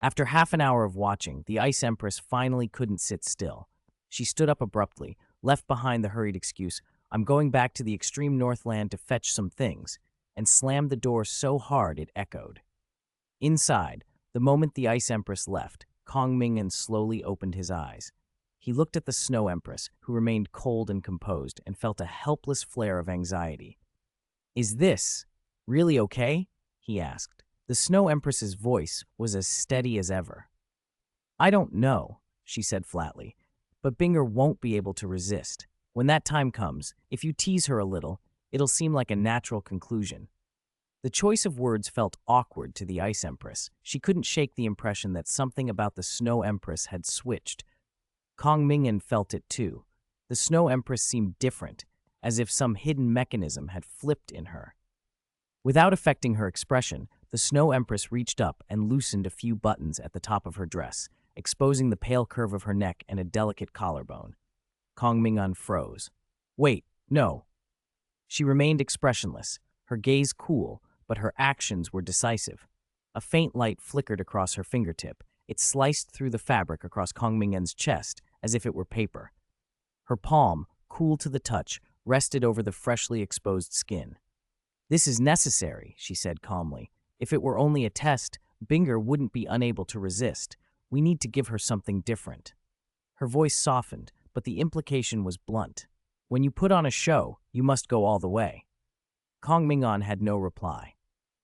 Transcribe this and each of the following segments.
After half an hour of watching, the Ice Empress finally couldn't sit still. She stood up abruptly, left behind the hurried excuse, "I'm going back to the extreme Northland to fetch some things," and slammed the door so hard it echoed. Inside, the moment the Ice Empress left, Kong Ming'an slowly opened his eyes. He looked at the Snow Empress, who remained cold and composed, and felt a helpless flare of anxiety. "Is this really okay?" he asked. The Snow Empress's voice was as steady as ever. "I don't know," she said flatly, "but Binger won't be able to resist. When that time comes, if you tease her a little, it'll seem like a natural conclusion." The choice of words felt awkward to the Ice Empress. She couldn't shake the impression that something about the Snow Empress had switched. Kong Ming'an felt it too. The Snow Empress seemed different, as if some hidden mechanism had flipped in her. Without affecting her expression, the Snow Empress reached up and loosened a few buttons at the top of her dress, exposing the pale curve of her neck and a delicate collarbone. Kong Ming'an froze. "Wait, no." She remained expressionless, her gaze cool, but her actions were decisive. A faint light flickered across her fingertip. It sliced through the fabric across Kong Ming'an's chest as if it were paper. Her palm, cool to the touch, rested over the freshly exposed skin. "This is necessary," she said calmly. "If it were only a test, Binger wouldn't be unable to resist. We need to give her something different." Her voice softened, but the implication was blunt. "When you put on a show, you must go all the way." Kong Ming'an had no reply.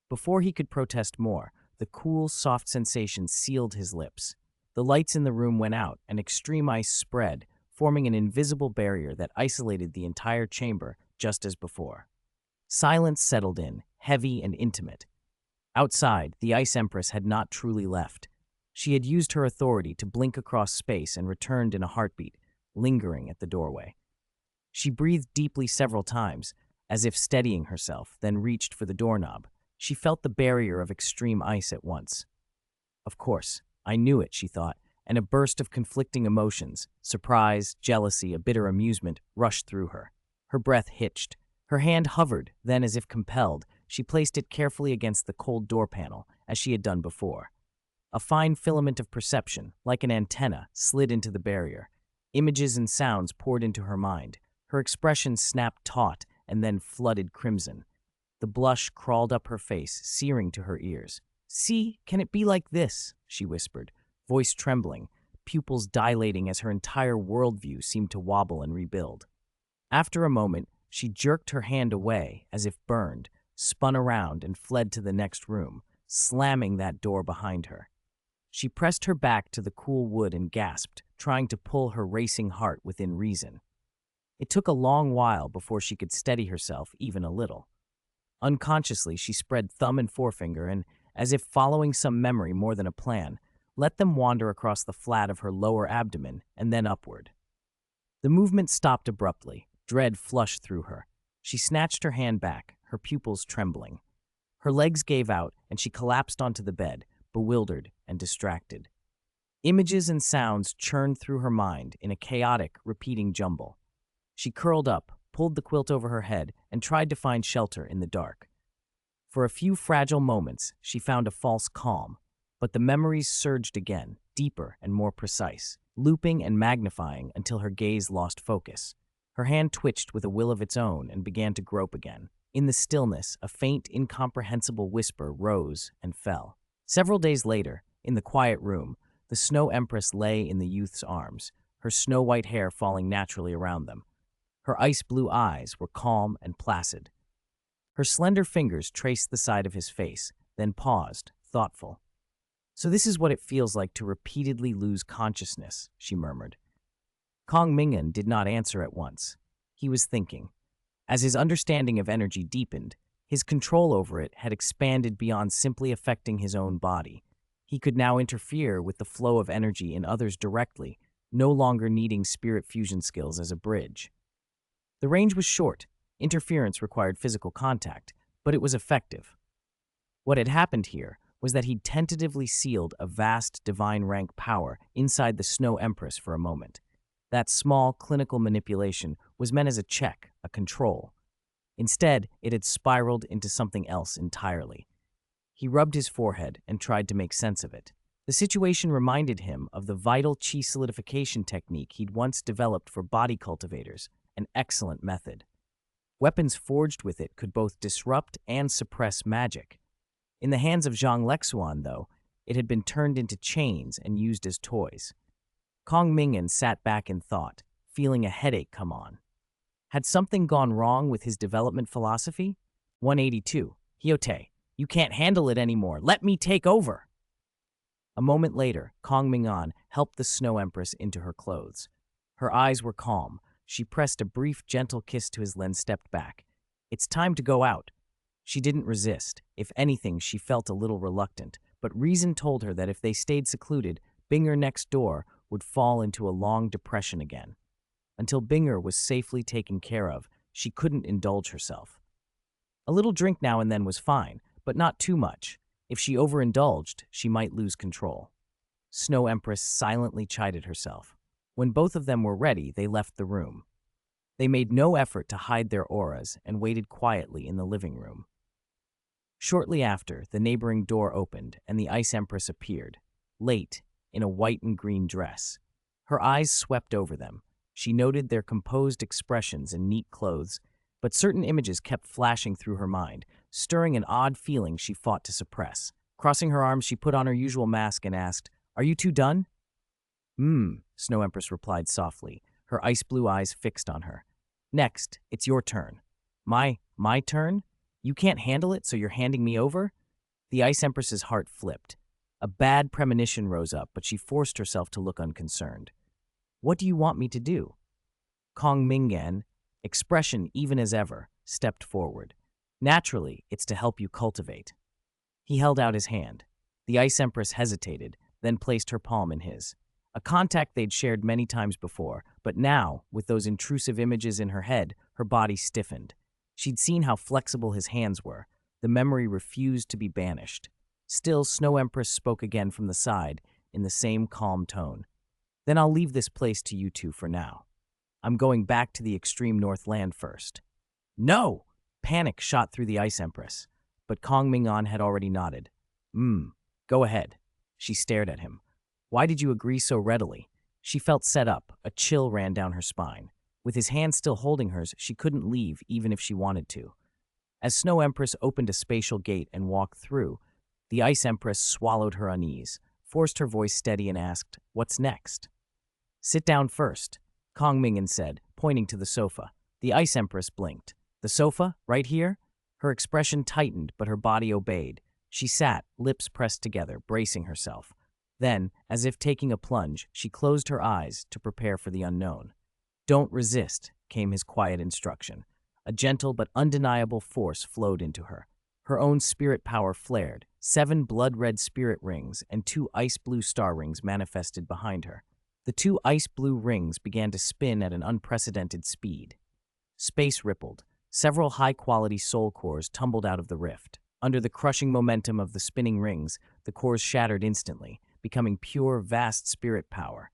Before he could protest more, the cool, soft sensation sealed his lips. The lights in the room went out, and extreme ice spread, forming an invisible barrier that isolated the entire chamber just as before. Silence settled in, heavy and intimate. Outside, the Ice Empress had not truly left. She had used her authority to blink across space and returned in a heartbeat, lingering at the doorway. She breathed deeply several times, as if steadying herself, then reached for the doorknob. She felt the barrier of extreme ice at once. "Of course, I knew it," she thought, and a burst of conflicting emotions, surprise, jealousy, a bitter amusement, rushed through her. Her breath hitched. Her hand hovered, then, as if compelled, she placed it carefully against the cold door panel, as she had done before. A fine filament of perception, like an antenna, slid into the barrier. Images and sounds poured into her mind. Her expression snapped taut and then flooded crimson. The blush crawled up her face, searing to her ears. "See, can it be like this?" she whispered, voice trembling, pupils dilating as her entire worldview seemed to wobble and rebuild. After a moment, she jerked her hand away, as if burned, spun around and fled to the next room, slamming that door behind her. She pressed her back to the cool wood and gasped, trying to pull her racing heart within reason. It took a long while before she could steady herself even a little. Unconsciously, she spread thumb and forefinger and, as if following some memory more than a plan, let them wander across the flat of her lower abdomen and then upward. The movement stopped abruptly. Dread flushed through her. She snatched her hand back, her pupils trembling. Her legs gave out, and she collapsed onto the bed, bewildered and distracted. Images and sounds churned through her mind in a chaotic, repeating jumble. She curled up, pulled the quilt over her head, and tried to find shelter in the dark. For a few fragile moments, she found a false calm, but the memories surged again, deeper and more precise, looping and magnifying until her gaze lost focus. Her hand twitched with a will of its own and began to grope again. In the stillness, a faint, incomprehensible whisper rose and fell. Several days later, in the quiet room, the Snow Empress lay in the youth's arms, her snow-white hair falling naturally around them. Her ice-blue eyes were calm and placid. Her slender fingers traced the side of his face, then paused, thoughtful. "So this is what it feels like to repeatedly lose consciousness," she murmured. Kong Ming'an did not answer at once. He was thinking. As his understanding of energy deepened, his control over it had expanded beyond simply affecting his own body. He could now interfere with the flow of energy in others directly, no longer needing spirit fusion skills as a bridge. The range was short. Interference required physical contact, but it was effective. What had happened here was that he'd tentatively sealed a vast divine rank power inside the Snow Empress for a moment. That small clinical manipulation was meant as a check, a control. Instead, it had spiraled into something else entirely. He rubbed his forehead and tried to make sense of it. The situation reminded him of the vital chi solidification technique he'd once developed for body cultivators, an excellent method. Weapons forged with it could both disrupt and suppress magic. In the hands of Zhang Lexuan, though, it had been turned into chains and used as toys. Kong Ming'an sat back in thought, feeling a headache come on. Had something gone wrong with his development philosophy? 182. Hyote, you can't handle it anymore. Let me take over. A moment later, Kong Ming'an helped the Snow Empress into her clothes. Her eyes were calm. She pressed a brief, gentle kiss to his then stepped back. It's time to go out. She didn't resist. If anything, she felt a little reluctant, but reason told her that if they stayed secluded, Binger next door would fall into a long depression again. Until Binger was safely taken care of, she couldn't indulge herself. A little drink now and then was fine, but not too much. If she overindulged, she might lose control. Snow Empress silently chided herself. When both of them were ready, they left the room. They made no effort to hide their auras and waited quietly in the living room. Shortly after, the neighboring door opened and the Ice Empress appeared, late, in a white and green dress. Her eyes swept over them. She noted their composed expressions and neat clothes, but certain images kept flashing through her mind, stirring an odd feeling she fought to suppress. Crossing her arms, she put on her usual mask and asked, "Are you two done?" Snow Empress replied softly, her ice blue eyes fixed on her. "Next, it's your turn." My turn? You can't handle it, so you're handing me over?" The Ice Empress's heart flipped. A bad premonition rose up, but she forced herself to look unconcerned. "What do you want me to do?" Kong Ming'an, expression even as ever, stepped forward. "Naturally, it's to help you cultivate." He held out his hand. The Ice Empress hesitated, then placed her palm in his. A contact they'd shared many times before, but now, with those intrusive images in her head, her body stiffened. She'd seen how flexible his hands were. The memory refused to be banished. Still, Snow Empress spoke again from the side, in the same calm tone. "Then I'll leave this place to you two for now. I'm going back to the extreme North Land first." "No!" Panic shot through the Ice Empress, but Kong Ming'an had already nodded. Go ahead." She stared at him. Why did you agree so readily? She felt set up. A chill ran down her spine. With his hand still holding hers, she couldn't leave even if she wanted to. As Snow Empress opened a spatial gate and walked through, the Ice Empress swallowed her unease, forced her voice steady and asked, "What's next?" "Sit down first," Kong Ming'an said, pointing to the sofa. The Ice Empress blinked. "The sofa? Right here?" Her expression tightened, but her body obeyed. She sat, lips pressed together, bracing herself. Then, as if taking a plunge, she closed her eyes to prepare for the unknown. "Don't resist," came his quiet instruction. A gentle but undeniable force flowed into her. Her own spirit power flared. 7 blood-red spirit rings and 2 ice-blue star rings manifested behind her. The 2 ice-blue rings began to spin at an unprecedented speed. Space rippled. Several high-quality soul cores tumbled out of the rift. Under the crushing momentum of the spinning rings, the cores shattered instantly, becoming pure, vast spirit power.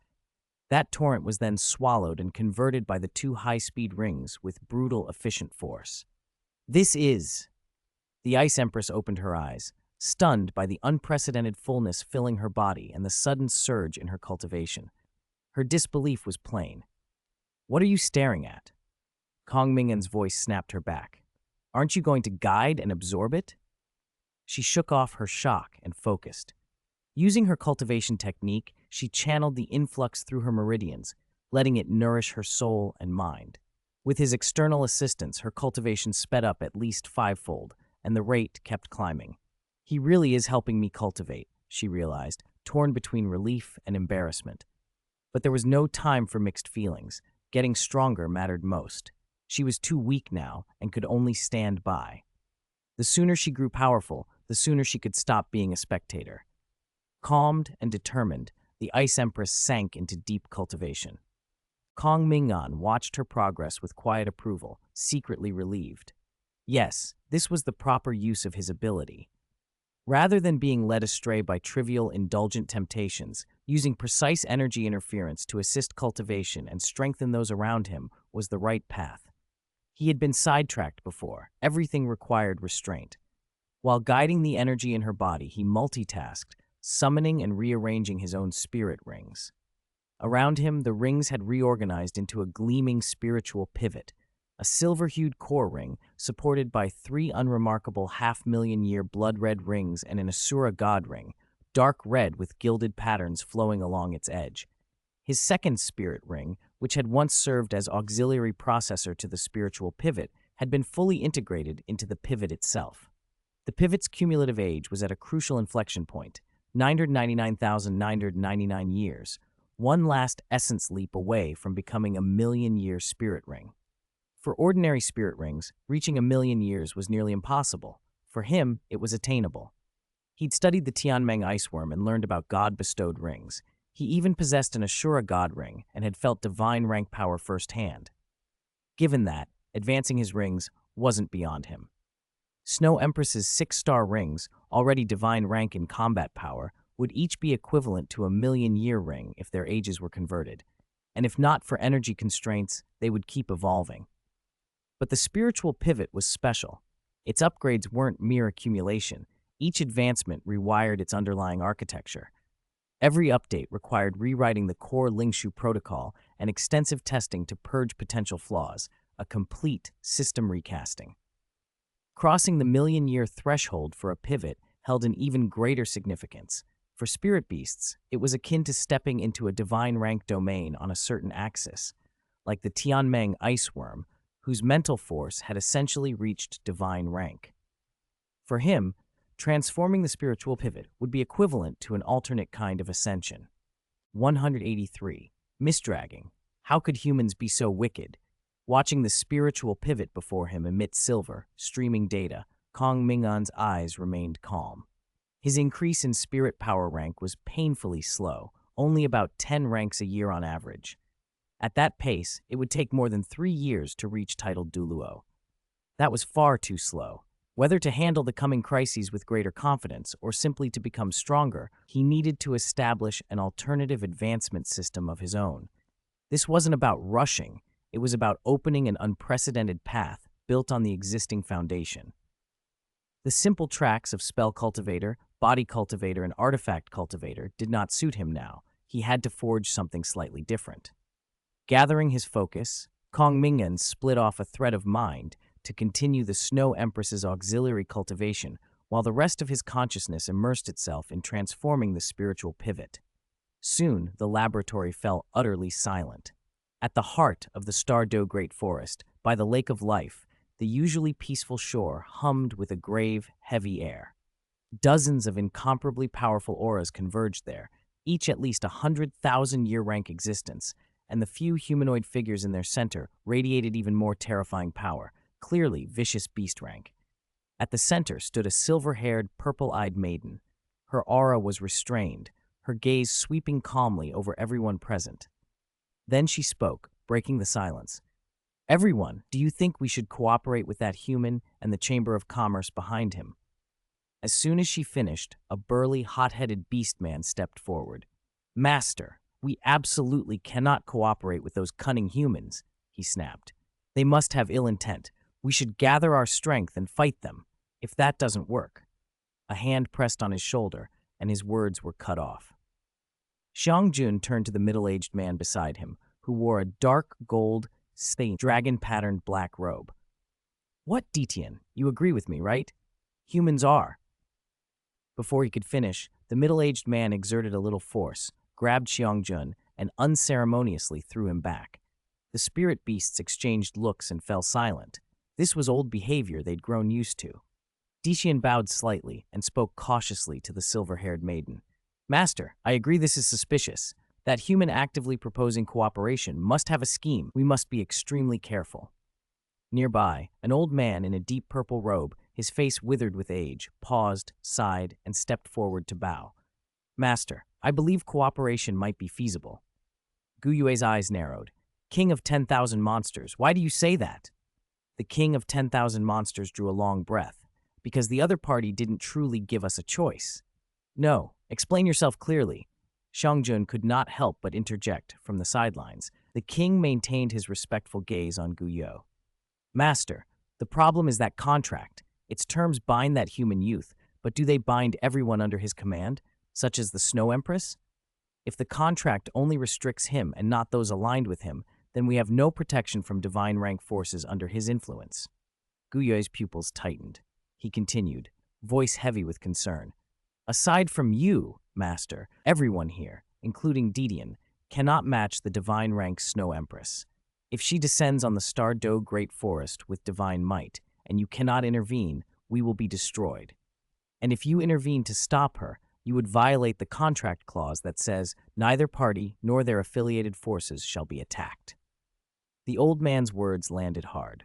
That torrent was then swallowed and converted by the 2 high-speed rings with brutal, efficient force. "This is..." The Ice Empress opened her eyes, stunned by the unprecedented fullness filling her body and the sudden surge in her cultivation. Her disbelief was plain. "What are you staring at?" Kong Ming'an's voice snapped her back. "Aren't you going to guide and absorb it?" She shook off her shock and focused. Using her cultivation technique, she channeled the influx through her meridians, letting it nourish her soul and mind. With his external assistance, her cultivation sped up at least 5-fold, and the rate kept climbing. "He really is helping me cultivate," she realized, torn between relief and embarrassment. But there was no time for mixed feelings. Getting stronger mattered most. She was too weak now and could only stand by. The sooner she grew powerful, the sooner she could stop being a spectator. Calmed and determined, the Ice Empress sank into deep cultivation. Kong Ming'an watched her progress with quiet approval, secretly relieved. Yes, this was the proper use of his ability. Rather than being led astray by trivial, indulgent temptations, using precise energy interference to assist cultivation and strengthen those around him was the right path. He had been sidetracked before. Everything required restraint. While guiding the energy in her body, he multitasked, summoning and rearranging his own spirit rings. Around him, the rings had reorganized into a gleaming spiritual pivot, a silver-hued core ring supported by three unremarkable half-million-year blood-red rings and an Asura god ring, dark red with gilded patterns flowing along its edge. His second spirit ring, which had once served as auxiliary processor to the spiritual pivot, had been fully integrated into the pivot itself. The pivot's cumulative age was at a crucial inflection point, 999,999 years, one last essence leap away from becoming a million-year spirit ring. For ordinary spirit rings, reaching a million years was nearly impossible. For him, it was attainable. He'd studied the Tianmeng iceworm and learned about god-bestowed rings. He even possessed an Ashura god ring and had felt divine rank power firsthand. Given that, advancing his rings wasn't beyond him. Snow Empress's 6-star rings, already divine rank in combat power, would each be equivalent to a million-year ring if their ages were converted, and if not for energy constraints, they would keep evolving. But the spiritual pivot was special. Its upgrades weren't mere accumulation. Each advancement rewired its underlying architecture. Every update required rewriting the core Lingshu protocol and extensive testing to purge potential flaws, a complete system recasting. Crossing the million-year threshold for a pivot held an even greater significance. For spirit beasts, it was akin to stepping into a divine rank domain on a certain axis, like the Tianmeng iceworm, whose mental force had essentially reached divine rank. For him, transforming the spiritual pivot would be equivalent to an alternate kind of ascension. 183. Misdragging. How could humans be so wicked? Watching the spiritual pivot before him emit silver, streaming data, Kong Ming'an's eyes remained calm. His increase in spirit power rank was painfully slow, only about 10 ranks a year on average. At that pace, it would take more than 3 years to reach titled Duluo. That was far too slow. Whether to handle the coming crises with greater confidence or simply to become stronger, he needed to establish an alternative advancement system of his own. This wasn't about rushing, it was about opening an unprecedented path built on the existing foundation. The simple tracks of Spell Cultivator, Body Cultivator, and Artifact Cultivator did not suit him now. He had to forge something slightly different. Gathering his focus, Kong Ming'an split off a thread of mind to continue the Snow Empress's auxiliary cultivation, while the rest of his consciousness immersed itself in transforming the spiritual pivot. Soon, the laboratory fell utterly silent. At the heart of the Stardow Great Forest, by the Lake of Life, the usually peaceful shore hummed with a grave, heavy air. Dozens of incomparably powerful auras converged there, each at least 100,000-year rank existence, and the few humanoid figures in their center radiated even more terrifying power, clearly vicious beast rank. At the center stood a silver-haired, purple-eyed maiden. Her aura was restrained, her gaze sweeping calmly over everyone present. Then she spoke, breaking the silence. "Everyone, do you think we should cooperate with that human and the Chamber of Commerce behind him?" As soon as she finished, a burly, hot-headed beast man stepped forward. "Master, we absolutely cannot cooperate with those cunning humans," he snapped. "They must have ill intent. We should gather our strength and fight them. If that doesn't work." A hand pressed on his shoulder, and his words were cut off. Xiangjun turned to the middle-aged man beside him, who wore a dark gold, stained, dragon-patterned black robe. "What, Detian? You agree with me, right? Humans are." Before he could finish, the middle-aged man exerted a little force, grabbed Xiangjun, and unceremoniously threw him back. The spirit beasts exchanged looks and fell silent. This was old behavior they'd grown used to. Detian bowed slightly and spoke cautiously to the silver-haired maiden. "Master, I agree this is suspicious. That human actively proposing cooperation must have a scheme. We must be extremely careful." Nearby, an old man in a deep purple robe, his face withered with age, paused, sighed, and stepped forward to bow. "Master, I believe cooperation might be feasible." Guyue's eyes narrowed. "King of 10,000 monsters, why do you say that?" The King of 10,000 monsters drew a long breath. "Because the other party didn't truly give us a choice." "No, explain yourself clearly." Xiangjun could not help but interject from the sidelines. The king maintained his respectful gaze on Guyu. "Master, the problem is that contract. Its terms bind that human youth, but do they bind everyone under his command? such as the Snow Empress? If the contract only restricts him and not those aligned with him, then we have no protection from divine rank forces under his influence. Guyue's pupils tightened. He continued, voice heavy with concern. Aside from you, Master, everyone here, including Didion, cannot match the divine rank Snow Empress. If she descends on the Star Do Great Forest with divine might, and you cannot intervene, we will be destroyed. And if you intervene to stop her, you would violate the contract clause that says neither party nor their affiliated forces shall be attacked. The old man's words landed hard.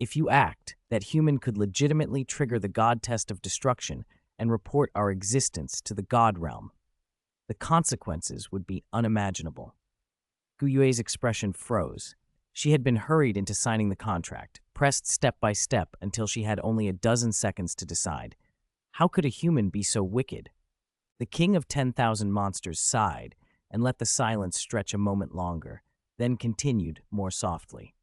If you act, that human could legitimately trigger the God test of destruction and report our existence to the God realm. The consequences would be unimaginable. Guyue's expression froze. She had been hurried into signing the contract, pressed step by step until she had only a dozen seconds to decide. How could a human be so wicked? The king of 10,000 monsters sighed and let the silence stretch a moment longer, then continued more softly.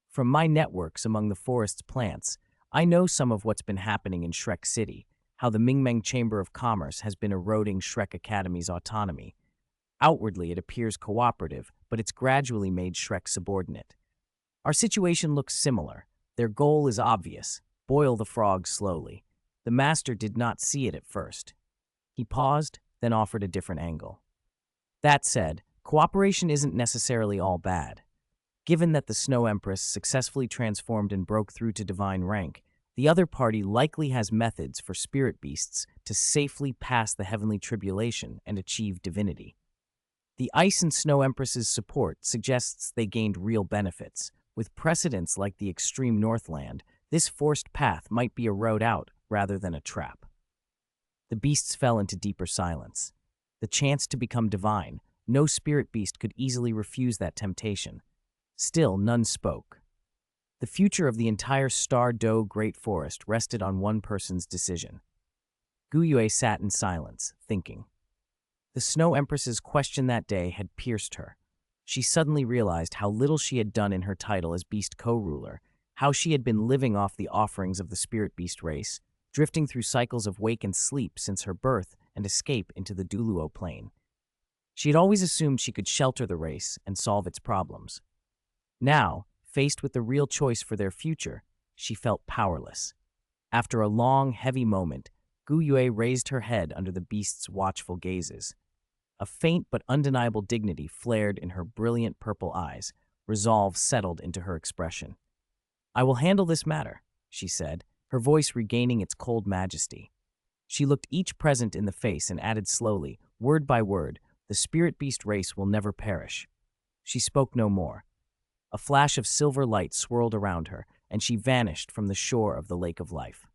From my networks among the forest's plants, I know some of what's been happening in Shrek City, how the Ming'an Chamber of Commerce has been eroding Shrek Academy's autonomy. Outwardly, it appears cooperative, but it's gradually made Shrek subordinate. Our situation looks similar. Their goal is obvious: boil the frog slowly. The master did not see it at first. He paused, then offered a different angle. That said, cooperation isn't necessarily all bad. Given that the Snow Empress successfully transformed and broke through to divine rank, the other party likely has methods for spirit beasts to safely pass the heavenly tribulation and achieve divinity. The Ice and Snow Empress's support suggests they gained real benefits. With precedents like the extreme Northland, this forced path might be a road out rather than a trap. The beasts fell into deeper silence. The chance to become divine, no spirit beast could easily refuse that temptation. Still, none spoke. The future of the entire Star Do Great Forest rested on one person's decision. Guyue sat in silence, thinking. The Snow Empress's question that day had pierced her. She suddenly realized how little she had done in her title as Beast co-ruler, how she had been living off the offerings of the Spirit Beast race, drifting through cycles of wake and sleep since her birth and escape into the Duluo plane. She had always assumed she could shelter the race and solve its problems. Now, faced with the real choice for their future, she felt powerless. After a long, heavy moment, Guyue raised her head under the beast's watchful gazes. A faint but undeniable dignity flared in her brilliant purple eyes. Resolve settled into her expression. "I will handle this matter," she said, her voice regaining its cold majesty. She looked each present in the face and added slowly, word by word, "The spirit beast race will never perish." She spoke no more. A flash of silver light swirled around her, and she vanished from the shore of the Lake of Life.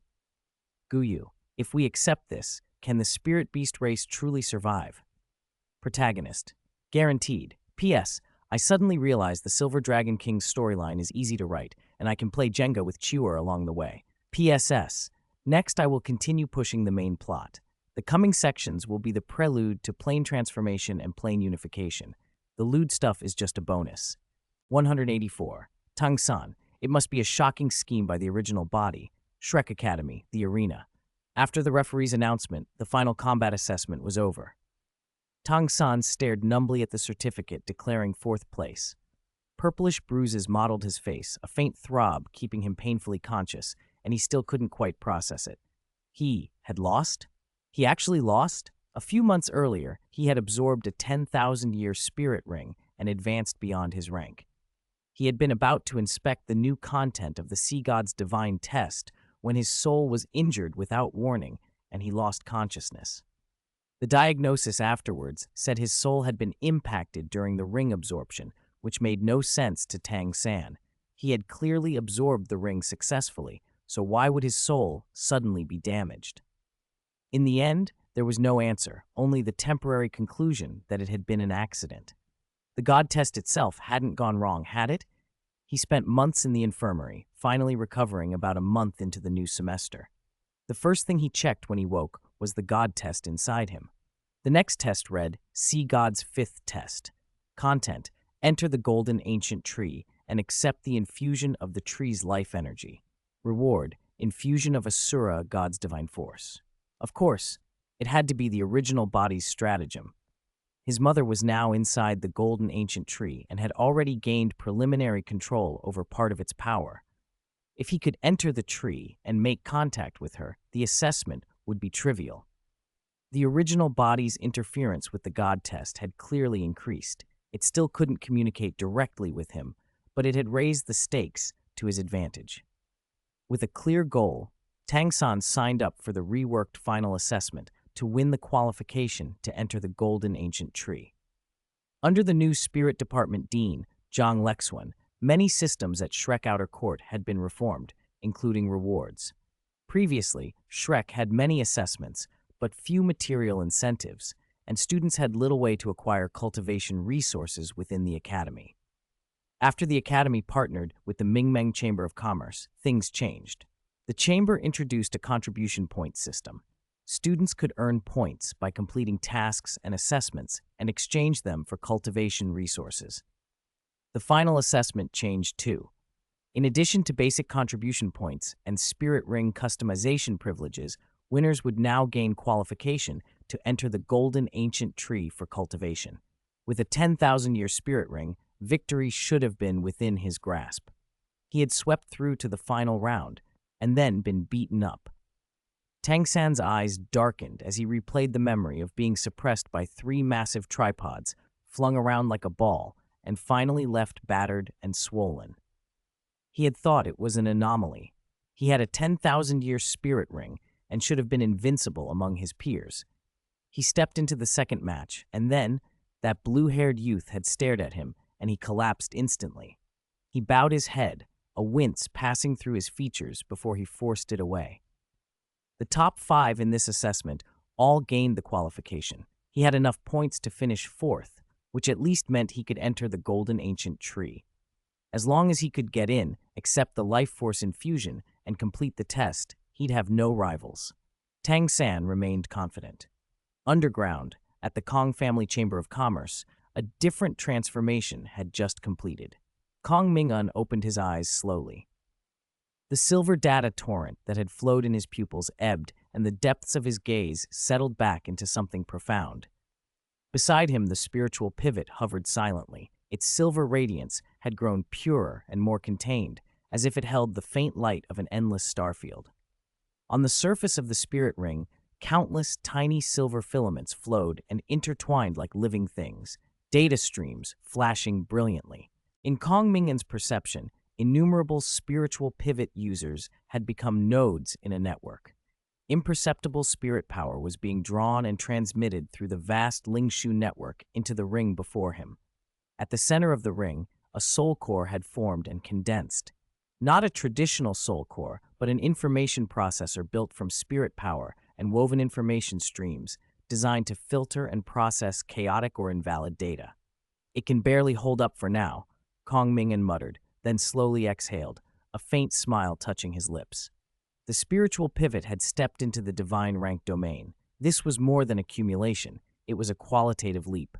Guyu, if we accept this, can the spirit beast race truly survive? Protagonist. Guaranteed. P.S. I suddenly realized the Silver Dragon King's storyline is easy to write, and I can play Jenga with Chewer along the way. P.S.S. Next, I will continue pushing the main plot. The coming sections will be the prelude to plane transformation and plane unification. The lewd stuff is just a bonus. 184. Tang San. It must be a shocking scheme by the original body. Shrek Academy, the arena. After the referee's announcement, the final combat assessment was over. Tang San stared numbly at the certificate declaring fourth place. Purplish bruises mottled his face, a faint throb keeping him painfully conscious, and he still couldn't quite process it. He had lost? He actually lost? A few months earlier, he had absorbed a 10,000-year spirit ring and advanced beyond his rank. He had been about to inspect the new content of the sea god's divine test when his soul was injured without warning and he lost consciousness. The diagnosis afterwards said his soul had been impacted during the ring absorption, which made no sense to Tang San. He had clearly absorbed the ring successfully, so why would his soul suddenly be damaged? In the end, there was no answer, only the temporary conclusion that it had been an accident. The God test itself hadn't gone wrong, had it? He spent months in the infirmary, finally recovering about a month into the new semester. The first thing he checked when he woke was the God test inside him. The next test read, See God's fifth test. Content, enter the golden ancient tree and accept the infusion of the tree's life energy. Reward, infusion of Asura, God's divine force. Of course, It had to be the original body's stratagem. His mother was now inside the golden ancient tree and had already gained preliminary control over part of its power. If he could enter the tree and make contact with her, the assessment would be trivial. The original body's interference with the God test had clearly increased. It still couldn't communicate directly with him, but it had raised the stakes to his advantage. With a clear goal, Tang San signed up for the reworked final assessment to win the qualification to enter the golden ancient tree. Under the new Spirit Department Dean, Zhang Lexuan, many systems at Shrek Outer Court had been reformed, including rewards. Previously, Shrek had many assessments, but few material incentives, and students had little way to acquire cultivation resources within the academy. After the academy partnered with the Ming'an Chamber of Commerce, things changed. The chamber introduced a contribution point system. Students could earn points by completing tasks and assessments and exchange them for cultivation resources. The final assessment changed too. In addition to basic contribution points and Spirit Ring customization privileges, winners would now gain qualification to enter the golden ancient tree for cultivation. With a 10,000-year Spirit Ring, victory should have been within his grasp. He had swept through to the final round and then been beaten up. Tang San's eyes darkened as he replayed the memory of being suppressed by 3 massive tripods, flung around like a ball, and finally left battered and swollen. He had thought it was an anomaly. He had a 10,000-year Spirit Ring and should have been invincible among his peers. He stepped into the second match, and then that blue-haired youth had stared at him, and he collapsed instantly. He bowed his head, a wince passing through his features before he forced it away. The top 5 in this assessment all gained the qualification. He had enough points to finish 4th, which at least meant he could enter the golden ancient tree. As long as he could get in, accept the life force infusion, and complete the test, he'd have no rivals. Tang San remained confident. Underground, at the Kong Family Chamber of Commerce, a different transformation had just completed. Kong Ming'an opened his eyes slowly. The silver data torrent that had flowed in his pupils ebbed, and the depths of his gaze settled back into something profound. Beside him, the spiritual pivot hovered silently. Its silver radiance had grown purer and more contained, as if it held the faint light of an endless starfield. On the surface of the spirit ring, countless tiny silver filaments flowed and intertwined like living things, data streams flashing brilliantly. In Kong Ming'an's perception, innumerable spiritual pivot users had become nodes in a network. Imperceptible spirit power was being drawn and transmitted through the vast Lingshu network into the ring before him. At the center of the ring, a soul core had formed and condensed. Not a traditional soul core, but an information processor built from spirit power and woven information streams designed to filter and process chaotic or invalid data. "It can barely hold up for now," Kong Ming'an muttered, then slowly exhaled, a faint smile touching his lips. The spiritual pivot had stepped into the divine rank domain. This was more than accumulation. It was a qualitative leap.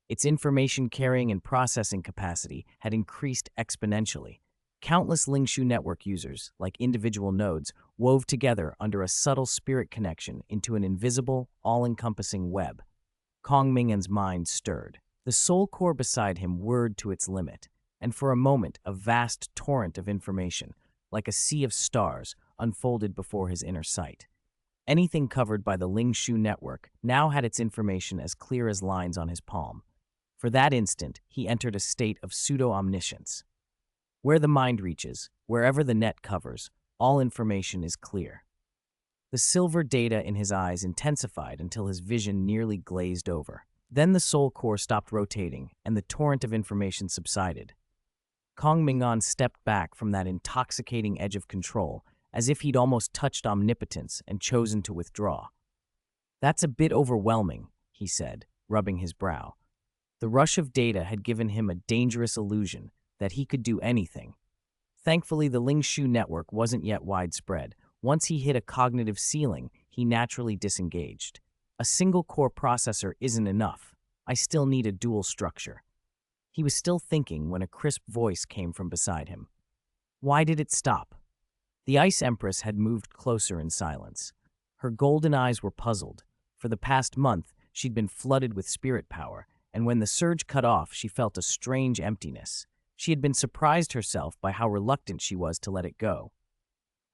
Its information carrying and processing capacity had increased exponentially. Countless Lingshu network users, like individual nodes, wove together under a subtle spirit connection into an invisible, all-encompassing web. Kong Ming'an's mind stirred. The soul core beside him whirred to its limit, and for a moment a vast torrent of information, like a sea of stars, unfolded before his inner sight. Anything covered by the Lingshu network now had its information as clear as lines on his palm. For that instant, he entered a state of pseudo-omniscience. Where the mind reaches, wherever the net covers, all information is clear. The silver data in his eyes intensified until his vision nearly glazed over. Then the soul core stopped rotating, and the torrent of information subsided. Kong Ming'an stepped back from that intoxicating edge of control, as if he'd almost touched omnipotence and chosen to withdraw. "That's a bit overwhelming," he said, rubbing his brow. The rush of data had given him a dangerous illusion that he could do anything. Thankfully, the Lingshu network wasn't yet widespread. Once he hit a cognitive ceiling, he naturally disengaged. "A single core processor isn't enough. I still need a dual structure." He was still thinking when a crisp voice came from beside him. Why did it stop? The Ice Empress had moved closer in silence. Her golden eyes were puzzled. For the past month, she'd been flooded with spirit power, and when the surge cut off, she felt a strange emptiness. She had been surprised herself by how reluctant she was to let it go.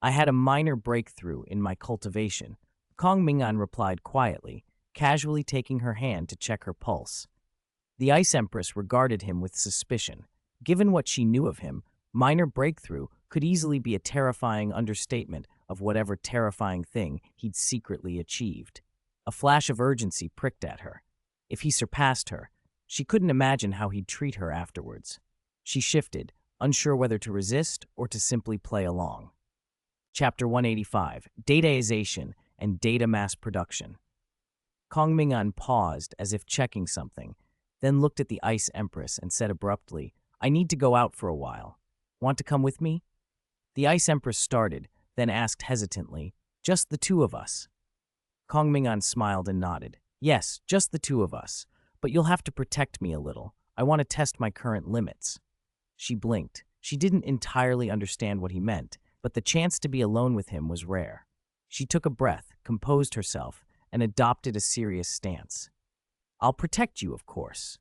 I had a minor breakthrough in my cultivation, Kong Ming'an replied quietly, casually taking her hand to check her pulse. The Ice Empress regarded him with suspicion. Given what she knew of him, minor breakthrough could easily be a terrifying understatement of whatever terrifying thing he'd secretly achieved. A flash of urgency pricked at her. If he surpassed her, she couldn't imagine how he'd treat her afterwards. She shifted, unsure whether to resist or to simply play along. Chapter 185, Dataization and Data Mass Production. Kong Ming'an paused as if checking something, then looked at the Ice Empress and said abruptly, "I need to go out for a while. Want to come with me?" The Ice Empress started, then asked hesitantly, "Just the two of us?" Kong Ming'an smiled and nodded. "Yes, just the two of us. But you'll have to protect me a little. I want to test my current limits." She blinked. She didn't entirely understand what he meant, but the chance to be alone with him was rare. She took a breath, composed herself, and adopted a serious stance. "I'll protect you, of course."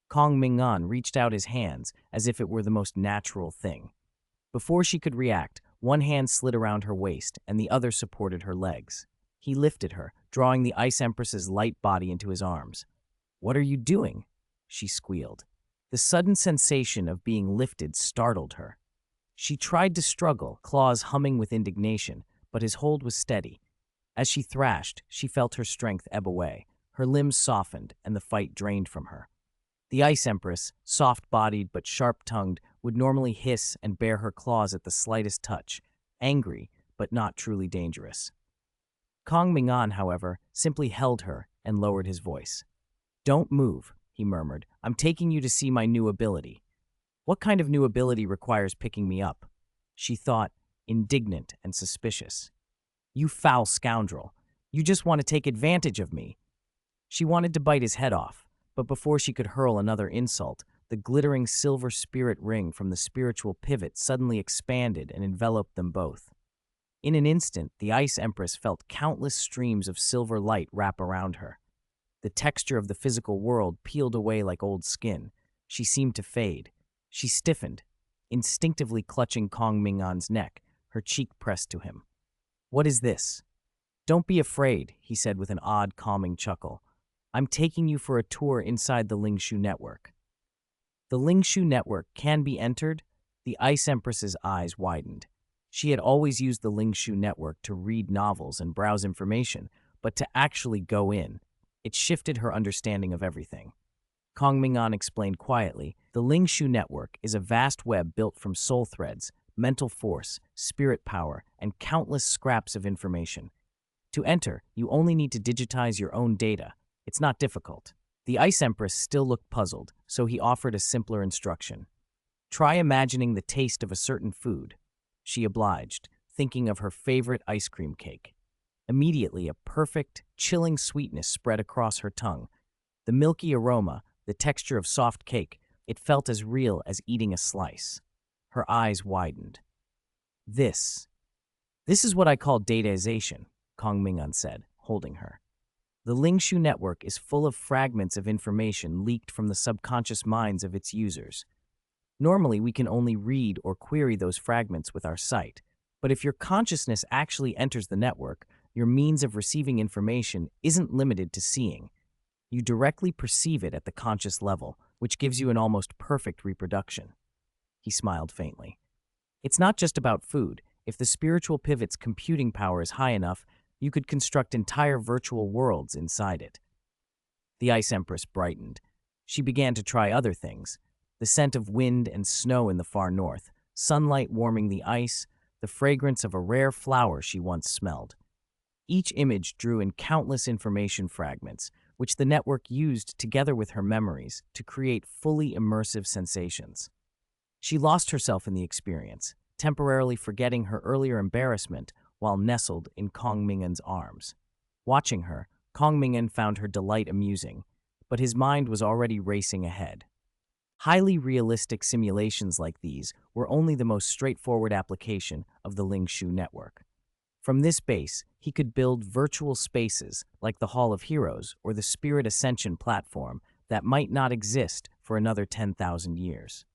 Kong Ming'an reached out his hands as if it were the most natural thing. Before she could react, one hand slid around her waist and the other supported her legs. He lifted her, drawing the Ice Empress's light body into his arms. "What are you doing?" she squealed. The sudden sensation of being lifted startled her. She tried to struggle, claws humming with indignation, but his hold was steady. As she thrashed, she felt her strength ebb away. Her limbs softened, and the fight drained from her. The Ice Empress, soft-bodied but sharp-tongued, would normally hiss and bare her claws at the slightest touch, angry but not truly dangerous. Kong Ming'an, however, simply held her and lowered his voice. "Don't move," he murmured. "I'm taking you to see my new ability." "What kind of new ability requires picking me up?" she thought, indignant and suspicious. "You foul scoundrel. You just want to take advantage of me." She wanted to bite his head off, but before she could hurl another insult, the glittering silver spirit ring from the spiritual pivot suddenly expanded and enveloped them both. In an instant, the Ice Empress felt countless streams of silver light wrap around her. The texture of the physical world peeled away like old skin. She seemed to fade. She stiffened, instinctively clutching Kong Ming'an's neck, her cheek pressed to him. "What is this?" "Don't be afraid," he said with an odd, calming chuckle. "I'm taking you for a tour inside the Lingshu network." "The Lingshu network can be entered?" The Ice Empress's eyes widened. She had always used the Lingshu network to read novels and browse information, but to actually go in, it shifted her understanding of everything. Kong Ming'an explained quietly, "The Lingshu network is a vast web built from soul threads, mental force, spirit power, and countless scraps of information. To enter, you only need to digitize your own data. It's not difficult." The Ice Empress still looked puzzled, so he offered a simpler instruction. "Try imagining the taste of a certain food." She obliged, thinking of her favorite ice cream cake. Immediately, a perfect, chilling sweetness spread across her tongue. The milky aroma, the texture of soft cake, it felt as real as eating a slice. Her eyes widened. This is what I call dataization," Kong Ming'an said, holding her. "The Lingshu network is full of fragments of information leaked from the subconscious minds of its users. Normally, we can only read or query those fragments with our sight, but if your consciousness actually enters the network, your means of receiving information isn't limited to seeing. You directly perceive it at the conscious level, which gives you an almost perfect reproduction." He smiled faintly. "It's not just about food. If the spiritual pivot's computing power is high enough, you could construct entire virtual worlds inside it." The Ice Empress brightened. She began to try other things. The scent of wind and snow in the far north, sunlight warming the ice, the fragrance of a rare flower she once smelled. Each image drew in countless information fragments, which the network used together with her memories to create fully immersive sensations. She lost herself in the experience, temporarily forgetting her earlier embarrassment while nestled in Kong Ming'an's arms. Watching her, Kong Ming'an found her delight amusing, but his mind was already racing ahead. Highly realistic simulations like these were only the most straightforward application of the Lingshu network. From this base, he could build virtual spaces like the Hall of Heroes or the Spirit Ascension platform that might not exist for another 10,000 years.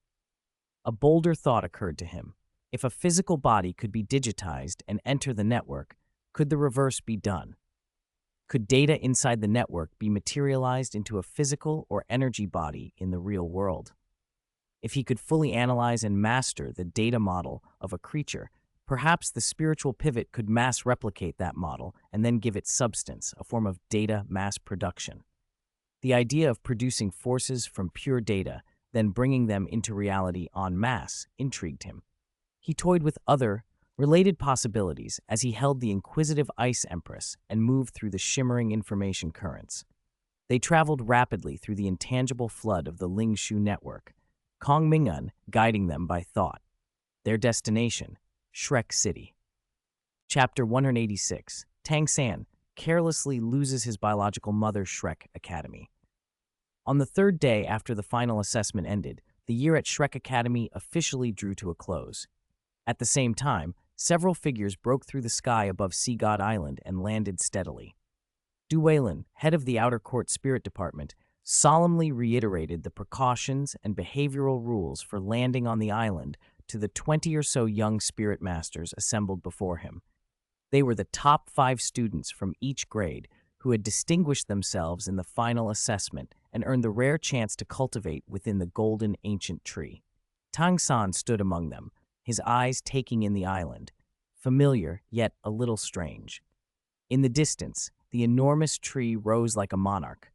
A bolder thought occurred to him. If a physical body could be digitized and enter the network, could the reverse be done? Could data inside the network be materialized into a physical or energy body in the real world? If he could fully analyze and master the data model of a creature, perhaps the spiritual pivot could mass replicate that model and then give it substance, a form of data mass production. The idea of producing forces from pure data, then bringing them into reality en masse, intrigued him. He toyed with other, related possibilities as he held the inquisitive Ice Empress and moved through the shimmering information currents. They traveled rapidly through the intangible flood of the Ling Shu network, Kong Ming'an guiding them by thought. Their destination, Shrek City. Chapter 186. Tang San carelessly loses his biological mother Shrek Academy. On the third day after the final assessment ended, the year at Shrek Academy officially drew to a close. At the same time, several figures broke through the sky above Sea God Island and landed steadily. Du Weilin, head of the Outer Court Spirit Department, solemnly reiterated the precautions and behavioral rules for landing on the island to the 20 or so young spirit masters assembled before him. They were the top 5 students from each grade who had distinguished themselves in the final assessment and earned the rare chance to cultivate within the golden ancient tree. Tang San stood among them, his eyes taking in the island, familiar yet a little strange. In the distance, the enormous tree rose like a monarch,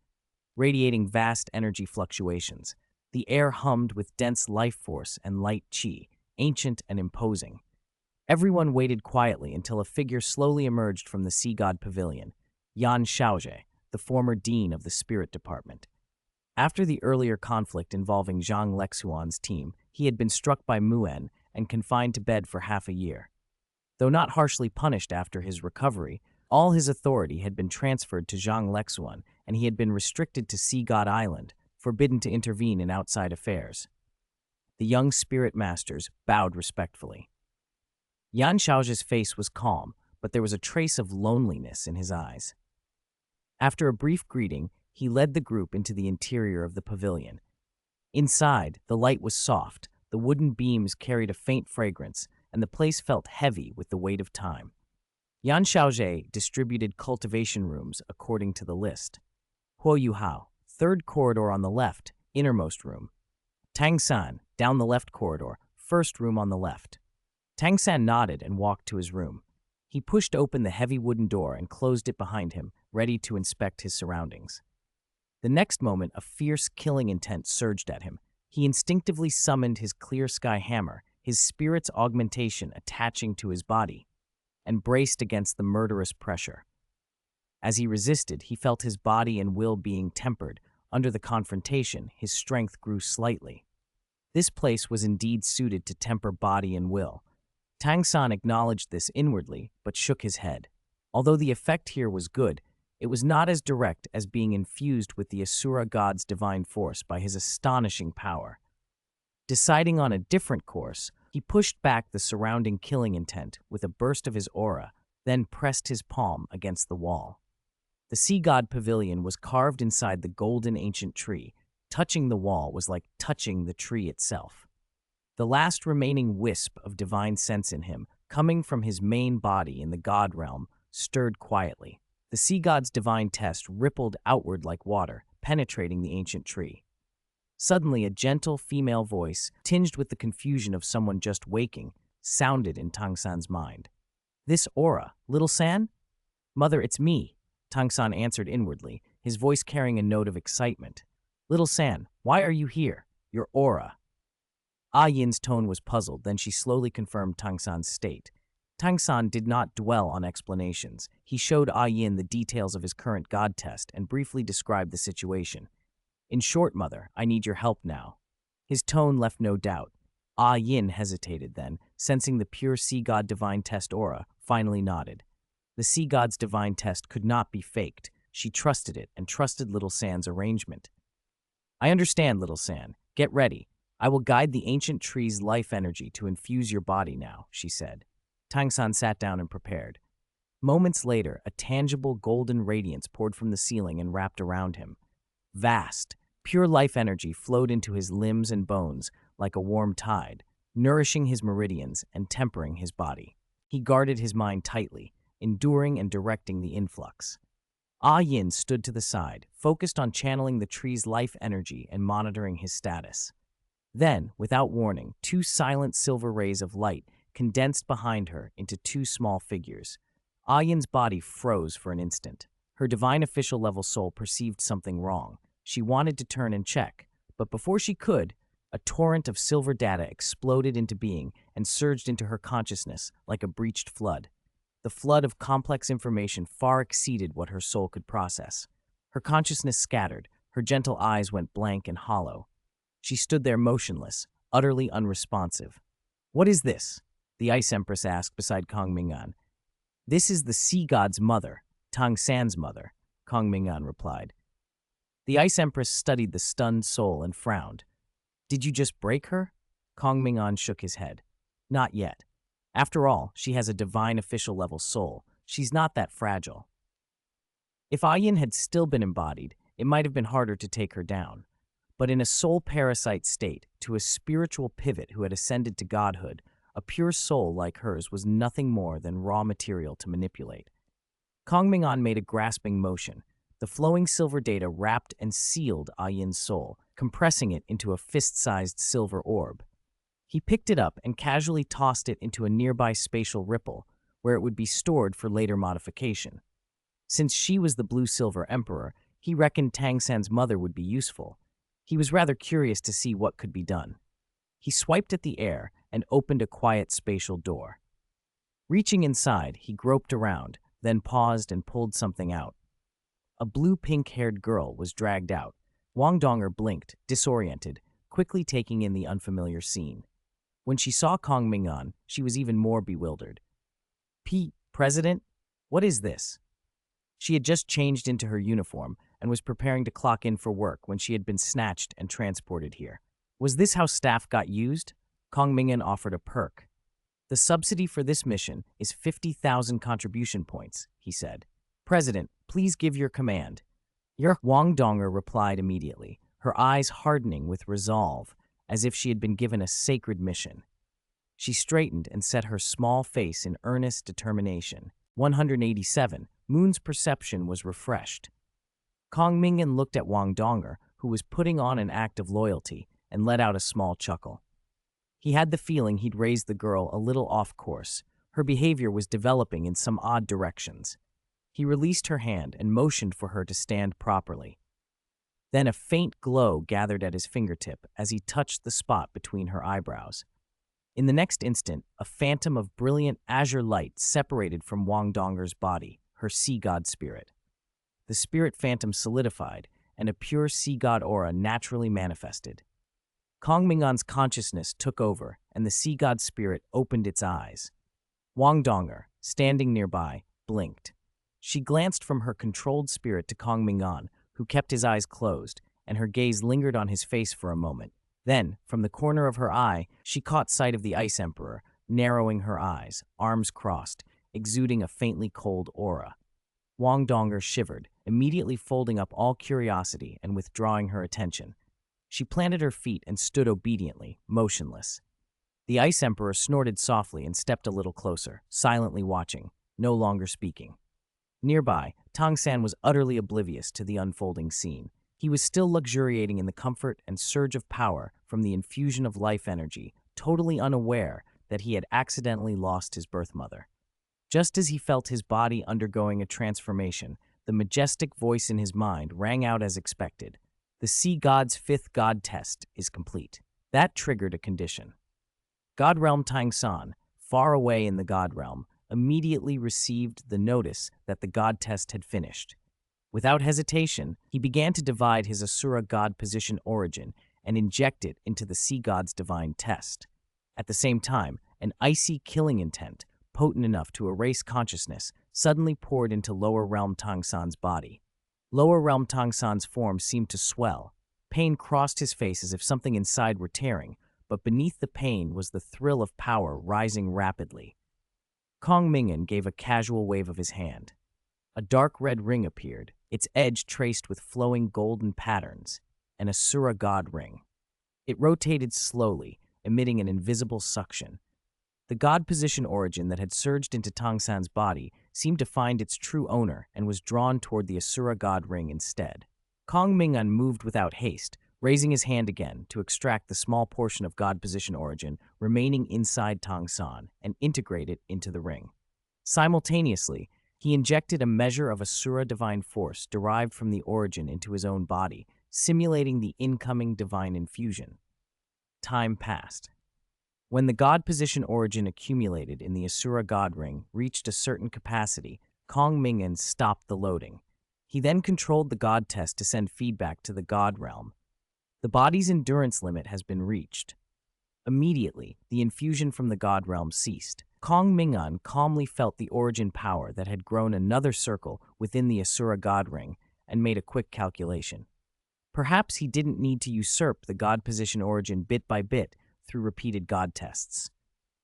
radiating vast energy fluctuations. The air hummed with dense life force and light qi, ancient and imposing. Everyone waited quietly until a figure slowly emerged from the Sea God Pavilion, Yan Xiaozhe, the former dean of the Spirit Department. After the earlier conflict involving Zhang Lexuan's team, he had been struck by Ming'an and confined to bed for half a year. Though not harshly punished after his recovery, all his authority had been transferred to Zhang Lexuan, and he had been restricted to Sea God Island, forbidden to intervene in outside affairs. The young spirit masters bowed respectfully. Yan Xiaozhe's face was calm, but there was a trace of loneliness in his eyes. After a brief greeting, he led the group into the interior of the pavilion. Inside, the light was soft, the wooden beams carried a faint fragrance, and the place felt heavy with the weight of time. Yan Xiaozhe distributed cultivation rooms according to the list. Huo Yuhao, third corridor on the left, innermost room. Tang San, down the left corridor, first room on the left. Tang San nodded and walked to his room. He pushed open the heavy wooden door and closed it behind him, ready to inspect his surroundings. The next moment, a fierce killing intent surged at him. He instinctively summoned his clear sky hammer, his spirit's augmentation attaching to his body, and braced against the murderous pressure. As he resisted, he felt his body and will being tempered. Under the confrontation, his strength grew slightly. This place was indeed suited to temper body and will. Tang San acknowledged this inwardly, but shook his head. Although the effect here was good, it was not as direct as being infused with the Asura god's divine force by his astonishing power. Deciding on a different course, he pushed back the surrounding killing intent with a burst of his aura, then pressed his palm against the wall. The Sea God Pavilion was carved inside the golden ancient tree. Touching the wall was like touching the tree itself. The last remaining wisp of divine sense in him, coming from his main body in the god realm, stirred quietly. The sea god's divine test rippled outward like water, penetrating the ancient tree. Suddenly, a gentle female voice, tinged with the confusion of someone just waking, sounded in Tang San's mind. "This aura, Little San?" "Mother, it's me," Tang San answered inwardly, his voice carrying a note of excitement. "Little San, why are you here? Your aura." Ah Yin's tone was puzzled, then she slowly confirmed Tang San's state. Tang San did not dwell on explanations. He showed Ah Yin the details of his current god test and briefly described the situation. "In short, Mother, I need your help now." His tone left no doubt. Ah Yin hesitated then, sensing the pure sea god divine test aura, finally nodded. The sea god's divine test could not be faked. She trusted it and trusted Little San's arrangement. "I understand, Little San. Get ready. I will guide the ancient tree's life energy to infuse your body now," she said. Tang San sat down and prepared. Moments later, a tangible golden radiance poured from the ceiling and wrapped around him. Vast, pure life energy flowed into his limbs and bones like a warm tide, nourishing his meridians and tempering his body. He guarded his mind tightly, enduring and directing the influx. Ah Yin stood to the side, focused on channeling the tree's life energy and monitoring his status. Then, without warning, two silent silver rays of light condensed behind her into two small figures. Ah Yin's body froze for an instant. Her divine official level soul perceived something wrong. She wanted to turn and check, but before she could, a torrent of silver data exploded into being and surged into her consciousness like a breached flood. The flood of complex information far exceeded what her soul could process. Her consciousness scattered, her gentle eyes went blank and hollow. She stood there motionless, utterly unresponsive. "What is this?" the Ice Empress asked beside Kong Ming'an. "This is the Sea God's mother, Tang San's mother," Kong Ming'an replied. The Ice Empress studied the stunned soul and frowned. "Did you just break her?" Kong Ming'an shook his head. "Not yet. After all, she has a divine official level soul. She's not that fragile." If Ayin had still been embodied, it might have been harder to take her down. But in a soul parasite state, to a spiritual pivot who had ascended to godhood, a pure soul like hers was nothing more than raw material to manipulate. Kong Ming'an made a grasping motion. The flowing silver data wrapped and sealed Ayin's soul, compressing it into a fist-sized silver orb. He picked it up and casually tossed it into a nearby spatial ripple, where it would be stored for later modification. Since she was the Blue-Silver Emperor, he reckoned Tang San's mother would be useful. He was rather curious to see what could be done. He swiped at the air and opened a quiet spatial door. Reaching inside, he groped around, then paused and pulled something out. A blue-pink-haired girl was dragged out. Wang Donger blinked, disoriented, quickly taking in the unfamiliar scene. When she saw Kong Ming'an, she was even more bewildered. "President? What is this?" She had just changed into her uniform and was preparing to clock in for work when she had been snatched and transported here. "Was this how staff got used?" Kong Ming'an offered a perk. "The subsidy for this mission is 50,000 contribution points," he said. "President, please give your command." Wang Donger replied immediately, her eyes hardening with resolve, as if she had been given a sacred mission. She straightened and set her small face in earnest determination. 187. Moon's perception was refreshed. Kong Ming'an looked at Wang Donger, who was putting on an act of loyalty, and let out a small chuckle. He had the feeling he'd raised the girl a little off course. Her behavior was developing in some odd directions. He released her hand and motioned for her to stand properly. Then a faint glow gathered at his fingertip as he touched the spot between her eyebrows. In the next instant, a phantom of brilliant azure light separated from Wang Donger's body, her sea god spirit. The spirit phantom solidified, and a pure sea god aura naturally manifested. Kong Ming'an's consciousness took over, and the sea god spirit opened its eyes. Wang Donger, standing nearby, blinked. She glanced from her controlled spirit to Kong Ming'an, who kept his eyes closed, and her gaze lingered on his face for a moment. Then, from the corner of her eye, she caught sight of the Ice Emperor, narrowing her eyes, arms crossed, exuding a faintly cold aura. Wang Donger shivered, immediately folding up all curiosity and withdrawing her attention. She planted her feet and stood obediently, motionless. The Ice Emperor snorted softly and stepped a little closer, silently watching, no longer speaking. Nearby, Tang San was utterly oblivious to the unfolding scene. He was still luxuriating in the comfort and surge of power from the infusion of life energy, totally unaware that he had accidentally lost his birth mother. Just as he felt his body undergoing a transformation, the majestic voice in his mind rang out as expected. The sea god's 5th god test is complete. That triggered a condition. God Realm Tang San, far away in the God Realm, immediately received the notice that the god test had finished. Without hesitation, he began to divide his Asura god position origin and inject it into the sea god's divine test. At the same time, an icy killing intent, potent enough to erase consciousness, suddenly poured into Lower Realm Tang San's body. Lower Realm Tang San's form seemed to swell. Pain crossed his face as if something inside were tearing, but beneath the pain was the thrill of power rising rapidly. Kong Ming'an gave a casual wave of his hand. A dark red ring appeared, its edge traced with flowing golden patterns, an Asura god ring. It rotated slowly, emitting an invisible suction. The god position origin that had surged into Tang San's body seemed to find its true owner and was drawn toward the Asura god ring instead. Kong Ming'an moved without haste, raising his hand again to extract the small portion of god position origin remaining inside Tang San and integrate it into the ring. Simultaneously, he injected a measure of Asura divine force derived from the origin into his own body, simulating the incoming divine infusion. Time passed. When the god position origin accumulated in the Asura god ring reached a certain capacity, Kong Ming'an stopped the loading. He then controlled the god test to send feedback to the god realm. The body's endurance limit has been reached. Immediately, the infusion from the god realm ceased. Kong Ming'an calmly felt the origin power that had grown another circle within the Asura god ring and made a quick calculation. Perhaps he didn't need to usurp the god position origin bit by bit through repeated god tests.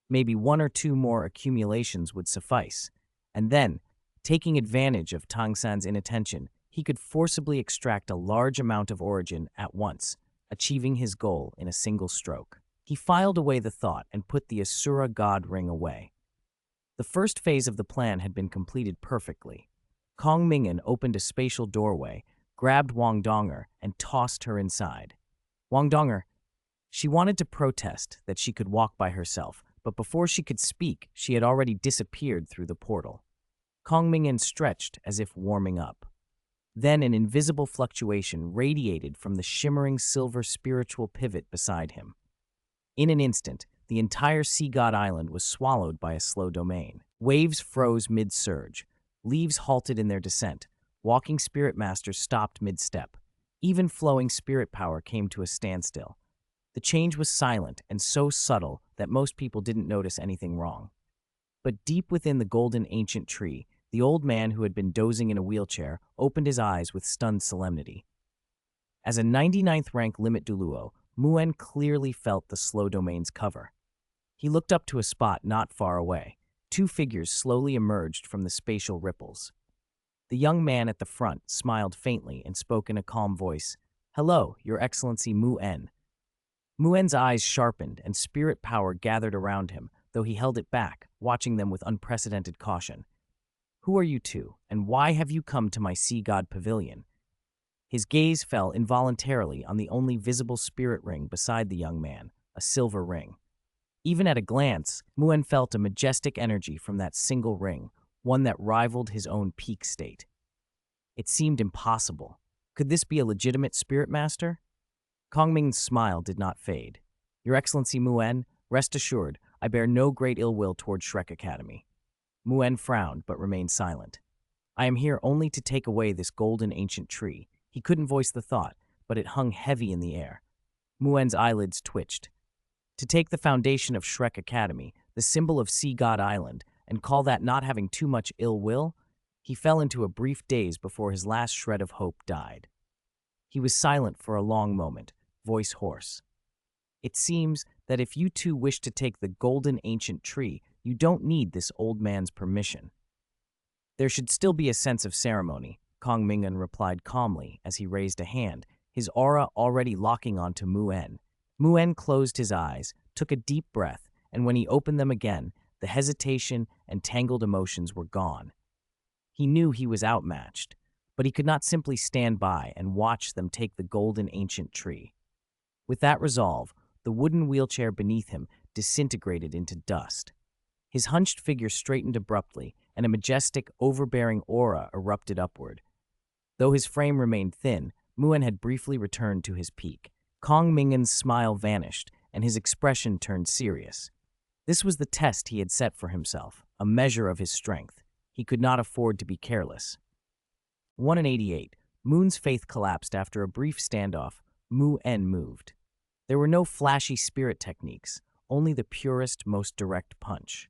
Maybe one or two more accumulations would suffice, and then, taking advantage of Tang San's inattention, he could forcibly extract a large amount of origin at once, achieving his goal in a single stroke. He filed away the thought and put the Asura god ring away. The first phase of the plan had been completed perfectly. Kong Ming'an opened a spatial doorway, grabbed Wang Donger, and tossed her inside. Wang Donger, she wanted to protest that she could walk by herself, but before she could speak, she had already disappeared through the portal. Kong Ming'an stretched as if warming up. Then an invisible fluctuation radiated from the shimmering silver spiritual pivot beside him. In an instant, the entire sea god island was swallowed by a slow domain. Waves froze mid-surge. Leaves halted in their descent. Walking spirit masters stopped mid-step. Even flowing spirit power came to a standstill. The change was silent and so subtle that most people didn't notice anything wrong. But deep within the golden ancient tree, the old man who had been dozing in a wheelchair opened his eyes with stunned solemnity. As a 99th rank limit Duluo, Ming'an clearly felt the slow domain's cover. He looked up to a spot not far away. Two figures slowly emerged from the spatial ripples. The young man at the front smiled faintly and spoke in a calm voice. "Hello, Your Excellency Ming'an." Ming'an's eyes sharpened and spirit power gathered around him, though he held it back, watching them with unprecedented caution. "Who are you two, and why have you come to my sea god pavilion?" His gaze fell involuntarily on the only visible spirit ring beside the young man, a silver ring. Even at a glance, Ming'an felt a majestic energy from that single ring, one that rivaled his own peak state. It seemed impossible. Could this be a legitimate spirit master? Kong Ming's smile did not fade. "Your Excellency Ming'an, rest assured, I bear no great ill will toward Shrek Academy." Ming'an frowned but remained silent. "I am here only to take away this golden ancient tree." He couldn't voice the thought, but it hung heavy in the air. Ming'an's eyelids twitched. To take the foundation of Shrek Academy, the symbol of Sea God Island, and call that not having too much ill will? He fell into a brief daze before his last shred of hope died. He was silent for a long moment, voice hoarse. "It seems that if you two wish to take the golden ancient tree, you don't need this old man's permission." "There should still be a sense of ceremony," Kong Ming'an replied calmly as he raised a hand, his aura already locking onto Ming'an. Ming'an closed his eyes, took a deep breath, and when he opened them again, the hesitation and tangled emotions were gone. He knew he was outmatched, but he could not simply stand by and watch them take the golden ancient tree. With that resolve, the wooden wheelchair beneath him disintegrated into dust. His hunched figure straightened abruptly, and a majestic, overbearing aura erupted upward. Though his frame remained thin, Ming'an had briefly returned to his peak. Kong Ming'an's smile vanished, and his expression turned serious. This was the test he had set for himself, a measure of his strength. He could not afford to be careless. 1 in 88. Moon's faith collapsed after a brief standoff. Ming'an moved. There were no flashy spirit techniques, only the purest, most direct punch.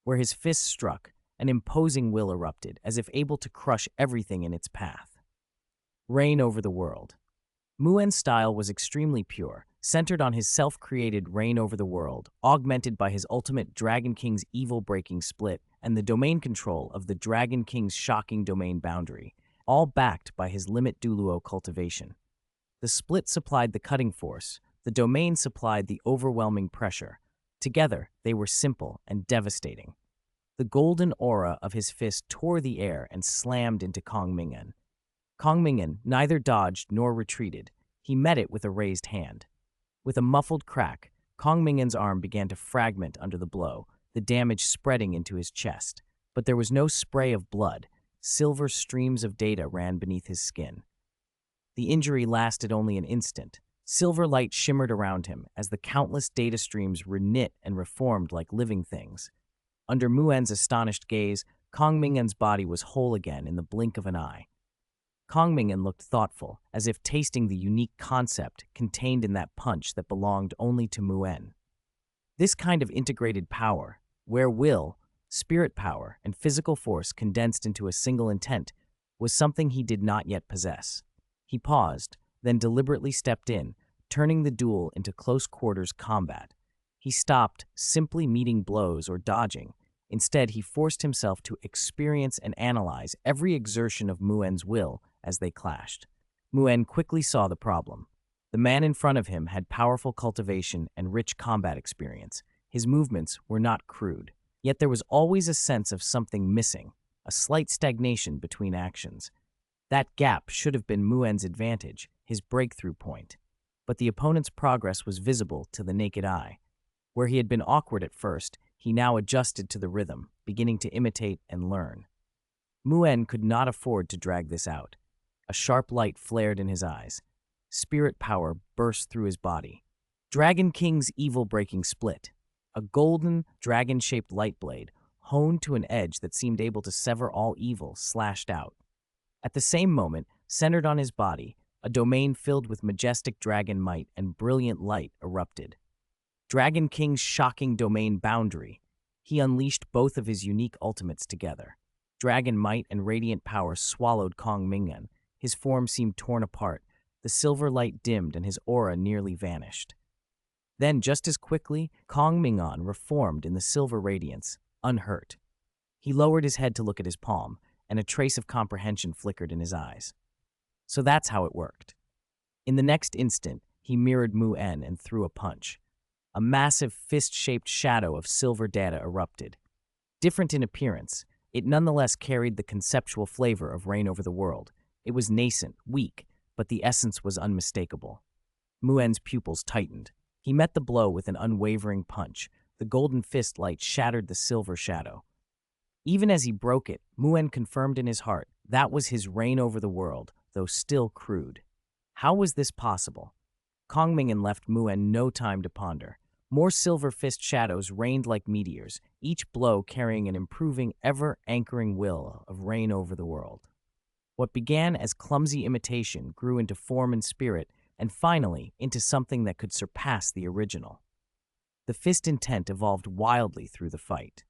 Where his fist struck, an imposing will erupted, as if able to crush everything in its path. Reign over the world. Ming'an's style was extremely pure, centered on his self-created reign over the world, augmented by his ultimate Dragon King's evil-breaking split and the domain control of the Dragon King's shocking domain boundary, all backed by his limit duo cultivation. The split supplied the cutting force, the domain supplied the overwhelming pressure. Together, they were simple and devastating. The golden aura of his fist tore the air and slammed into Kong Ming'an. Kong Ming'an neither dodged nor retreated. He met it with a raised hand. With a muffled crack, Kong Ming'an's arm began to fragment under the blow, the damage spreading into his chest. But there was no spray of blood. Silver streams of data ran beneath his skin. The injury lasted only an instant. Silver light shimmered around him as the countless data streams reknit and reformed like living things. Under Mu'en's astonished gaze, Kong Ming'an's body was whole again in the blink of an eye. Kong Ming'an looked thoughtful, as if tasting the unique concept contained in that punch that belonged only to Mu'en. This kind of integrated power, where will, spirit power, and physical force condensed into a single intent, was something he did not yet possess. He paused, then deliberately stepped in, turning the duel into close-quarters combat. He stopped simply meeting blows or dodging. Instead, he forced himself to experience and analyze every exertion of Mu'en's will as they clashed. Mu'en quickly saw the problem. The man in front of him had powerful cultivation and rich combat experience. His movements were not crude, yet there was always a sense of something missing, a slight stagnation between actions. That gap should have been Mu'en's advantage, his breakthrough point. But the opponent's progress was visible to the naked eye. Where he had been awkward at first, he now adjusted to the rhythm, beginning to imitate and learn. Mu'en could not afford to drag this out. A sharp light flared in his eyes. Spirit power burst through his body. Dragon King's evil-breaking split. A golden, dragon-shaped light blade, honed to an edge that seemed able to sever all evil, slashed out. At the same moment, centered on his body, a domain filled with majestic dragon might and brilliant light erupted. Dragon King's shocking domain boundary. He unleashed both of his unique ultimates together. Dragon might and radiant power swallowed Kong Ming'an. His form seemed torn apart. The silver light dimmed and his aura nearly vanished. Then, just as quickly, Kong Ming'an reformed in the silver radiance, unhurt. He lowered his head to look at his palm, and a trace of comprehension flickered in his eyes. So that's how it worked. In the next instant, he mirrored Mu'en and threw a punch. A massive fist-shaped shadow of silver data erupted. Different in appearance, it nonetheless carried the conceptual flavor of Reign Over the World. It was nascent, weak, but the essence was unmistakable. Mu'en's pupils tightened. He met the blow with an unwavering punch. The golden fist light shattered the silver shadow. Even as he broke it, Mu'en confirmed in his heart that was his reign over the world, though still crude. How was this possible? Kong Ming'an left Mu'en no time to ponder. More silver fist shadows rained like meteors, each blow carrying an improving, ever-anchoring will of reign over the world. What began as clumsy imitation grew into form and spirit, and finally into something that could surpass the original. The fist intent evolved wildly through the fight.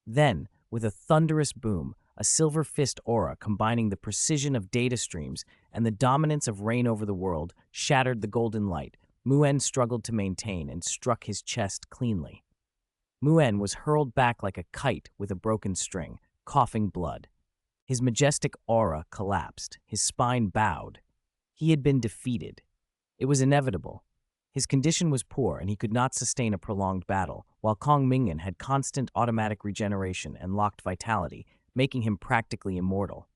Then, with a thunderous boom, a silver fist aura combining the precision of data streams and the dominance of reign over the world shattered the golden light. Mu'en struggled to maintain and struck his chest cleanly. Mu'en was hurled back like a kite with a broken string, coughing blood. His majestic aura collapsed, his spine bowed. He had been defeated. It was inevitable. His condition was poor and he could not sustain a prolonged battle, while Kong Ming'an had constant automatic regeneration and locked vitality, making him practically immortal.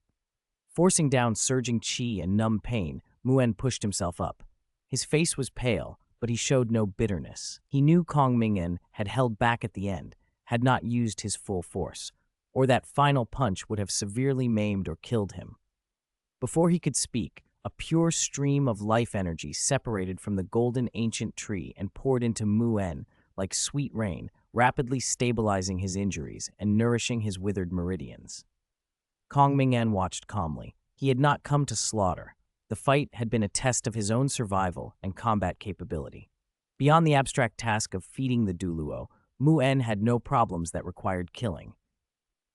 Forcing down surging chi and numb pain, Mu'en pushed himself up. His face was pale, but he showed no bitterness. He knew Kong Ming'an had held back at the end, had not used his full force, or that final punch would have severely maimed or killed him. Before he could speak, a pure stream of life energy separated from the golden ancient tree and poured into Mu'en like sweet rain, rapidly stabilizing his injuries and nourishing his withered meridians. Kong Ming'an watched calmly. He had not come to slaughter. The fight had been a test of his own survival and combat capability. Beyond the abstract task of feeding the Duluo, Mu'en had no problems that required killing.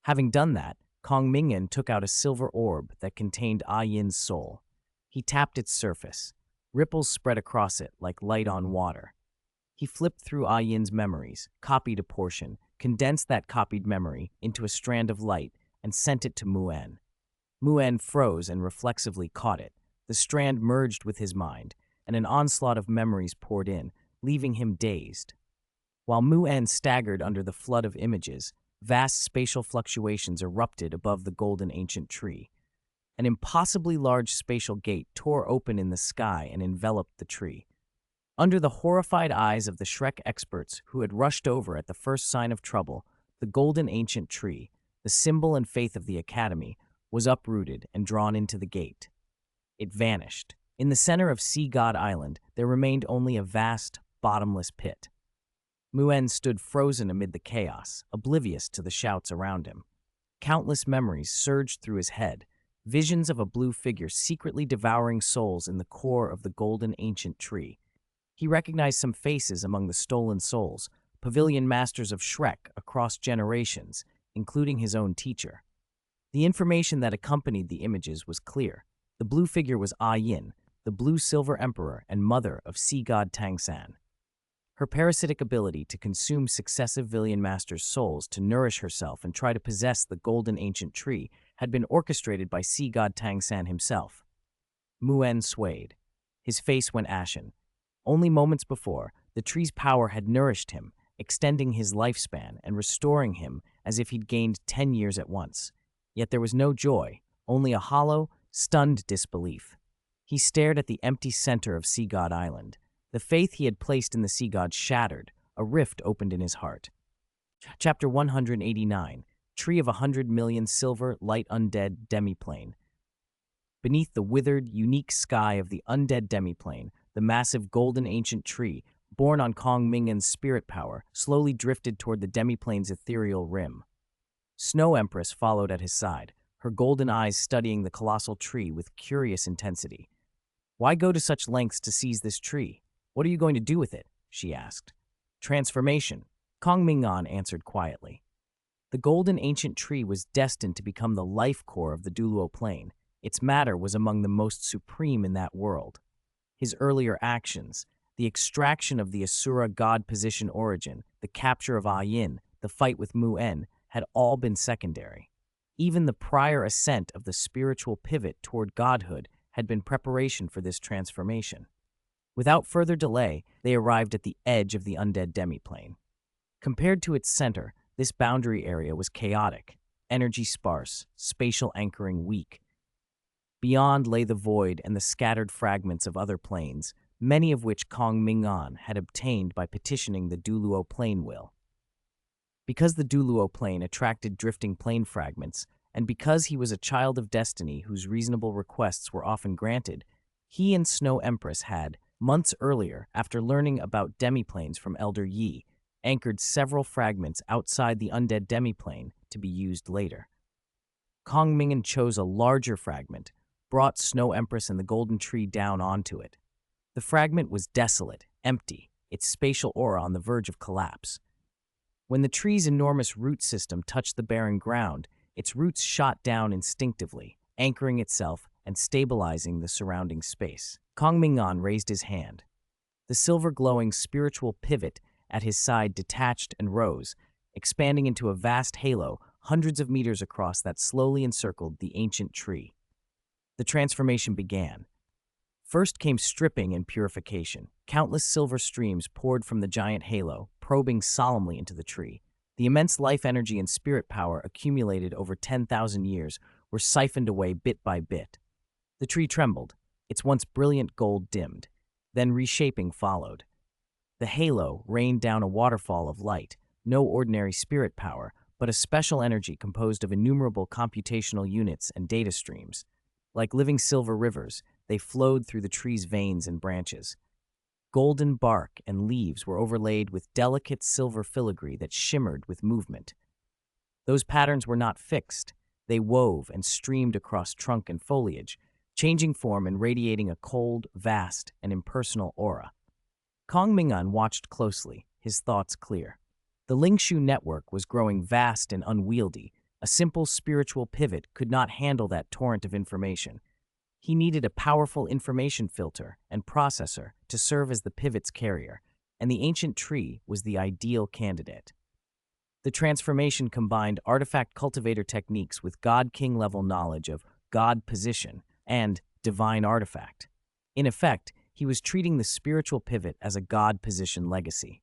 Having done that, Kong Ming'an took out a silver orb that contained Yin's soul. He tapped its surface. Ripples spread across it like light on water. He flipped through Yin's memories, copied a portion, condensed that copied memory into a strand of light, and sent it to Ming'an. Ming'an froze and reflexively caught it. The strand merged with his mind, and an onslaught of memories poured in, leaving him dazed. While Ming'an staggered under the flood of images, vast spatial fluctuations erupted above the golden ancient tree. An impossibly large spatial gate tore open in the sky and enveloped the tree. Under the horrified eyes of the Shrek experts who had rushed over at the first sign of trouble, the golden ancient tree, the symbol and faith of the Academy, was uprooted and drawn into the gate. It vanished. In the center of Sea God Island, there remained only a vast, bottomless pit. Ming'an stood frozen amid the chaos, oblivious to the shouts around him. Countless memories surged through his head, visions of a blue figure secretly devouring souls in the core of the golden ancient tree. He recognized some faces among the stolen souls, pavilion masters of Shrek across generations, including his own teacher. The information that accompanied the images was clear. The blue figure was Yin, the blue-silver emperor and mother of sea god Tang Sect. Her parasitic ability to consume successive villain masters' souls to nourish herself and try to possess the golden ancient tree had been orchestrated by sea god Tang Sect himself. Ming'an swayed. His face went ashen. Only moments before, the tree's power had nourished him, extending his lifespan and restoring him as if he'd gained 10 years at once. Yet there was no joy, only a hollow, stunned disbelief. He stared at the empty center of Sea God Island. The faith he had placed in the sea god shattered. A rift opened in his heart. Chapter 189, Tree of 100 Million Silver Light Undead Demiplane. Beneath the withered, unique sky of the undead demiplane, the massive golden ancient tree, born on Kong Ming'an's spirit power, slowly drifted toward the demiplane's ethereal rim. Snow Empress followed at his side, her golden eyes studying the colossal tree with curious intensity. "Why go to such lengths to seize this tree? What are you going to do with it?" she asked. "Transformation," Kong Ming'an answered quietly. The golden ancient tree was destined to become the life core of the Duluo plane. Its matter was among the most supreme in that world. His earlier actions, the extraction of the Asura god position origin, the capture of Yin, the fight with Ming'an, had all been secondary. Even the prior ascent of the spiritual pivot toward godhood had been preparation for this transformation. Without further delay, they arrived at the edge of the undead demiplane. Compared to its center, this boundary area was chaotic, energy sparse, spatial anchoring weak. Beyond lay the void and the scattered fragments of other planes, many of which Kong Ming'an had obtained by petitioning the Duluo plane will. Because the Duluo plane attracted drifting plane fragments, and because he was a child of destiny whose reasonable requests were often granted, he and Snow Empress had, months earlier, after learning about demiplanes from Elder Yi, anchored several fragments outside the undead demiplane to be used later. Kong Ming'an chose a larger fragment, brought Snow Empress and the Golden Tree down onto it. The fragment was desolate, empty, its spatial aura on the verge of collapse. When the tree's enormous root system touched the barren ground, its roots shot down instinctively, anchoring itself and stabilizing the surrounding space. Kong Ming'an raised his hand. The silver-glowing spiritual pivot at his side detached and rose, expanding into a vast halo hundreds of meters across that slowly encircled the ancient tree. The transformation began. First came stripping and purification. Countless silver streams poured from the giant halo, probing solemnly into the tree. The immense life energy and spirit power accumulated over 10,000 years were siphoned away bit by bit. The tree trembled, its once brilliant gold dimmed. Then reshaping followed. The halo rained down a waterfall of light, no ordinary spirit power, but a special energy composed of innumerable computational units and data streams. Like living silver rivers, they flowed through the tree's veins and branches. Golden bark and leaves were overlaid with delicate silver filigree that shimmered with movement. Those patterns were not fixed. They wove and streamed across trunk and foliage, changing form and radiating a cold, vast, and impersonal aura. Kong Ming'an watched closely, his thoughts clear. The Lingshu network was growing vast and unwieldy. A simple spiritual pivot could not handle that torrent of information. He needed a powerful information filter and processor to serve as the pivot's carrier, and the ancient tree was the ideal candidate. The transformation combined artifact cultivator techniques with God-King level knowledge of God position and divine artifact. In effect, he was treating the spiritual pivot as a God position legacy.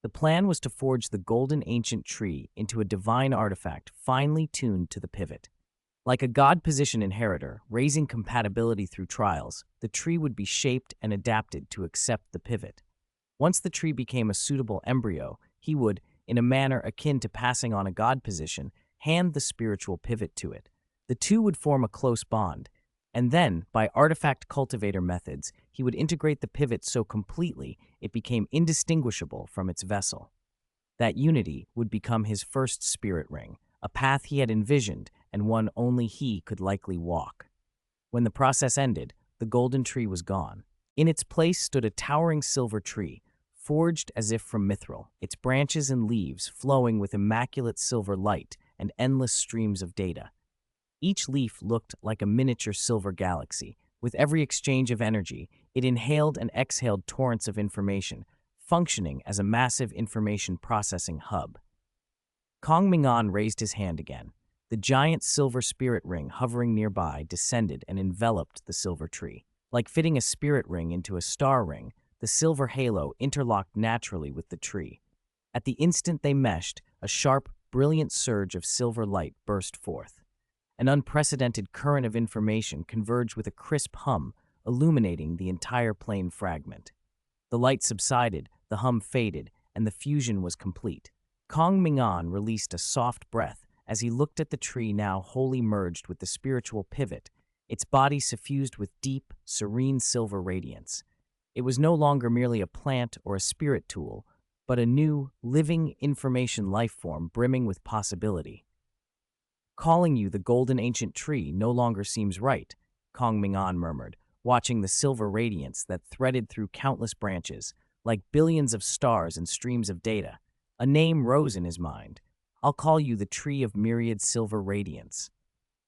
The plan was to forge the golden ancient tree into a divine artifact finely tuned to the pivot. Like a God position inheritor, raising compatibility through trials, the tree would be shaped and adapted to accept the pivot. Once the tree became a suitable embryo, he would, in a manner akin to passing on a God position, hand the spiritual pivot to it. The two would form a close bond, and then, by artifact cultivator methods, he would integrate the pivot so completely it became indistinguishable from its vessel. That unity would become his first spirit ring, a path he had envisioned and one only he could likely walk. When the process ended, the golden tree was gone. In its place stood a towering silver tree, forged as if from mithril, its branches and leaves flowing with immaculate silver light and endless streams of data. Each leaf looked like a miniature silver galaxy. With every exchange of energy, it inhaled and exhaled torrents of information, functioning as a massive information processing hub. Kong Ming'an raised his hand again. The giant silver spirit ring hovering nearby descended and enveloped the silver tree. Like fitting a spirit ring into a star ring, the silver halo interlocked naturally with the tree. At the instant they meshed, a sharp, brilliant surge of silver light burst forth. An unprecedented current of information converged with a crisp hum, illuminating the entire plane fragment. The light subsided, the hum faded, and the fusion was complete. Kong Ming'an released a soft breath as he looked at the tree now wholly merged with the spiritual pivot, its body suffused with deep, serene silver radiance. It was no longer merely a plant or a spirit tool, but a new, living information life form brimming with possibility. Calling you the golden ancient tree no longer seems right, Kong Ming'an murmured, watching the silver radiance that threaded through countless branches, like billions of stars and streams of data. A name rose in his mind. I'll call you the tree of myriad silver radiance.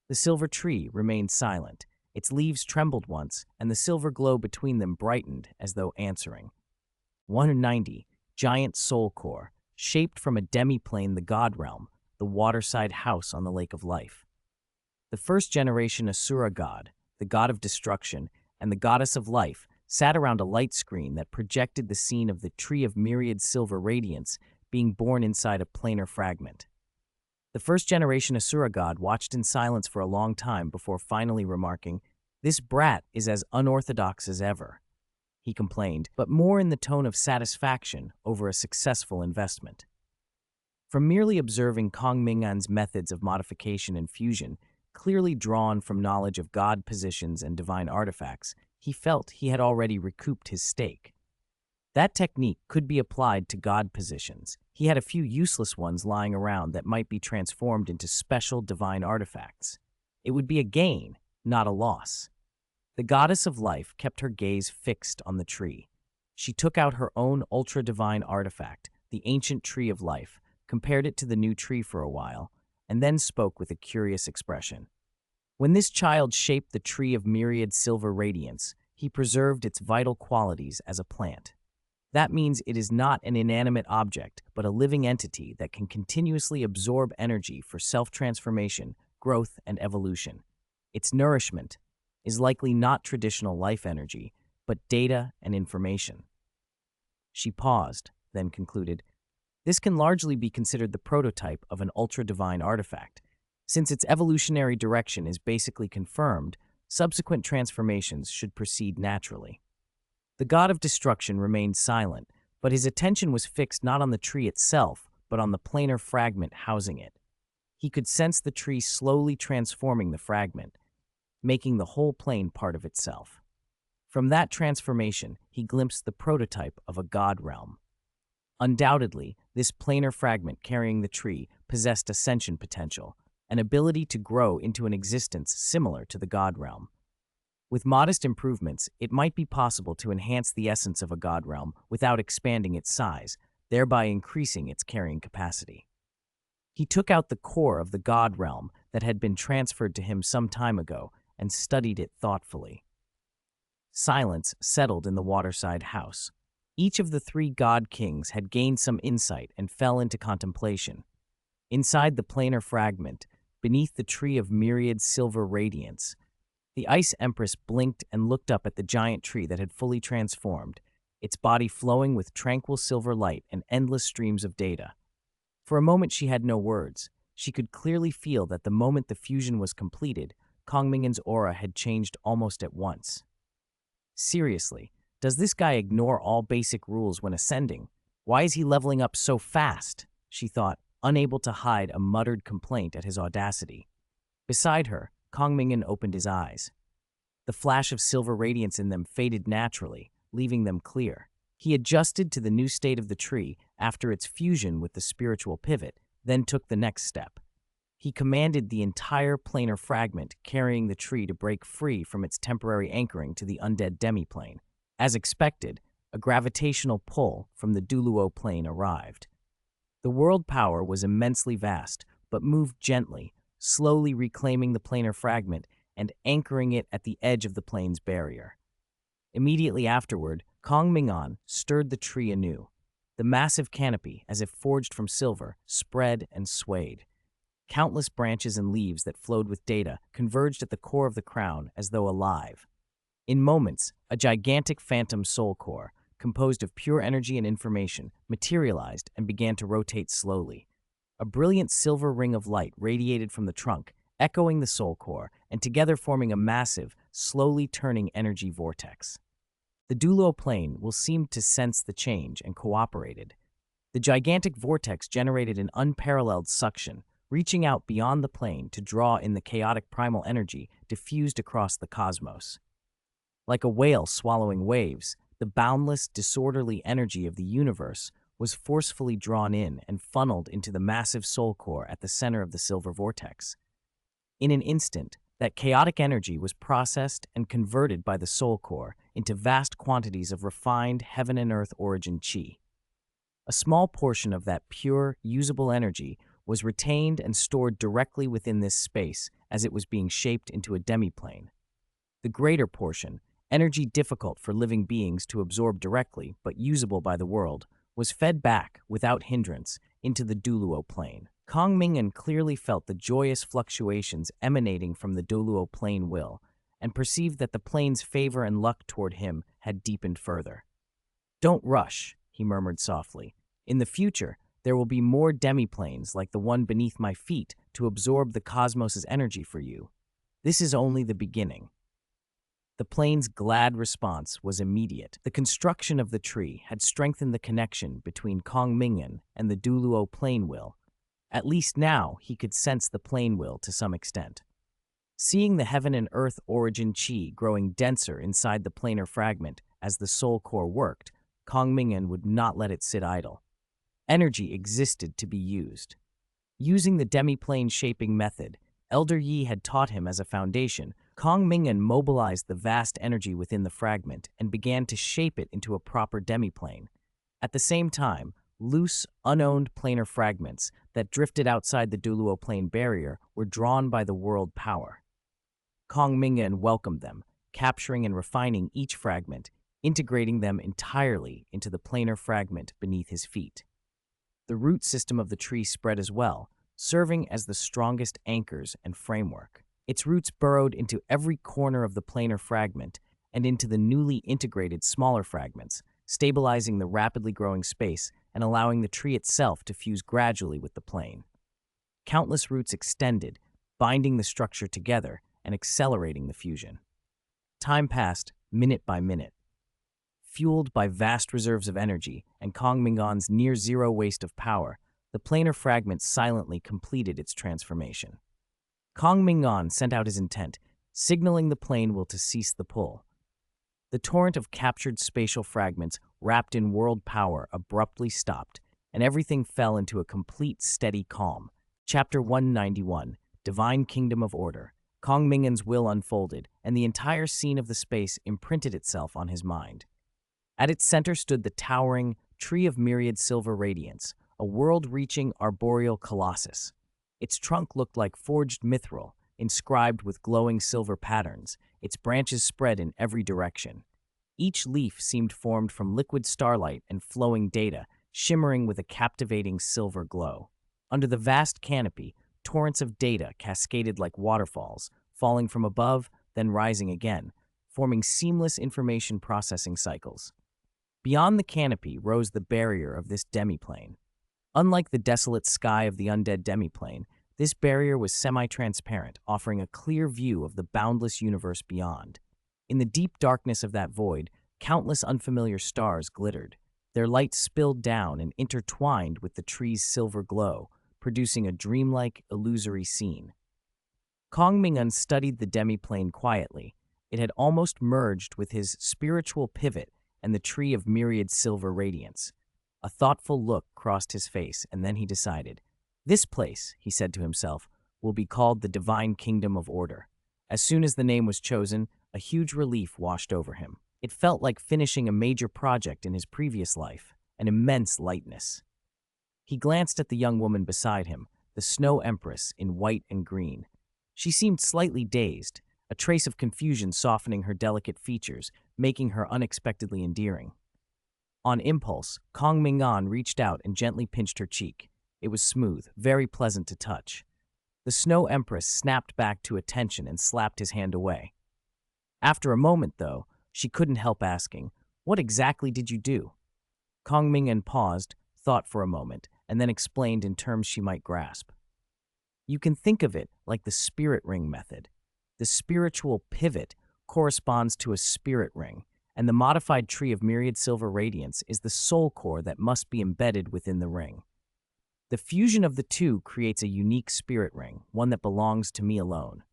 The silver tree remained silent. Its leaves trembled once, and the silver glow between them brightened as though answering. 190, giant soul core, shaped from a demi-plane, the God realm, the waterside house on the lake of life. The first generation Asura god, the god of destruction, and the goddess of life sat around a light screen that projected the scene of the tree of myriad silver radiance being born inside a planar fragment. The first generation Asura god watched in silence for a long time before finally remarking, "This brat is as unorthodox as ever," he complained, but more in the tone of satisfaction over a successful investment. From merely observing Kong Ming'an's methods of modification and fusion, clearly drawn from knowledge of God positions and divine artifacts, he felt he had already recouped his stake. That technique could be applied to God positions. He had a few useless ones lying around that might be transformed into special divine artifacts. It would be a gain, not a loss. The goddess of life kept her gaze fixed on the tree. She took out her own ultra-divine artifact, the ancient tree of life, compared it to the new tree for a while, and then spoke with a curious expression. When this child shaped the tree of myriad silver radiance, he preserved its vital qualities as a plant. That means it is not an inanimate object, but a living entity that can continuously absorb energy for self-transformation, growth, and evolution. Its nourishment is likely not traditional life energy, but data and information. She paused, then concluded, "This can largely be considered the prototype of an ultra-divine artifact. Since its evolutionary direction is basically confirmed, subsequent transformations should proceed naturally." The god of destruction remained silent, but his attention was fixed not on the tree itself, but on the planar fragment housing it. He could sense the tree slowly transforming the fragment, making the whole plane part of itself. From that transformation, he glimpsed the prototype of a god realm. Undoubtedly, this planar fragment carrying the tree possessed ascension potential, an ability to grow into an existence similar to the god realm. With modest improvements, it might be possible to enhance the essence of a god realm without expanding its size, thereby increasing its carrying capacity. He took out the core of the god realm that had been transferred to him some time ago and studied it thoughtfully. Silence settled in the waterside house. Each of the three god kings had gained some insight and fell into contemplation. Inside the planar fragment, beneath the tree of myriad silver radiance, the Ice Empress blinked and looked up at the giant tree that had fully transformed, its body flowing with tranquil silver light and endless streams of data. For a moment she had no words. She could clearly feel that the moment the fusion was completed, Kong Ming'an's aura had changed almost at once. Seriously, does this guy ignore all basic rules when ascending? Why is he leveling up so fast? She thought, unable to hide a muttered complaint at his audacity. Beside her, Kong Ming'an opened his eyes. The flash of silver radiance in them faded naturally, leaving them clear. He adjusted to the new state of the tree after its fusion with the spiritual pivot, then took the next step. He commanded the entire planar fragment carrying the tree to break free from its temporary anchoring to the undead demiplane. As expected, a gravitational pull from the Duluo plane arrived. The world power was immensely vast, but moved gently, slowly reclaiming the planar fragment and anchoring it at the edge of the plane's barrier. Immediately afterward, Kong Ming'an stirred the tree anew. The massive canopy, as if forged from silver, spread and swayed. Countless branches and leaves that flowed with data converged at the core of the crown as though alive. In moments, a gigantic phantom soul core, composed of pure energy and information, materialized and began to rotate slowly. A brilliant silver ring of light radiated from the trunk, echoing the soul core, and together forming a massive, slowly turning energy vortex. The Dulo plane will seem to sense the change and cooperated. The gigantic vortex generated an unparalleled suction, reaching out beyond the plane to draw in the chaotic primal energy diffused across the cosmos. Like a whale swallowing waves, the boundless, disorderly energy of the universe was forcefully drawn in and funneled into the massive soul core at the center of the silver vortex. In an instant, that chaotic energy was processed and converted by the soul core into vast quantities of refined heaven and earth origin chi. A small portion of that pure, usable energy was retained and stored directly within this space as it was being shaped into a demiplane. The greater portion, energy difficult for living beings to absorb directly but usable by the world, was fed back, without hindrance, into the Duluo plane. Kong Ming'an clearly felt the joyous fluctuations emanating from the Duluo plane will, and perceived that the plane's favor and luck toward him had deepened further. "Don't rush," he murmured softly. "In the future, there will be more demiplanes like the one beneath my feet to absorb the cosmos's energy for you. This is only the beginning." The plane's glad response was immediate. The construction of the tree had strengthened the connection between Kong Ming'an and the Duluo plane will. At least now he could sense the plane will to some extent. Seeing the heaven and earth origin chi growing denser inside the planar fragment as the soul core worked, Kong Ming'an would not let it sit idle. Energy existed to be used. Using the demiplane shaping method Elder Yi had taught him as a foundation, Kong Ming'an mobilized the vast energy within the fragment and began to shape it into a proper demiplane. At the same time, loose, unowned planar fragments that drifted outside the Duluo plane barrier were drawn by the world power. Kong Ming'an welcomed them, capturing and refining each fragment, integrating them entirely into the planar fragment beneath his feet. The root system of the tree spread as well, serving as the strongest anchors and framework. Its roots burrowed into every corner of the planar fragment and into the newly integrated smaller fragments, stabilizing the rapidly growing space and allowing the tree itself to fuse gradually with the plane. Countless roots extended, binding the structure together and accelerating the fusion. Time passed, minute by minute. Fueled by vast reserves of energy and Kong Ming'an's near-zero waste of power, the planar fragment silently completed its transformation. Kong Ming'an sent out his intent, signaling the plane will to cease the pull. The torrent of captured spatial fragments wrapped in world power abruptly stopped, and everything fell into a complete, steady calm. Chapter 191, Divine Kingdom of Order. Kong Ming'an's will unfolded, and the entire scene of the space imprinted itself on his mind. At its center stood the towering Tree of Myriad Silver Radiance, a world-reaching arboreal colossus. Its trunk looked like forged mithril, inscribed with glowing silver patterns, its branches spread in every direction. Each leaf seemed formed from liquid starlight and flowing data, shimmering with a captivating silver glow. Under the vast canopy, torrents of data cascaded like waterfalls, falling from above, then rising again, forming seamless information processing cycles. Beyond the canopy rose the barrier of this demiplane. Unlike the desolate sky of the undead demiplane, this barrier was semi-transparent, offering a clear view of the boundless universe beyond. In the deep darkness of that void, countless unfamiliar stars glittered. Their light spilled down and intertwined with the tree's silver glow, producing a dreamlike, illusory scene. Kong Ming'an studied the demiplane quietly. It had almost merged with his spiritual pivot and the tree of myriad silver radiance. A thoughtful look crossed his face, and then he decided. This place, he said to himself, will be called the Divine Kingdom of Order. As soon as the name was chosen, a huge relief washed over him. It felt like finishing a major project in his previous life, an immense lightness. He glanced at the young woman beside him, the Snow Empress in white and green. She seemed slightly dazed, a trace of confusion softening her delicate features, making her unexpectedly endearing. On impulse, Kong Ming'an reached out and gently pinched her cheek. It was smooth, very pleasant to touch. The Snow Empress snapped back to attention and slapped his hand away. After a moment, though, she couldn't help asking, "What exactly did you do?" Kong Ming'an paused, thought for a moment, and then explained in terms she might grasp. You can think of it like the spirit ring method. The spiritual pivot corresponds to a spirit ring, and the modified tree of myriad silver radiance is the soul core that must be embedded within the ring. The fusion of the two creates a unique spirit ring, one that belongs to me alone.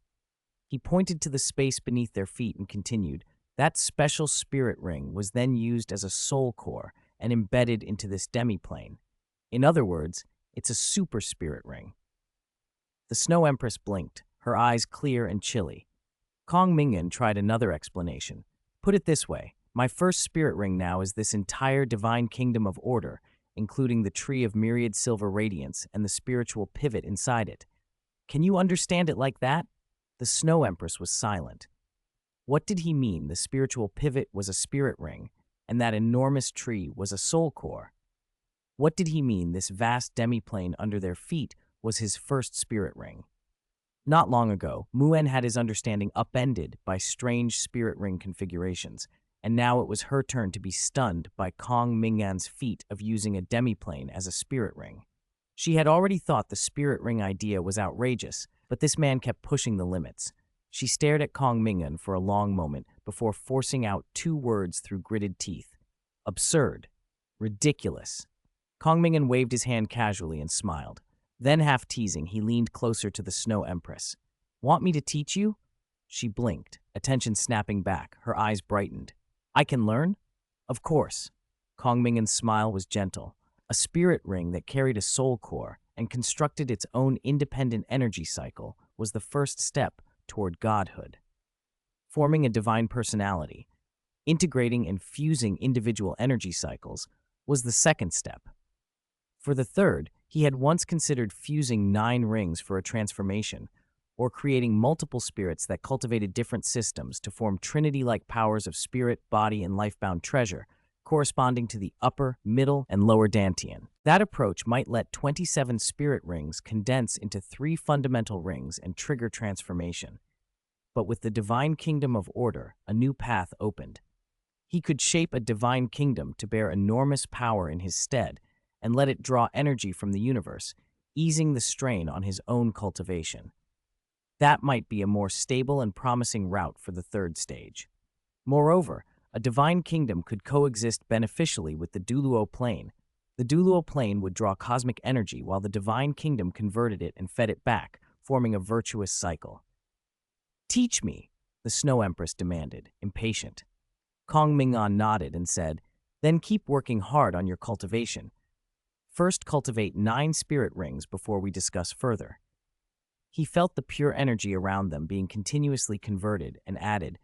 He pointed to the space beneath their feet and continued, that special spirit ring was then used as a soul core and embedded into this demiplane. In other words, it's a super spirit ring. The Snow Empress blinked, her eyes clear and chilly. Kong Ming'an tried another explanation. Put it this way, my first spirit ring now is this entire divine kingdom of order, including the tree of myriad silver radiance and the spiritual pivot inside it. Can you understand it like that? The Snow Empress was silent. What did he mean the spiritual pivot was a spirit ring, and that enormous tree was a soul core? What did he mean this vast demiplane under their feet was his first spirit ring? Not long ago, Ming'an had his understanding upended by strange spirit ring configurations, and now it was her turn to be stunned by Kong Ming'an's feat of using a demiplane as a spirit ring. She had already thought the spirit ring idea was outrageous, but this man kept pushing the limits. She stared at Kong Ming'an for a long moment before forcing out two words through gritted teeth. Absurd. Ridiculous. Kong Ming'an waved his hand casually and smiled. Then, half teasing, he leaned closer to the Snow Empress. Want me to teach you? She blinked, attention snapping back, her eyes brightened. I can learn? Of course. Kong Ming'an's smile was gentle. A spirit ring that carried a soul core and constructed its own independent energy cycle was the first step toward godhood. Forming a divine personality, integrating and fusing individual energy cycles was the second step. For the third, he had once considered fusing 9 rings for a transformation, or creating multiple spirits that cultivated different systems to form trinity-like powers of spirit, body, and life-bound treasure, corresponding to the upper, middle, and lower Dantian. That approach might let 27 spirit rings condense into 3 fundamental rings and trigger transformation. But with the divine kingdom of order, a new path opened. He could shape a divine kingdom to bear enormous power in his stead, and let it draw energy from the universe, easing the strain on his own cultivation. That might be a more stable and promising route for the third stage. Moreover, a divine kingdom could coexist beneficially with the Duluo plane. The Duluo plane would draw cosmic energy while the divine kingdom converted it and fed it back, forming a virtuous cycle. Teach me, the Snow Empress demanded, impatient. Kong Ming'an nodded and said, then keep working hard on your cultivation. First, cultivate 9 spirit rings before we discuss further. He felt the pure energy around them being continuously converted and added,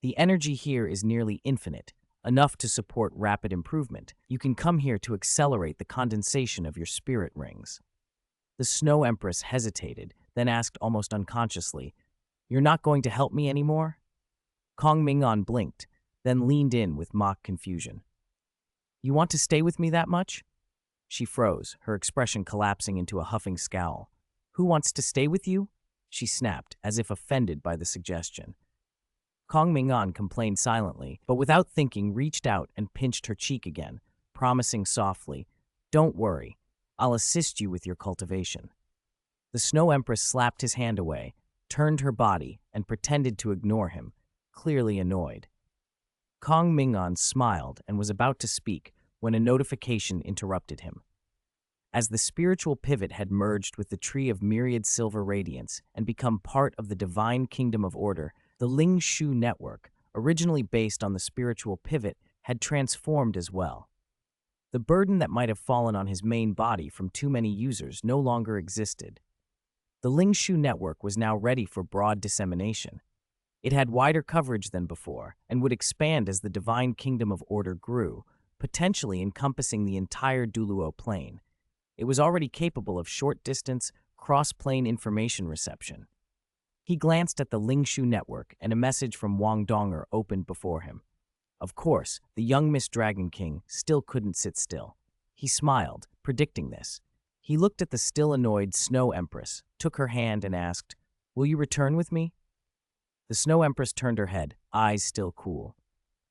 the energy here is nearly infinite, enough to support rapid improvement. You can come here to accelerate the condensation of your spirit rings. The Snow Empress hesitated, then asked almost unconsciously, you're not going to help me anymore? Kong Ming'an blinked, then leaned in with mock confusion. You want to stay with me that much? She froze, her expression collapsing into a huffing scowl. Who wants to stay with you? She snapped, as if offended by the suggestion. Ming'an complained silently, but without thinking reached out and pinched her cheek again, promising softly, Don't worry, I'll assist you with your cultivation. The Snow Empress slapped his hand away, turned her body, and pretended to ignore him, clearly annoyed. Ming'an smiled and was about to speak when a notification interrupted him. As the spiritual pivot had merged with the tree of myriad silver radiance and become part of the divine kingdom of order, the Ling Shu network, originally based on the spiritual pivot, had transformed as well. The burden that might have fallen on his main body from too many users no longer existed. The Ling Shu network was now ready for broad dissemination. It had wider coverage than before and would expand as the divine kingdom of order grew, potentially encompassing the entire Duluo plane. It was already capable of short-distance, cross-plane information reception. He glanced at the Ling Shu network, and a message from Wang Donger opened before him. Of course, the young Miss Dragon King still couldn't sit still. He smiled, predicting this. He looked at the still annoyed Snow Empress, took her hand, and asked, Will you return with me? The Snow Empress turned her head, eyes still cool.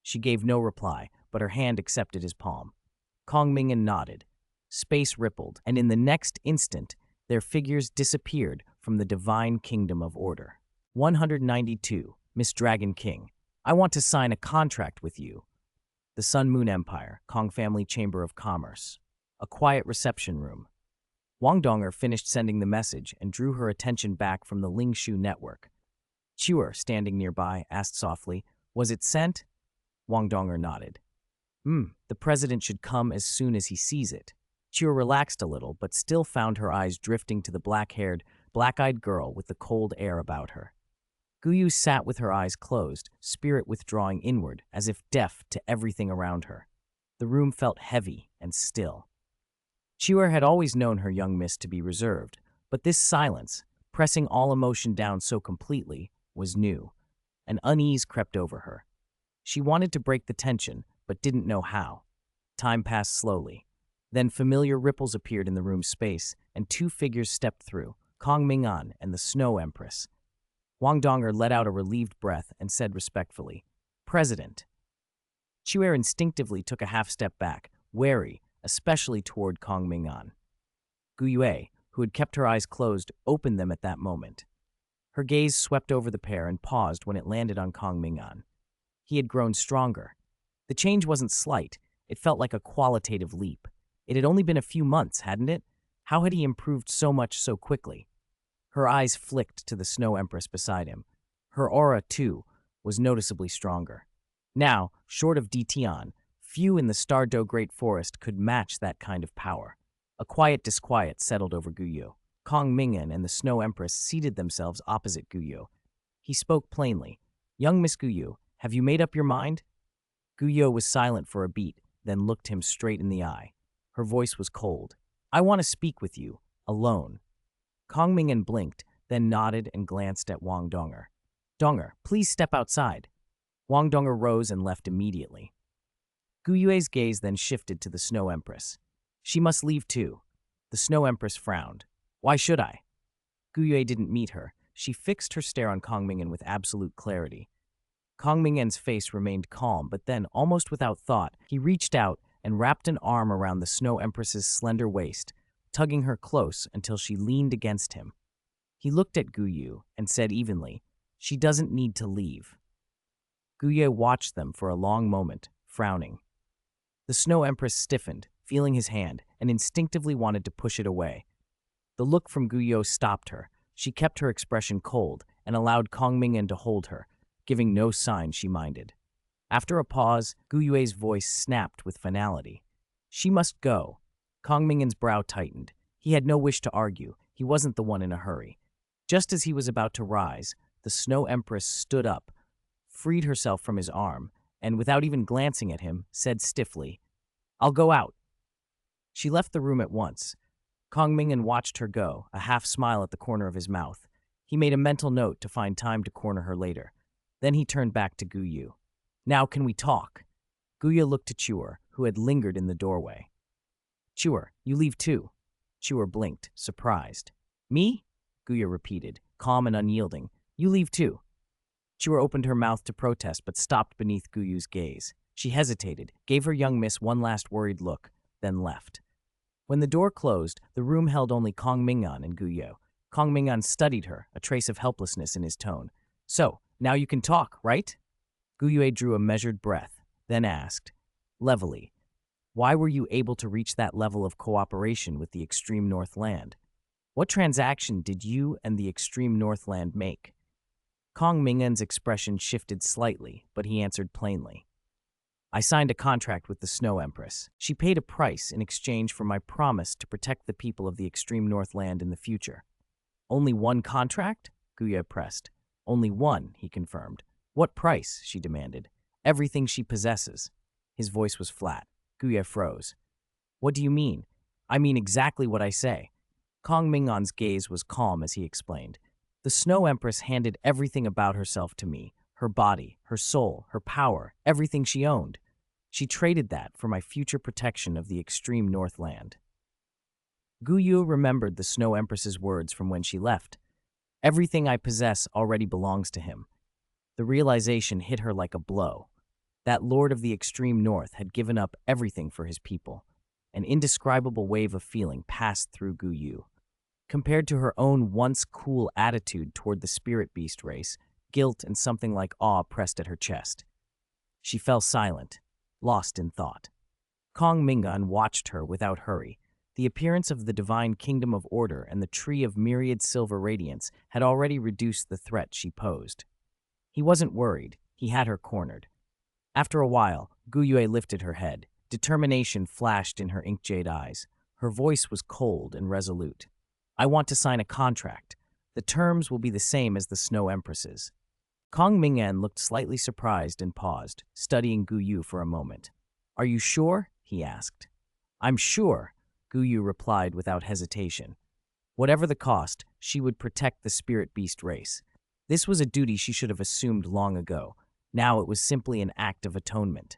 She gave no reply, but her hand accepted his palm. Ming'an nodded. Space rippled, and in the next instant, their figures disappeared from the divine kingdom of order. 192. Miss Dragon King. I want to sign a contract with you. The Sun Moon Empire, Kong Family Chamber of Commerce. A quiet reception room. Wang Donger finished sending the message and drew her attention back from the Ling Shu network. Chuer, standing nearby, asked softly, Was it sent? Wang Donger nodded. The president should come as soon as he sees it. Chuer relaxed a little, but still found her eyes drifting to the black-haired, black-eyed girl with the cold air about her. Guyu sat with her eyes closed, spirit withdrawing inward, as if deaf to everything around her. The room felt heavy and still. Chuer had always known her young miss to be reserved, but this silence, pressing all emotion down so completely, was new. An unease crept over her. She wanted to break the tension, but didn't know how. Time passed slowly. Then familiar ripples appeared in the room's space, and two figures stepped through, Ming'an and the Snow Empress. Wang Donger let out a relieved breath and said respectfully, President. Chuer instinctively took a half-step back, wary, especially toward Ming'an. Guyue, who had kept her eyes closed, opened them at that moment. Her gaze swept over the pair and paused when it landed on Ming'an. He had grown stronger. The change wasn't slight. It felt like a qualitative leap. It had only been a few months, hadn't it? How had he improved so much so quickly? Her eyes flicked to the Snow Empress beside him. Her aura, too, was noticeably stronger. Now, short of Ditian, few in the Stardo Great Forest could match that kind of power. A quiet disquiet settled over Guyu. Ming'an and the Snow Empress seated themselves opposite Guyu. He spoke plainly. Young Miss Guyu, have you made up your mind? Guyu was silent for a beat, then looked him straight in the eye. Her voice was cold. I want to speak with you, alone. Ming'an blinked, then nodded and glanced at Wang Donger. Donger, please step outside. Wang Donger rose and left immediately. Guyue's gaze then shifted to the Snow Empress. She must leave too. The Snow Empress frowned. Why should I? Guyue didn't meet her. She fixed her stare on Ming'an with absolute clarity. Ming'an's face remained calm, but then, almost without thought, he reached out and wrapped an arm around the Snow Empress's slender waist, tugging her close until she leaned against him. He looked at Guyu and said evenly, She doesn't need to leave. Guyu watched them for a long moment, frowning. The Snow Empress stiffened, feeling his hand, and instinctively wanted to push it away. The look from Guyu stopped her. She kept her expression cold and allowed Ming'an to hold her, giving no sign she minded. After a pause, Guyue's voice snapped with finality. She must go. Ming'an's brow tightened. He had no wish to argue. He wasn't the one in a hurry. Just as he was about to rise, the Snow Empress stood up, freed herself from his arm, and without even glancing at him, said stiffly, I'll go out. She left the room at once. Ming'an watched her go, a half smile at the corner of his mouth. He made a mental note to find time to corner her later. Then he turned back to Guyu. Now can we talk? Guya looked to Chur, who had lingered in the doorway. Chur, you leave too. Chur blinked, surprised. Me? Guya repeated, calm and unyielding. You leave too. Chur opened her mouth to protest but stopped beneath Guyu's gaze. She hesitated, gave her young miss one last worried look, then left. When the door closed, the room held only Kong Ming'an and Guyu. Kong Ming'an studied her, a trace of helplessness in his tone. So, now you can talk, right? Guyu drew a measured breath, then asked, levelly, why were you able to reach that level of cooperation with the extreme Northland? What transaction did you and the extreme Northland make? Kong Ming'an's expression shifted slightly, but he answered plainly. I signed a contract with the Snow Empress. She paid a price in exchange for my promise to protect the people of the extreme Northland in the future. Only one contract? Guya pressed. Only one, he confirmed. What price? She demanded. Everything she possesses. His voice was flat. Guya froze. What do you mean? I mean exactly what I say. Kong Ming'an's gaze was calm as he explained. The Snow Empress handed everything about herself to me. Her body, her soul, her power, everything she owned. She traded that for my future protection of the extreme Northland. Guyu remembered the Snow Empress's words from when she left. Everything I possess already belongs to him. The realization hit her like a blow. That Lord of the Extreme North had given up everything for his people. An indescribable wave of feeling passed through Guyu. Compared to her own once cool attitude toward the spirit beast race, guilt and something like awe pressed at her chest. She fell silent, lost in thought. Kong Ming'an watched her without hurry. The appearance of the divine kingdom of order and the tree of myriad silver radiance had already reduced the threat she posed. He wasn't worried. He had her cornered. After a while, Guyu lifted her head. Determination flashed in her ink-jade eyes. Her voice was cold and resolute. I want to sign a contract. The terms will be the same as the Snow Empress's. Kong Ming'an looked slightly surprised and paused, studying Guyu for a moment. Are you sure? He asked. I'm sure, Guyu replied without hesitation. Whatever the cost, she would protect the spirit beast race. This was a duty she should have assumed long ago. Now it was simply an act of atonement.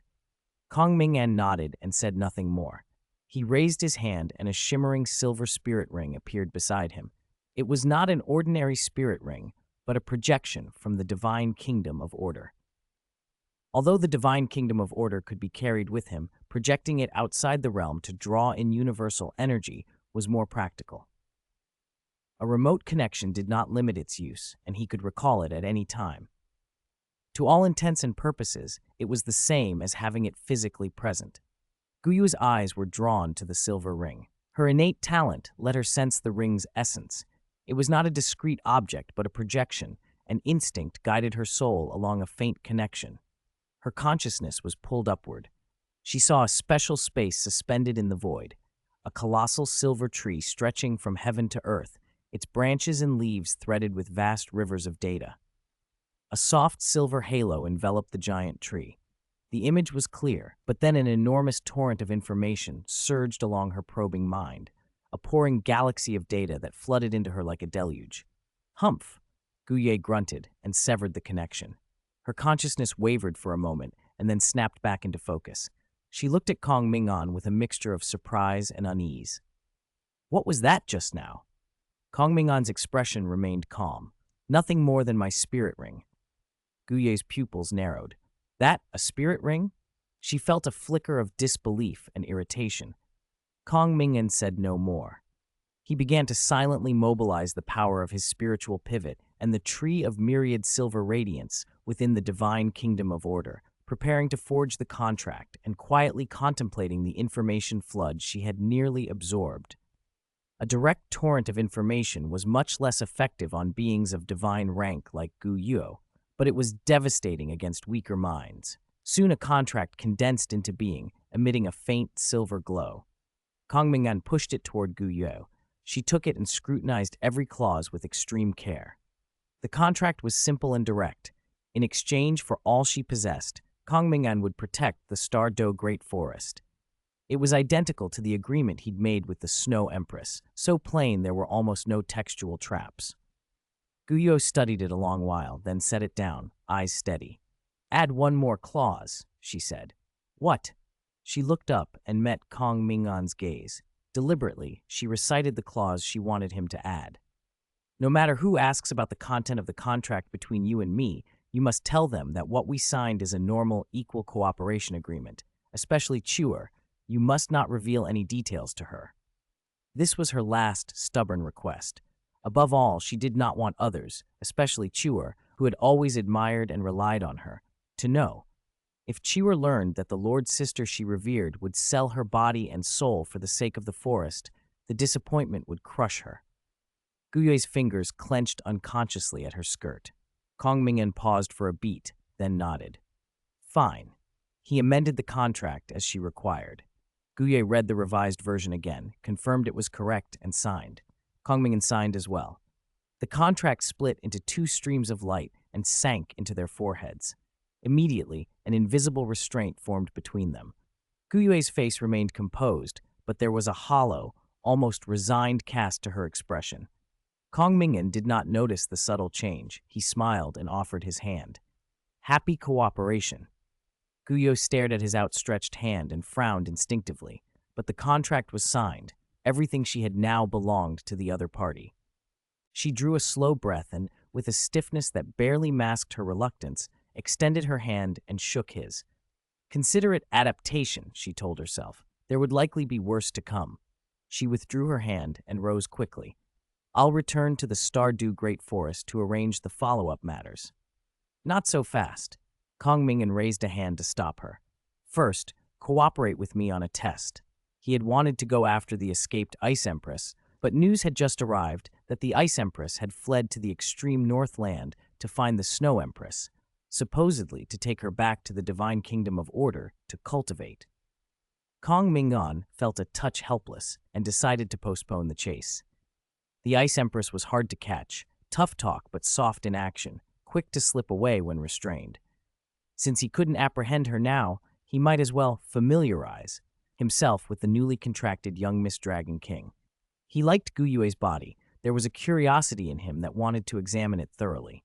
Kong Ming'an nodded and said nothing more. He raised his hand and a shimmering silver spirit ring appeared beside him. It was not an ordinary spirit ring, but a projection from the divine kingdom of order. Although the divine kingdom of order could be carried with him, projecting it outside the realm to draw in universal energy was more practical. A remote connection did not limit its use, and he could recall it at any time. To all intents and purposes, it was the same as having it physically present. Guyu's eyes were drawn to the silver ring. Her innate talent let her sense the ring's essence. It was not a discrete object, but a projection. An instinct guided her soul along a faint connection. Her consciousness was pulled upward. She saw a special space suspended in the void, a colossal silver tree stretching from heaven to earth, its branches and leaves threaded with vast rivers of data. A soft silver halo enveloped the giant tree. The image was clear, but then an enormous torrent of information surged along her probing mind, a pouring galaxy of data that flooded into her like a deluge. Humph! Guyu grunted and severed the connection. Her consciousness wavered for a moment and then snapped back into focus. She looked at Kong Ming'an with a mixture of surprise and unease. What was that just now? Kong Ming'an's expression remained calm. Nothing more than my spirit ring. Guyu's pupils narrowed. That a spirit ring? She felt a flicker of disbelief and irritation. Kong Ming'an said no more. He began to silently mobilize the power of his spiritual pivot and the tree of myriad silver radiance within the divine kingdom of order, preparing to forge the contract and quietly contemplating the information flood she had nearly absorbed. A direct torrent of information was much less effective on beings of divine rank like Guyu, but it was devastating against weaker minds. Soon a contract condensed into being, emitting a faint silver glow. Kong Ming'an pushed it toward Guyu. She took it and scrutinized every clause with extreme care. The contract was simple and direct. In exchange for all she possessed, Kong Ming'an would protect the Star Do Great Forest. It was identical to the agreement he'd made with the Snow Empress, so plain there were almost no textual traps. Guyu studied it a long while, then set it down, eyes steady. Add one more clause, she said. What? She looked up and met Kong Ming'an's gaze. Deliberately, she recited the clause she wanted him to add. No matter who asks about the content of the contract between you and me, you must tell them that what we signed is a normal, equal cooperation agreement. Especially Chewer, you must not reveal any details to her. This was her last stubborn request. Above all, she did not want others, especially Chewer, who had always admired and relied on her, to know. If Chewer learned that the Lord's sister she revered would sell her body and soul for the sake of the forest, the disappointment would crush her. Guyue's fingers clenched unconsciously at her skirt. Kong Ming'an paused for a beat, then nodded. Fine. He amended the contract as she required. Guyue read the revised version again, confirmed it was correct, and signed. Kong Ming'an signed as well. The contract split into two streams of light and sank into their foreheads. Immediately, an invisible restraint formed between them. Guyue's face remained composed, but there was a hollow, almost resigned cast to her expression. Kong Ming'an did not notice the subtle change. He smiled and offered his hand. Happy cooperation. Guyue stared at his outstretched hand and frowned instinctively, but the contract was signed. Everything she had now belonged to the other party. She drew a slow breath and, with a stiffness that barely masked her reluctance, extended her hand and shook his. Consider it adaptation, she told herself. There would likely be worse to come. She withdrew her hand and rose quickly. I'll return to the Stardew Great Forest to arrange the follow-up matters. Not so fast. Kong Ming'an raised a hand to stop her. First, cooperate with me on a test. He had wanted to go after the escaped Ice Empress, but news had just arrived that the Ice Empress had fled to the extreme Northland to find the Snow Empress, supposedly to take her back to the Divine Kingdom of Order to cultivate. Kong Ming'an felt a touch helpless and decided to postpone the chase. The Ice Empress was hard to catch, tough talk but soft in action, quick to slip away when restrained. Since he couldn't apprehend her now, he might as well familiarize himself with the newly contracted young Miss Dragon King. He liked Guyue's body. There was a curiosity in him that wanted to examine it thoroughly.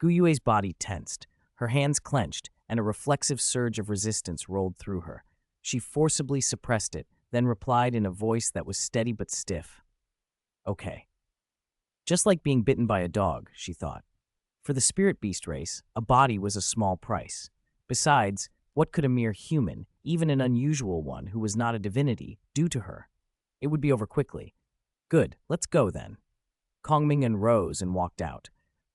Guyue's body tensed, her hands clenched, and a reflexive surge of resistance rolled through her. She forcibly suppressed it, then replied in a voice that was steady but stiff. Okay. Just like being bitten by a dog, she thought. For the spirit beast race, a body was a small price. Besides, what could a mere human, even an unusual one who was not a divinity, do to her? It would be over quickly. Good, let's go then. Kong Ming'an rose and walked out.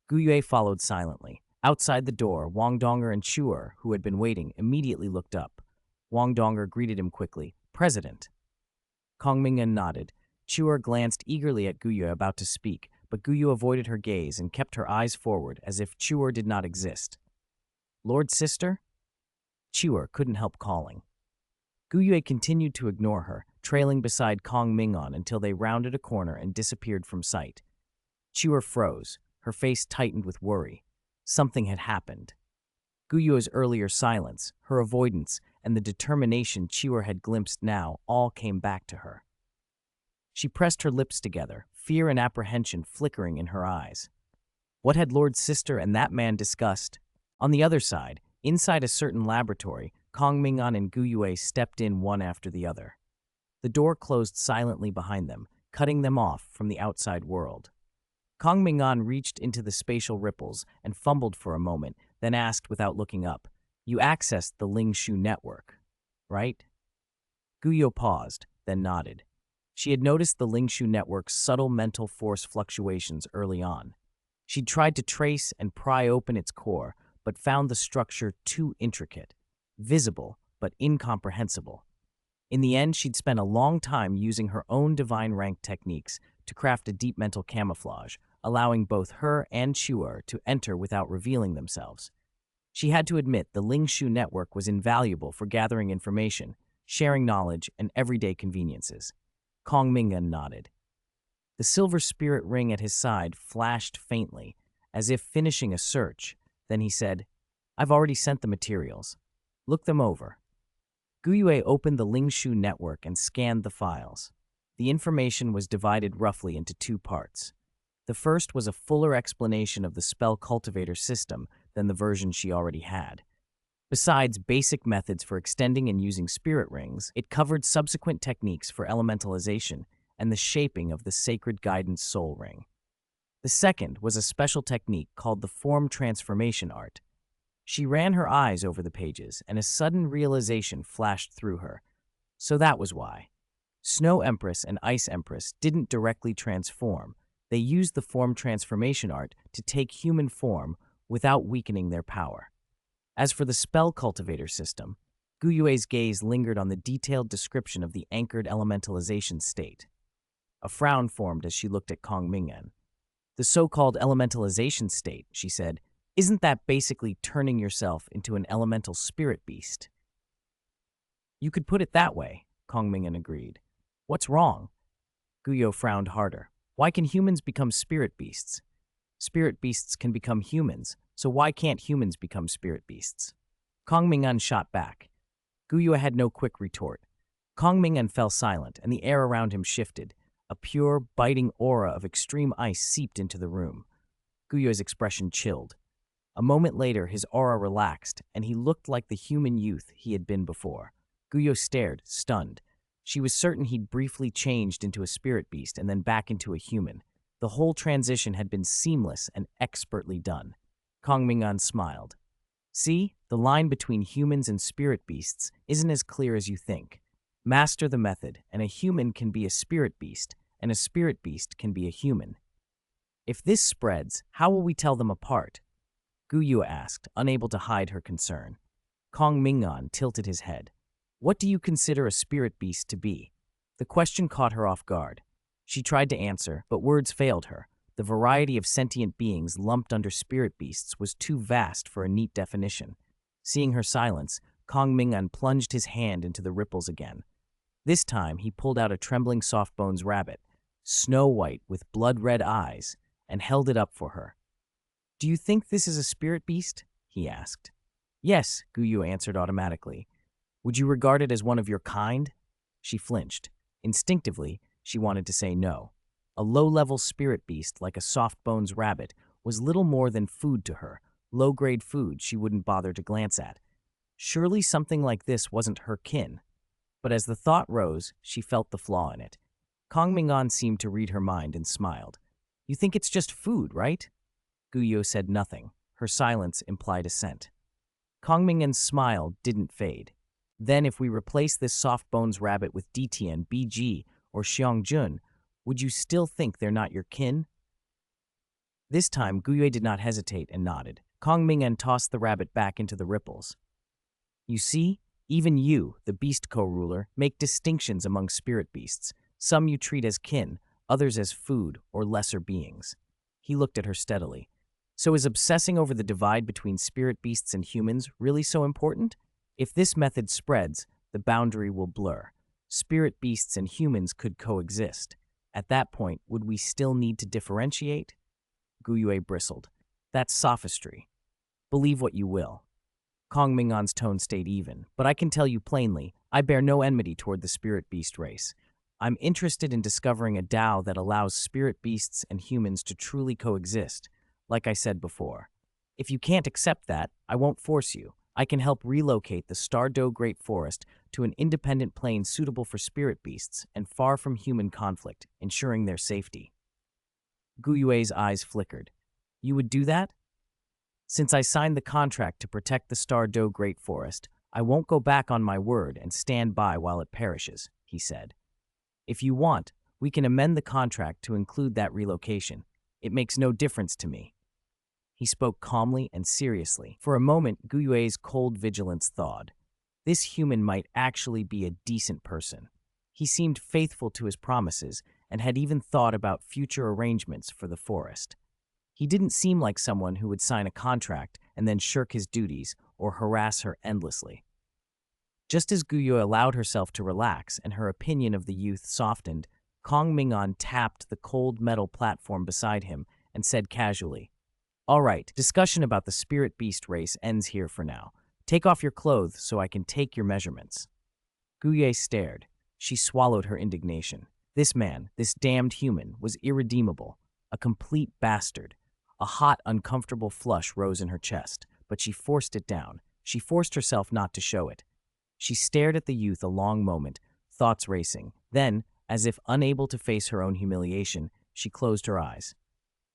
Guyue followed silently. Outside the door, Wang Donger and Chewer, who had been waiting, immediately looked up. Wang Donger greeted him quickly. President. Kong Ming'an nodded. Chewer glanced eagerly at Guyue about to speak, but Guyue avoided her gaze and kept her eyes forward as if Chewer did not exist. Lord Sister? Chewer couldn't help calling. Guyue continued to ignore her, trailing beside Kong Ming'an until they rounded a corner and disappeared from sight. Chewer froze, her face tightened with worry. Something had happened. Guyue's earlier silence, her avoidance, and the determination Chewer had glimpsed now all came back to her. She pressed her lips together, fear and apprehension flickering in her eyes. What had Lord Sister and that man discussed? On the other side, inside a certain laboratory, Kong Ming'an and Guyue stepped in one after the other. The door closed silently behind them, cutting them off from the outside world. Kong Ming'an reached into the spatial ripples and fumbled for a moment, then asked without looking up, You accessed the Ling Shu network, right? Guyue paused, then nodded. She had noticed the Ling Shu network's subtle mental force fluctuations early on. She'd tried to trace and pry open its core, but found the structure too intricate, visible but incomprehensible. In the end, she'd spent a long time using her own divine rank techniques to craft a deep mental camouflage, allowing both her and Chewer to enter without revealing themselves. She had to admit the Ling Shu network was invaluable for gathering information, sharing knowledge, and everyday conveniences. Kong Ming'an nodded. The silver spirit ring at his side flashed faintly, as if finishing a search. Then he said, I've already sent the materials. Look them over. Guyue opened the Ling Shu network and scanned the files. The information was divided roughly into two parts. The first was a fuller explanation of the spell cultivator system than the version she already had. Besides basic methods for extending and using spirit rings, it covered subsequent techniques for elementalization and the shaping of the sacred guidance soul ring. The second was a special technique called the form transformation art. She ran her eyes over the pages, and a sudden realization flashed through her. So that was why. Snow Empress and Ice Empress didn't directly transform. They used the form transformation art to take human form without weakening their power. As for the spell cultivator system, Guyue's gaze lingered on the detailed description of the anchored elementalization state. A frown formed as she looked at Kong Ming'an. The so-called elementalization state, she said, isn't that basically turning yourself into an elemental spirit beast? You could put it that way, Kong Ming'an agreed. What's wrong? Guyo frowned harder. Why can humans become spirit beasts? Spirit beasts can become humans, so why can't humans become spirit beasts? Kong Ming'an shot back. Guyo had no quick retort. Kong Ming'an fell silent, and the air around him shifted. A pure, biting aura of extreme ice seeped into the room. Guyo's expression chilled. A moment later, his aura relaxed, and he looked like the human youth he had been before. Guyo stared, stunned. She was certain he'd briefly changed into a spirit beast and then back into a human. The whole transition had been seamless and expertly done. Kong Ming'an smiled. See, the line between humans and spirit beasts isn't as clear as you think. Master the method, and a human can be a spirit beast, and a spirit beast can be a human. If this spreads, how will we tell them apart? Guyu asked, unable to hide her concern. Kong Ming'an tilted his head. What do you consider a spirit beast to be? The question caught her off guard. She tried to answer, but words failed her. The variety of sentient beings lumped under spirit beasts was too vast for a neat definition. Seeing her silence, Kong Ming'an plunged his hand into the ripples again. This time, he pulled out a trembling soft-bones rabbit, snow-white with blood-red eyes, and held it up for her. Do you think this is a spirit beast? He asked. Yes, Guyu answered automatically. Would you regard it as one of your kind? She flinched. Instinctively, she wanted to say no. A low-level spirit beast like a soft-bones rabbit was little more than food to her, low-grade food she wouldn't bother to glance at. Surely something like this wasn't her kin. But as the thought rose, she felt the flaw in it. Kong Ming'an seemed to read her mind and smiled. You think it's just food, right? Guyo said nothing. Her silence implied assent. Kong Ming'an's smile didn't fade. Then if we replace this soft-bones rabbit with Ditian, BG, or Xiangjun, would you still think they're not your kin? This time, Guyo did not hesitate and nodded. Kong Ming'an tossed the rabbit back into the ripples. You see, even you, the beast co-ruler, make distinctions among spirit beasts. Some you treat as kin, others as food or lesser beings. He looked at her steadily. So is obsessing over the divide between spirit beasts and humans really so important? If this method spreads, the boundary will blur. Spirit beasts and humans could coexist. At that point, would we still need to differentiate? Guyue bristled. That's sophistry. Believe what you will. Kong Ming'an's tone stayed even, but I can tell you plainly, I bear no enmity toward the spirit beast race. I'm interested in discovering a Tao that allows spirit beasts and humans to truly coexist, like I said before. If you can't accept that, I won't force you. I can help relocate the Stardow Great Forest to an independent plane suitable for spirit beasts and far from human conflict, ensuring their safety. Guyue's eyes flickered. You would do that? Since I signed the contract to protect the Stardow Great Forest, I won't go back on my word and stand by while it perishes, he said. If you want, we can amend the contract to include that relocation. It makes no difference to me. He spoke calmly and seriously. For a moment, Guyue's cold vigilance thawed. This human might actually be a decent person. He seemed faithful to his promises and had even thought about future arrangements for the forest. He didn't seem like someone who would sign a contract and then shirk his duties or harass her endlessly. Just as Guyue allowed herself to relax and her opinion of the youth softened, Kong Ming'an tapped the cold metal platform beside him and said casually, All right, discussion about the spirit beast race ends here for now. Take off your clothes so I can take your measurements. Guyue stared. She swallowed her indignation. This man, this damned human, was irredeemable, a complete bastard, A hot, uncomfortable flush rose in her chest, but she forced it down. She forced herself not to show it. She stared at the youth a long moment, thoughts racing. Then, as if unable to face her own humiliation, she closed her eyes.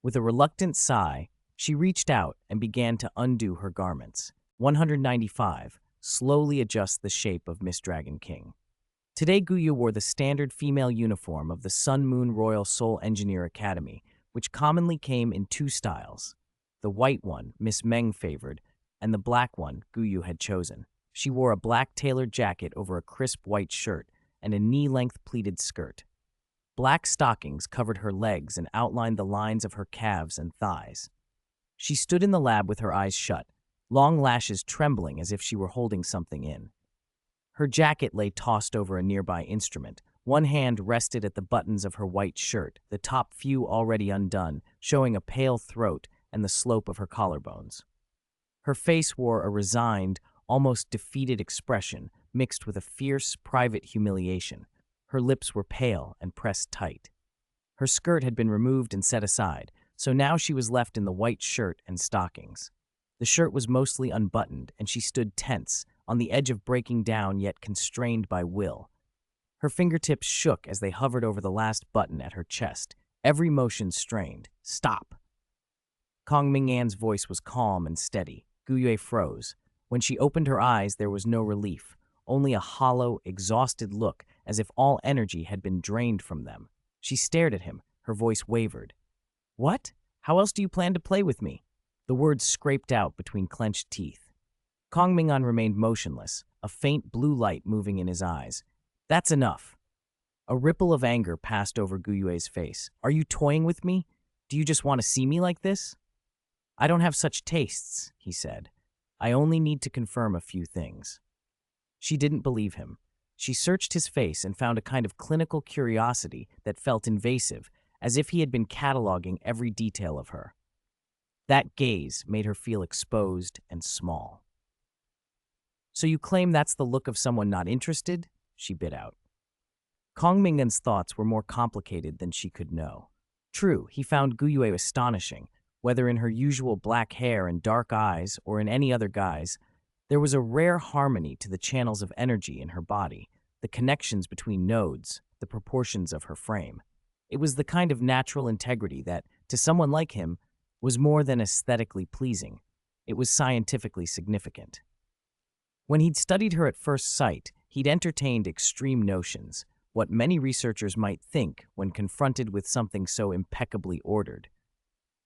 With a reluctant sigh, she reached out and began to undo her garments. 195. Slowly adjust the shape of Miss Dragon King. Today Guyu wore the standard female uniform of the Sun Moon Royal Soul Engineer Academy, which commonly came in two styles. The white one, Miss Meng favored, and the black one Guyu had chosen. She wore a black tailored jacket over a crisp white shirt and a knee-length pleated skirt. Black stockings covered her legs and outlined the lines of her calves and thighs. She stood in the lab with her eyes shut, long lashes trembling as if she were holding something in. Her jacket lay tossed over a nearby instrument. One hand rested at the buttons of her white shirt, the top few already undone, showing a pale throat and the slope of her collarbones. Her face wore a resigned, almost defeated expression mixed with a fierce, private humiliation. Her lips were pale and pressed tight. Her skirt had been removed and set aside, so now she was left in the white shirt and stockings. The shirt was mostly unbuttoned, and she stood tense, on the edge of breaking down yet constrained by will. Her fingertips shook as they hovered over the last button at her chest, every motion strained. "Stop!" Kong Ming'an's voice was calm and steady. Guyu froze. When she opened her eyes, there was no relief, only a hollow, exhausted look, as if all energy had been drained from them. She stared at him, her voice wavered. "What? How else do you plan to play with me?" The words scraped out between clenched teeth. Kong Ming'an remained motionless, a faint blue light moving in his eyes. "That's enough." A ripple of anger passed over Guyue's face. "Are you toying with me? Do you just want to see me like this?" "I don't have such tastes," he said. "I only need to confirm a few things." She didn't believe him. She searched his face and found a kind of clinical curiosity that felt invasive, as if he had been cataloging every detail of her. That gaze made her feel exposed and small. "So you claim that's the look of someone not interested?" she bit out. Kong Ming'an's thoughts were more complicated than she could know. True, he found Guyu astonishing, whether in her usual black hair and dark eyes or in any other guise. There was a rare harmony to the channels of energy in her body, the connections between nodes, the proportions of her frame. It was the kind of natural integrity that, to someone like him, was more than aesthetically pleasing. It was scientifically significant. When he'd studied her at first sight, he'd entertained extreme notions, what many researchers might think when confronted with something so impeccably ordered.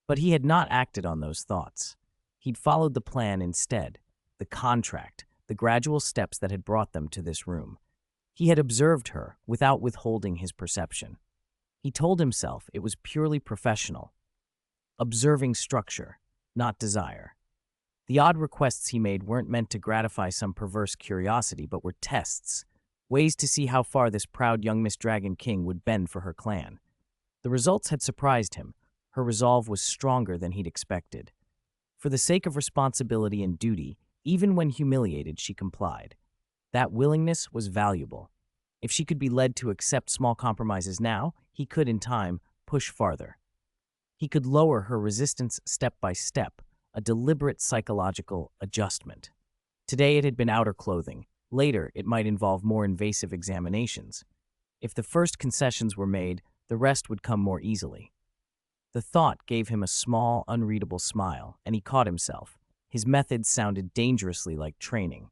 But he had not acted on those thoughts. He'd followed the plan instead, the contract, the gradual steps that had brought them to this room. He had observed her without withholding his perception. He told himself it was purely professional, observing structure, not desire. The odd requests he made weren't meant to gratify some perverse curiosity, but were tests, ways to see how far this proud young Miss Dragon King would bend for her clan. The results had surprised him. Her resolve was stronger than he'd expected. For the sake of responsibility and duty, even when humiliated, she complied. That willingness was valuable. If she could be led to accept small compromises now, he could, in time, push farther. He could lower her resistance step by step, a deliberate psychological adjustment. Today it had been outer clothing. Later, it might involve more invasive examinations. If the first concessions were made, the rest would come more easily. The thought gave him a small, unreadable smile, and he caught himself. His methods sounded dangerously like training.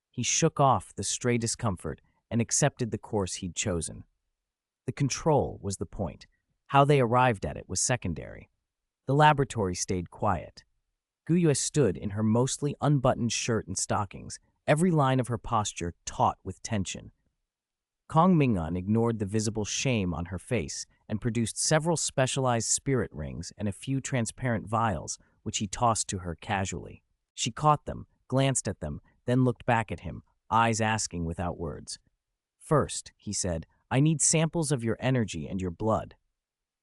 He shook off the stray discomfort and accepted the course he'd chosen. The control was the point. How they arrived at it was secondary. The laboratory stayed quiet. Guyu stood in her mostly unbuttoned shirt and stockings, every line of her posture taut with tension. Kong Ming'an ignored the visible shame on her face and produced several specialized spirit rings and a few transparent vials, which he tossed to her casually. She caught them, glanced at them, then looked back at him, eyes asking without words. "First," he said, "I need samples of your energy and your blood."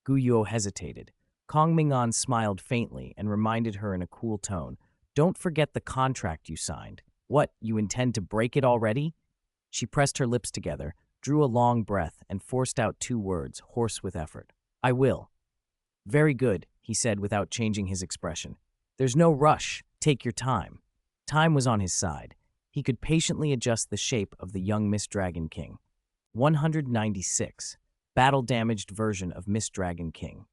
Guyu hesitated. Kong Ming'an smiled faintly and reminded her in a cool tone, "Don't forget the contract you signed. What, you intend to break it already?" She pressed her lips together, drew a long breath, and forced out two words, hoarse with effort. "I will." "Very good," he said without changing his expression. There's no rush. Take your time. Time was on his side. He could patiently adjust the shape of the young Mist Dragon King. 196. Battle-damaged version of Mist Dragon King.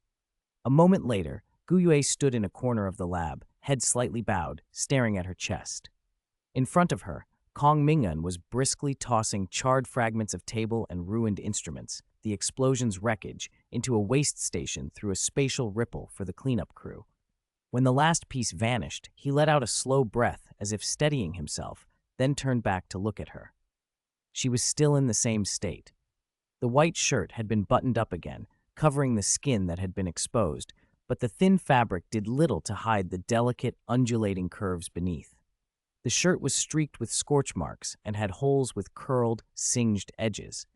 A moment later, Guyue stood in a corner of the lab, head slightly bowed, staring at her chest. In front of her, Kong Ming'an was briskly tossing charred fragments of table and ruined instruments, the explosion's wreckage, into a waste station through a spatial ripple for the cleanup crew. When the last piece vanished, he let out a slow breath as if steadying himself, then turned back to look at her. She was still in the same state. The white shirt had been buttoned up again, covering the skin that had been exposed, but the thin fabric did little to hide the delicate, undulating curves beneath. The shirt was streaked with scorch marks and had holes with curled, singed edges.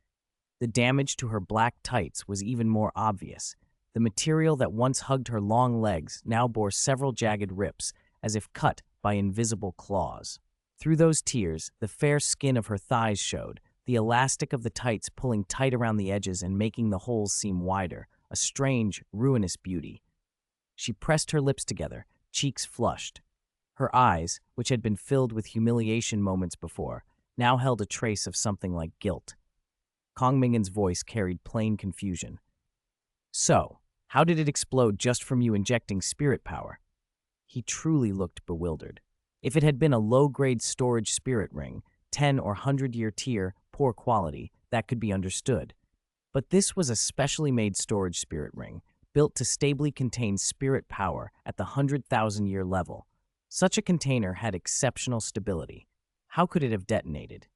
The damage to her black tights was even more obvious. The material that once hugged her long legs now bore several jagged rips, as if cut by invisible claws. Through those tears, the fair skin of her thighs showed, the elastic of the tights pulling tight around the edges and making the holes seem wider, a strange, ruinous beauty. She pressed her lips together, cheeks flushed. Her eyes, which had been filled with humiliation moments before, now held a trace of something like guilt. Kong Ming'an's voice carried plain confusion. So, how did it explode just from you injecting spirit power? He truly looked bewildered. If it had been a low-grade storage spirit ring, 10 or 100-year tier, poor quality, that could be understood. But this was a specially made storage spirit ring, built to stably contain spirit power at the 100,000-year level. Such a container had exceptional stability. How could it have detonated?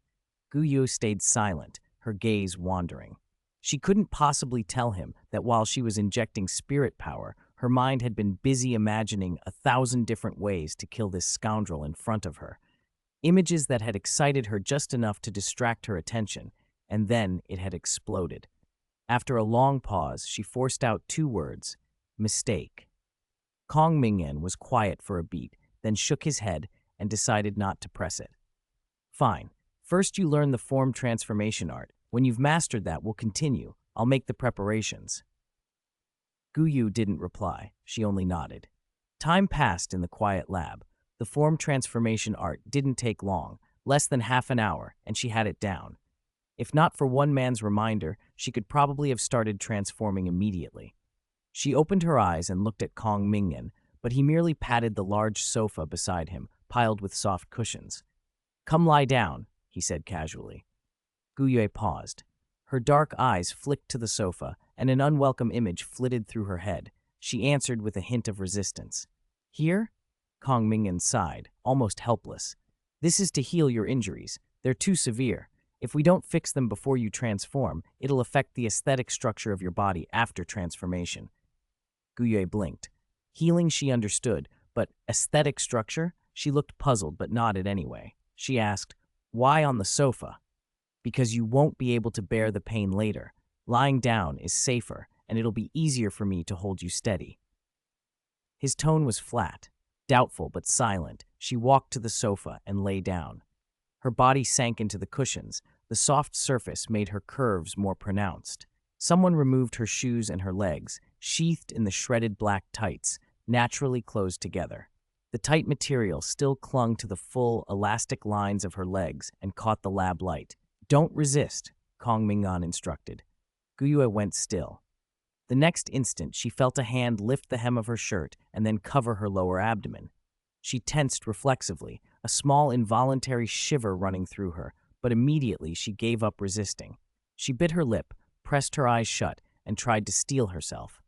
Guyue stayed silent, her gaze wandering. She couldn't possibly tell him that while she was injecting spirit power, her mind had been busy imagining 1,000 different ways to kill this scoundrel in front of her. Images that had excited her just enough to distract her attention, and then it had exploded. After a long pause, she forced out 2 words, mistake. Kong Ming'an was quiet for a beat, then shook his head and decided not to press it. Fine. First you learn the form transformation art. When you've mastered that, we'll continue. I'll make the preparations. Guyue didn't reply. She only nodded. Time passed in the quiet lab. The form transformation art didn't take long, less than half an hour, and she had it down. If not for one man's reminder, she could probably have started transforming immediately. She opened her eyes and looked at Kong Ming'an, but he merely patted the large sofa beside him, piled with soft cushions. Come lie down, he said casually. Guyue paused. Her dark eyes flicked to the sofa, and an unwelcome image flitted through her head. She answered with a hint of resistance. Here? Kong Ming'an sighed, almost helpless. This is to heal your injuries. They're too severe. If we don't fix them before you transform, it'll affect the aesthetic structure of your body after transformation. Guyue blinked. Healing she understood, but aesthetic structure? She looked puzzled but nodded anyway. She asked, why on the sofa? Because you won't be able to bear the pain later. Lying down is safer, and it'll be easier for me to hold you steady. His tone was flat, doubtful but silent. She walked to the sofa and lay down. Her body sank into the cushions. The soft surface made her curves more pronounced. Someone removed her shoes and her legs, sheathed in the shredded black tights, naturally closed together. The tight material still clung to the full, elastic lines of her legs and caught the lab light. Don't resist, Kong Ming'an instructed. Guyue went still. The next instant, she felt a hand lift the hem of her shirt and then cover her lower abdomen. She tensed reflexively, a small involuntary shiver running through her, but immediately she gave up resisting. She bit her lip, pressed her eyes shut, and tried to steel herself.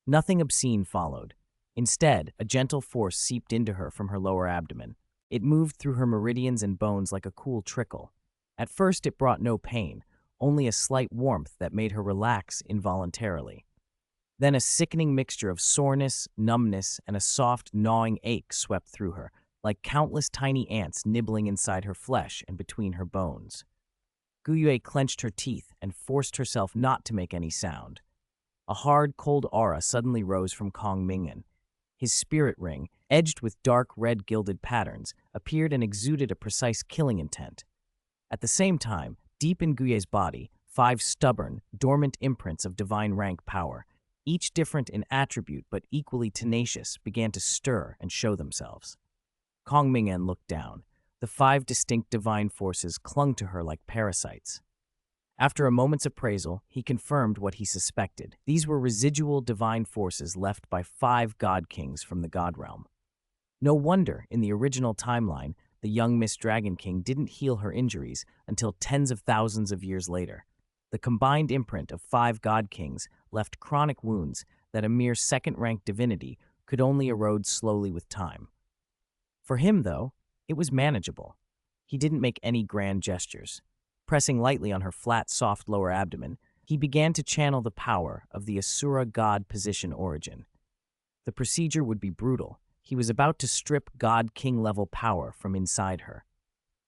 Nothing obscene followed. Instead, a gentle force seeped into her from her lower abdomen. It moved through her meridians and bones like a cool trickle. At first, it brought no pain, only a slight warmth that made her relax involuntarily. Then a sickening mixture of soreness, numbness, and a soft, gnawing ache swept through her, like countless tiny ants nibbling inside her flesh and between her bones. Guyue clenched her teeth and forced herself not to make any sound. A hard, cold aura suddenly rose from Kong Ming'an. His spirit ring, edged with dark red gilded patterns, appeared and exuded a precise killing intent. At the same time, deep in Guyue's body, 5 stubborn, dormant imprints of divine rank power. each different in attribute but equally tenacious, began to stir and show themselves. Kong Ming'an looked down. The 5 distinct divine forces clung to her like parasites. After a moment's appraisal, he confirmed what he suspected. These were residual divine forces left by 5 god kings from the god realm. No wonder, in the original timeline, the young Miss Dragon King didn't heal her injuries until tens of thousands of years later. The combined imprint of 5 god kings left chronic wounds that a mere second-rank divinity could only erode slowly with time. For him, though, it was manageable. He didn't make any grand gestures. Pressing lightly on her flat, soft lower abdomen, he began to channel the power of the Asura god position origin. The procedure would be brutal. He was about to strip god-king level power from inside her.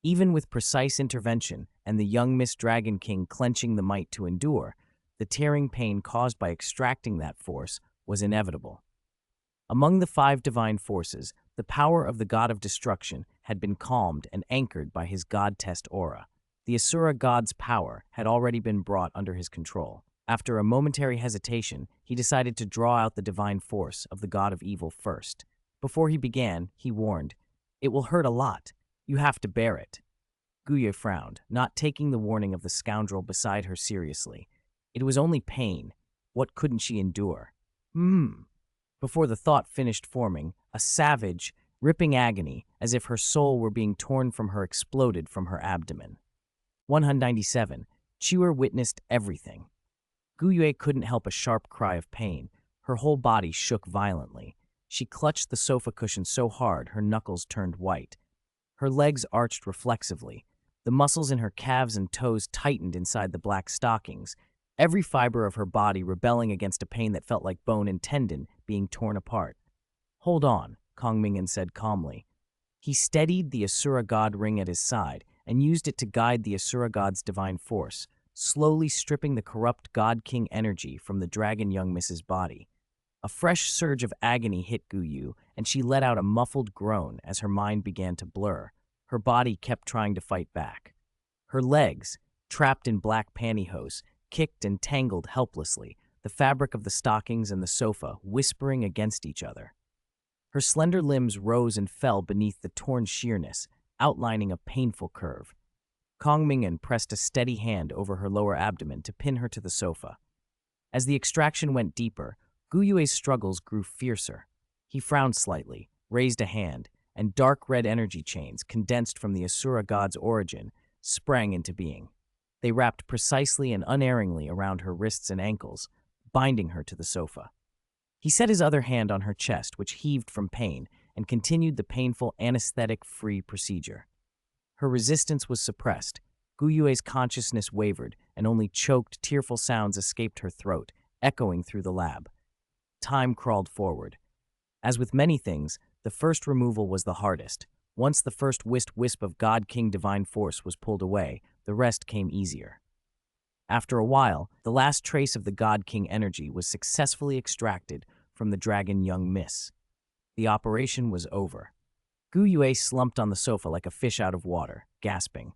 Even with precise intervention and the young Miss Dragon King clenching the might to endure, the tearing pain caused by extracting that force was inevitable. Among the 5 divine forces, the power of the god of destruction had been calmed and anchored by his god test aura. The Asura god's power had already been brought under his control. After a momentary hesitation, he decided to draw out the divine force of the god of evil first. Before he began, he warned, "It will hurt a lot. You have to bear it." Guye frowned, not taking the warning of the scoundrel beside her seriously. It was only pain. What couldn't she endure? Before the thought finished forming, a savage, ripping agony, as if her soul were being torn from her, exploded from her abdomen. 197. Chiwer witnessed everything. Guye couldn't help a sharp cry of pain. Her whole body shook violently. She clutched the sofa cushion so hard her knuckles turned white. Her legs arched reflexively. The muscles in her calves and toes tightened inside the black stockings, every fiber of her body rebelling against a pain that felt like bone and tendon being torn apart. "Hold on," Kong Ming'an said calmly. He steadied the Asura god ring at his side and used it to guide the Asura god's divine force, slowly stripping the corrupt god-king energy from the dragon young miss's body. A fresh surge of agony hit Guyu, and she let out a muffled groan as her mind began to blur. Her body kept trying to fight back. Her legs, trapped in black pantyhose, kicked and tangled helplessly, the fabric of the stockings and the sofa whispering against each other. Her slender limbs rose and fell beneath the torn sheerness, outlining a painful curve. Kong Ming'an pressed a steady hand over her lower abdomen to pin her to the sofa. As the extraction went deeper, Guyue's struggles grew fiercer. He frowned slightly, raised a hand, and dark red energy chains, condensed from the Asura god's origin, sprang into being. They wrapped precisely and unerringly around her wrists and ankles, binding her to the sofa. He set his other hand on her chest, which heaved from pain, and continued the painful anesthetic-free procedure. Her resistance was suppressed. Guyue's consciousness wavered, and only choked, tearful sounds escaped her throat, echoing through the lab. Time crawled forward. As with many things, the first removal was the hardest. Once the first wisp of God-King divine force was pulled away, the rest came easier. After a while, the last trace of the God-King energy was successfully extracted from the dragon young miss. The operation was over. Guyue slumped on the sofa like a fish out of water, gasping.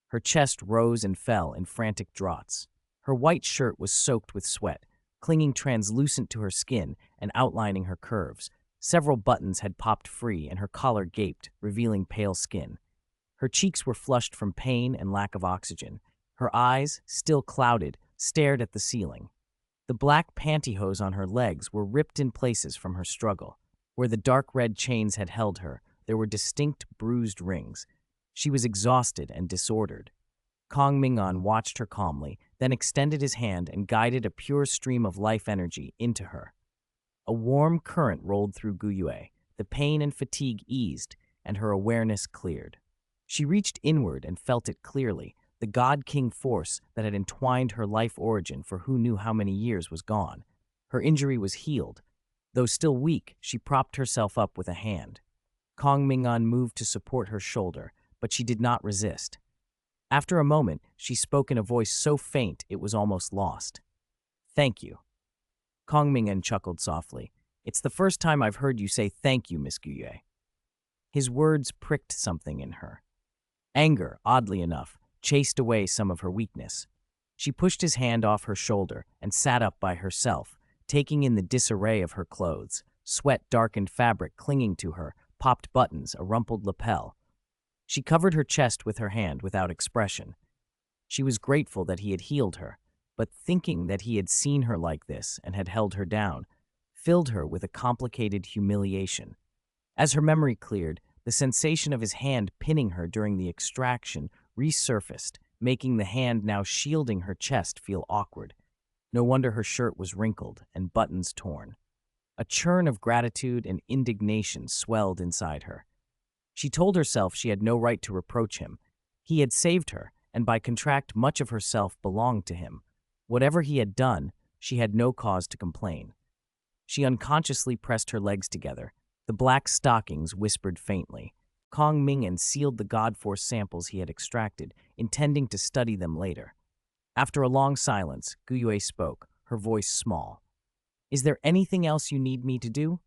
Her chest rose and fell in frantic draughts. Her white shirt was soaked with sweat, clinging translucent to her skin and outlining her curves. Several buttons had popped free and her collar gaped, revealing pale skin. Her cheeks were flushed from pain and lack of oxygen. Her eyes, still clouded, stared at the ceiling. The black pantyhose on her legs were ripped in places from her struggle. Where the dark red chains had held her, there were distinct bruised rings. She was exhausted and disordered. Kong Ming'an watched her calmly, then extended his hand and guided a pure stream of life energy into her. A warm current rolled through Guyue. The pain and fatigue eased, and her awareness cleared. She reached inward and felt it clearly. The God-King force that had entwined her life origin for who knew how many years was gone. Her injury was healed. Though still weak, she propped herself up with a hand. Kong Ming'an moved to support her shoulder, but she did not resist. After a moment, she spoke in a voice so faint it was almost lost. "Thank you." Kong Ming'an chuckled softly. "It's the first time I've heard you say thank you, Miss Guyue." His words pricked something in her. Anger, oddly enough, chased away some of her weakness. She pushed his hand off her shoulder and sat up by herself, taking in the disarray of her clothes. Sweat-darkened fabric clinging to her, popped buttons, a rumpled lapel. She covered her chest with her hand without expression. She was grateful that he had healed her, but thinking that he had seen her like this and had held her down filled her with a complicated humiliation. As her memory cleared, the sensation of his hand pinning her during the extraction resurfaced, making the hand now shielding her chest feel awkward. No wonder her shirt was wrinkled and buttons torn. A churn of gratitude and indignation swelled inside her. She told herself she had no right to reproach him. He had saved her, and by contract much of herself belonged to him. Whatever he had done, she had no cause to complain. She unconsciously pressed her legs together. The black stockings whispered faintly. Kong Ming'an sealed the God-Force samples he had extracted, intending to study them later. After a long silence, Guyue spoke, her voice small. "Is there anything else you need me to do?"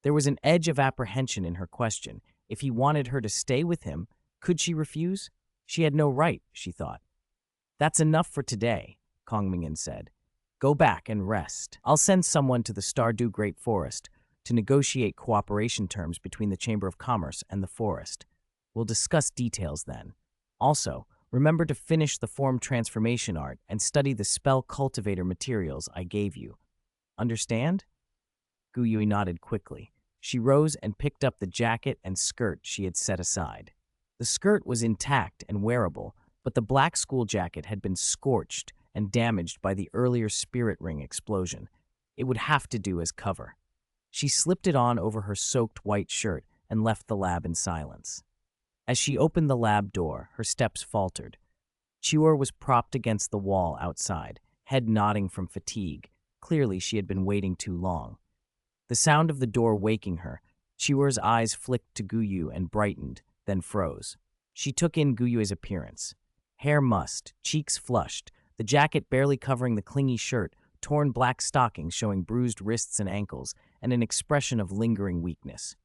There was an edge of apprehension in her question. If he wanted her to stay with him, could she refuse? She had no right, she thought. "That's enough for today," Kong Ming'an said. "Go back and rest. I'll send someone to the Stardew Great Forest to negotiate cooperation terms between the Chamber of Commerce and the forest. We'll discuss details then. Also, remember to finish the form transformation art and study the spell cultivator materials I gave you. Understand?" Guyue nodded quickly. She rose and picked up the jacket and skirt she had set aside. The skirt was intact and wearable, but the black school jacket had been scorched and damaged by the earlier spirit ring explosion. It would have to do as cover. She slipped it on over her soaked white shirt and left the lab in silence. As she opened the lab door, her steps faltered. Chua was propped against the wall outside, head nodding from fatigue. Clearly, she had been waiting too long. The sound of the door waking her, Chua's eyes flicked to Guyue and brightened, then froze. She took in Guyue's appearance. Hair mussed, cheeks flushed, the jacket barely covering the clingy shirt, torn black stockings showing bruised wrists and ankles, and an expression of lingering weakness.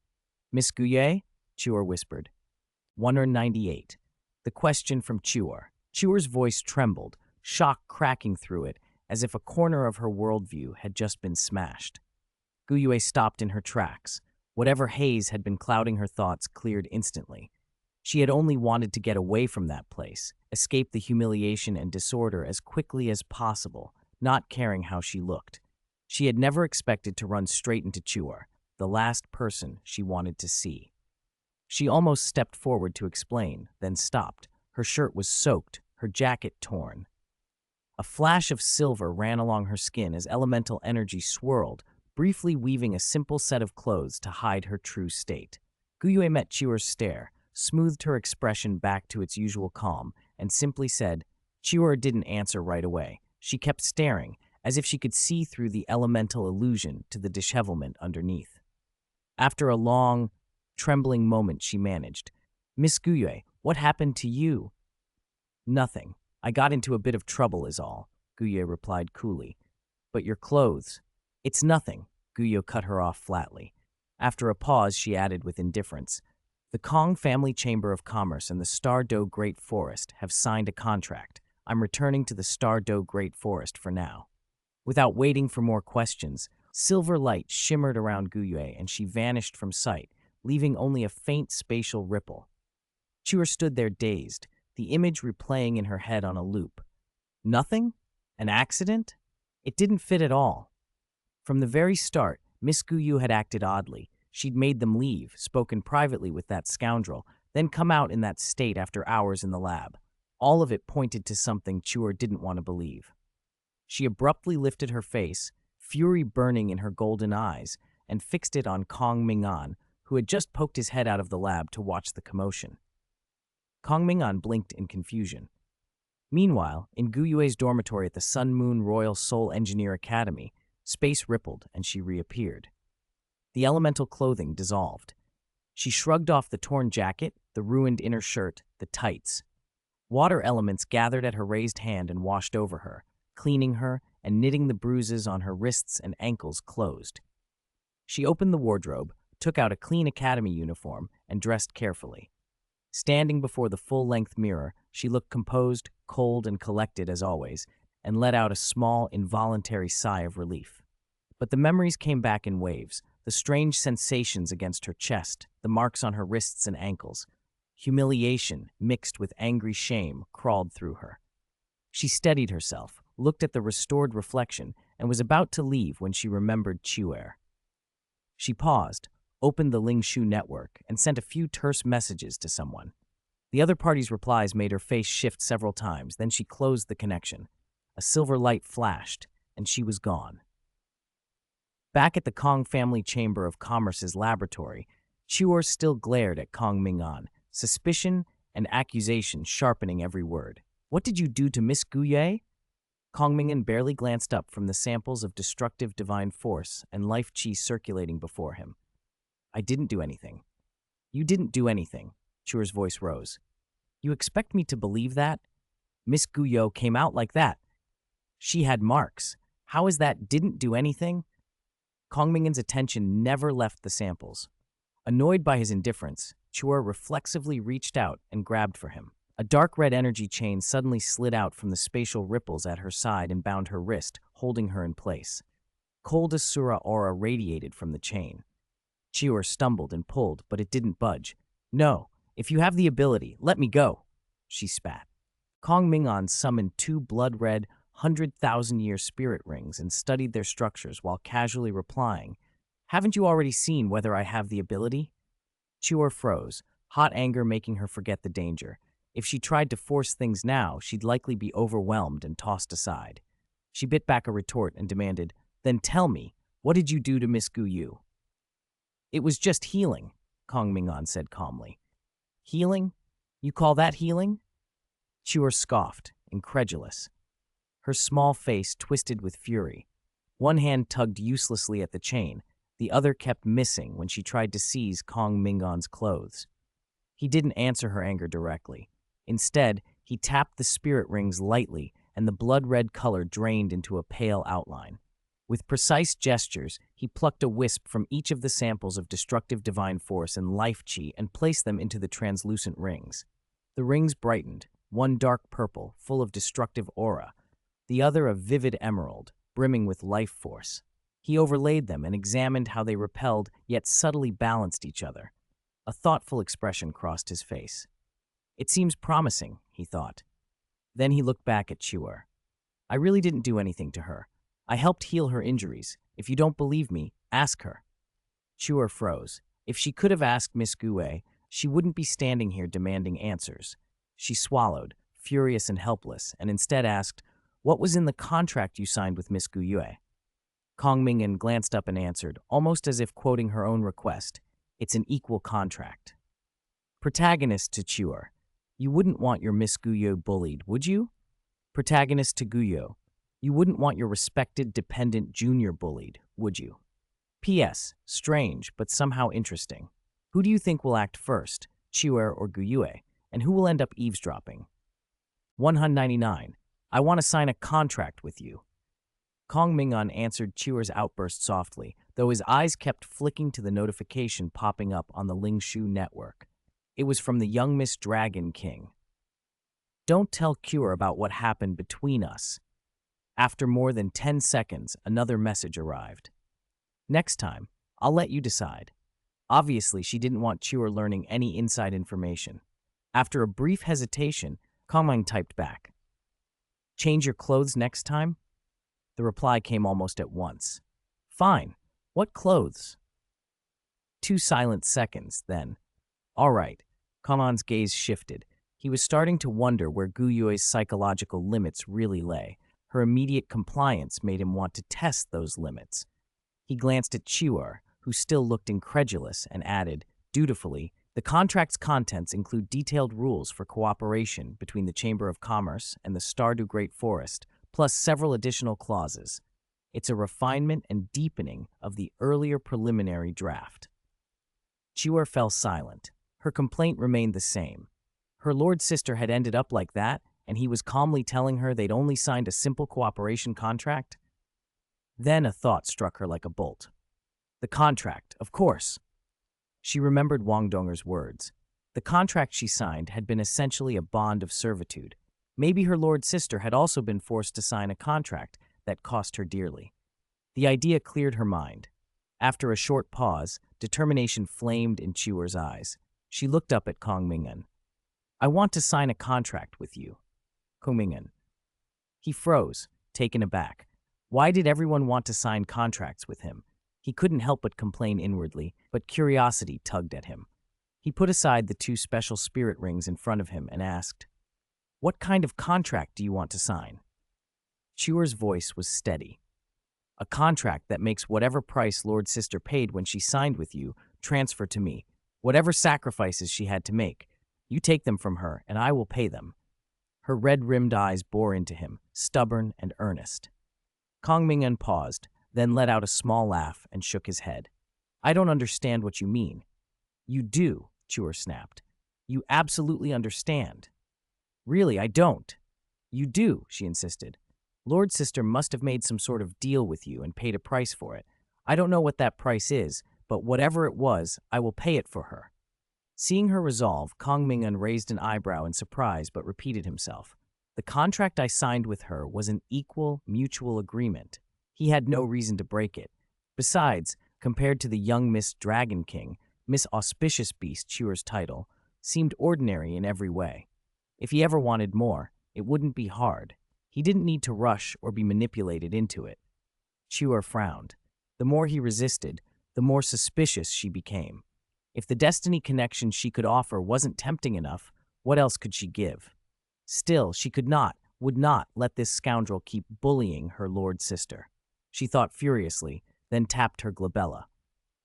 "Miss Guyue?" Chua whispered. 198. The question from Chua. Chua's voice trembled, shock cracking through it, as if a corner of her worldview had just been smashed. Guyue stopped in her tracks. Whatever haze had been clouding her thoughts cleared instantly. She had only wanted to get away from that place, escape the humiliation and disorder as quickly as possible, not caring how she looked. She had never expected to run straight into Chua, the last person she wanted to see. She almost stepped forward to explain, then stopped. Her shirt was soaked, her jacket torn. A flash of silver ran along her skin as elemental energy swirled, briefly weaving a simple set of clothes to hide her true state. Guyue met Chua's stare, smoothed her expression back to its usual calm, and simply said. Chua didn't answer right away. She kept staring, as if she could see through the elemental illusion to the dishevelment underneath. After a long, trembling moment, she managed. "Miss Guyue, what happened to you?" "Nothing. I got into a bit of trouble is all," Guyue replied coolly. "But your clothes—" "It's nothing," Guyue cut her off flatly. After a pause, she added with indifference, "The Kong Family Chamber of Commerce and the Stardew Great Forest have signed a contract. I'm returning to the Stardew Great Forest for now." Without waiting for more questions, silver light shimmered around Guyue and she vanished from sight, leaving only a faint spatial ripple. Chua stood there dazed, the image replaying in her head on a loop. Nothing? An accident? It didn't fit at all. From the very start, Miss Guyue had acted oddly. She'd made them leave, spoken privately with that scoundrel, then come out in that state after hours in the lab. All of it pointed to something Chua didn't want to believe. She abruptly lifted her face, fury burning in her golden eyes, and fixed it on Kong Ming'an, who had just poked his head out of the lab to watch the commotion. Kong Ming'an blinked in confusion. Meanwhile, in Guyue's dormitory at the Sun Moon Royal Soul Engineer Academy, space rippled and she reappeared. The elemental clothing dissolved. She shrugged off the torn jacket, the ruined inner shirt, the tights. Water elements gathered at her raised hand and washed over her, cleaning her and knitting the bruises on her wrists and ankles closed. She opened the wardrobe, took out a clean academy uniform, and dressed carefully. Standing before the full-length mirror, she looked composed, cold, and collected as always, and let out a small, involuntary sigh of relief. But the memories came back in waves, the strange sensations against her chest, the marks on her wrists and ankles. Humiliation, mixed with angry shame, crawled through her. She steadied herself, looked at the restored reflection, and was about to leave when she remembered Chuer. She paused, opened the Ling Shu network, and sent a few terse messages to someone. The other party's replies made her face shift several times, then she closed the connection. A silver light flashed, and she was gone. Back at the Kong family Chamber of Commerce's laboratory, Chuer still glared at Kong Ming'an, suspicion and accusation sharpening every word. "What did you do to Miss Guye?" Kong Ming'an barely glanced up from the samples of destructive divine force and life chi circulating before him. "I didn't do anything." "You didn't do anything," Chuer's voice rose. "You expect me to believe that? Miss Guyo came out like that. She had marks. How is that didn't do anything?" Kong Ming'an's attention never left the samples. Annoyed by his indifference, Chuer reflexively reached out and grabbed for him. A dark red energy chain suddenly slid out from the spatial ripples at her side and bound her wrist, holding her in place. Cold Asura aura radiated from the chain. Chuer stumbled and pulled, but it didn't budge. "No, if you have the ability, let me go," she spat. Kong Ming'an summoned 2 blood-red, 100,000-year spirit rings and studied their structures while casually replying, "Haven't you already seen whether I have the ability?" Chuer froze, hot anger making her forget the danger. If she tried to force things now, she'd likely be overwhelmed and tossed aside. She bit back a retort and demanded, "Then tell me, what did you do to Miss Guyu?" "It was just healing," Kong Ming'an said calmly. "Healing? You call that healing?" Chuer scoffed, incredulous. Her small face twisted with fury. One hand tugged uselessly at the chain, the other kept missing when she tried to seize Kong Ming'an's clothes. He didn't answer her anger directly. Instead, he tapped the spirit rings lightly, and the blood-red color drained into a pale outline. With precise gestures, he plucked a wisp from each of the samples of destructive divine force and life chi and placed them into the translucent rings. The rings brightened, one dark purple, full of destructive aura, the other a vivid emerald, brimming with life force. He overlaid them and examined how they repelled yet subtly balanced each other. A thoughtful expression crossed his face. "It seems promising," he thought. Then he looked back at Chuer. "I really didn't do anything to her. I helped heal her injuries. If you don't believe me, ask her." Chuer froze. If she could have asked Miss Guye, she wouldn't be standing here demanding answers. She swallowed, furious and helpless, and instead asked, "What was in the contract you signed with Miss Guye?" Kong Ming'an glanced up and answered, almost as if quoting her own request, "It's an equal contract." Protagonist to Chuer. "You wouldn't want your Miss Guyo bullied, would you?" Protagonist to Guyo. "You wouldn't want your respected dependent junior bullied, would you?" P.S. Strange, but somehow interesting. Who do you think will act first, Chuer or Guyue, and who will end up eavesdropping? 199. "I want to sign a contract with you." Kong Ming'an answered Chuer's outburst softly, though his eyes kept flicking to the notification popping up on the Ling Shu network. It was from the young Miss Dragon King. "Don't tell Chuer about what happened between us." After more than 10 seconds, another message arrived. "Next time, I'll let you decide." Obviously, she didn't want Chuer learning any inside information. After a brief hesitation, Kong Ming'an typed back, "Change your clothes next time?" The reply came almost at once. "Fine. What clothes?" 2 silent seconds, then, "All right." Kong Ming'an's gaze shifted. He was starting to wonder where Guyue's psychological limits really lay. Her immediate compliance made him want to test those limits. He glanced at Chuer, who still looked incredulous, and added, dutifully, "The contract's contents include detailed rules for cooperation between the Chamber of Commerce and the Stardew Great Forest, plus several additional clauses. It's a refinement and deepening of the earlier preliminary draft." Chuer fell silent. Her complaint remained the same. Her lord sister had ended up like that, and he was calmly telling her they'd only signed a simple cooperation contract? Then a thought struck her like a bolt. The contract, of course. She remembered Wang Donger's words. The contract she signed had been essentially a bond of servitude. Maybe her lord sister had also been forced to sign a contract that cost her dearly. The idea cleared her mind. After a short pause, determination flamed in Chewer's eyes. She looked up at Kong Ming'an. I want to sign a contract with you. Kong Ming'an. He froze, taken aback. Why did everyone want to sign contracts with him? He couldn't help but complain inwardly, but curiosity tugged at him. He put aside the two special spirit rings in front of him and asked, What kind of contract do you want to sign? Chewer's voice was steady. A contract that makes whatever price Lord Sister paid when she signed with you transfer to me. Whatever sacrifices she had to make, you take them from her and I will pay them. Her red-rimmed eyes bore into him, stubborn and earnest. Kong Ming'an paused, then let out a small laugh and shook his head. I don't understand what you mean. You do, Chewer snapped. You absolutely understand. Really, I don't. You do, she insisted. Lord Sister must have made some sort of deal with you and paid a price for it. I don't know what that price is, but whatever it was, I will pay it for her. Seeing her resolve, Kong Ming'an raised an eyebrow in surprise but repeated himself. The contract I signed with her was an equal, mutual agreement. He had no reason to break it. Besides, compared to the young Miss Dragon King, Miss Auspicious Beast, Chewer's title, seemed ordinary in every way. If he ever wanted more, it wouldn't be hard. He didn't need to rush or be manipulated into it. Chewer frowned. The more he resisted, the more suspicious she became. If the destiny connection she could offer wasn't tempting enough, what else could she give? Still, she would not let this scoundrel keep bullying her Lord Sister. She thought furiously, then tapped her glabella.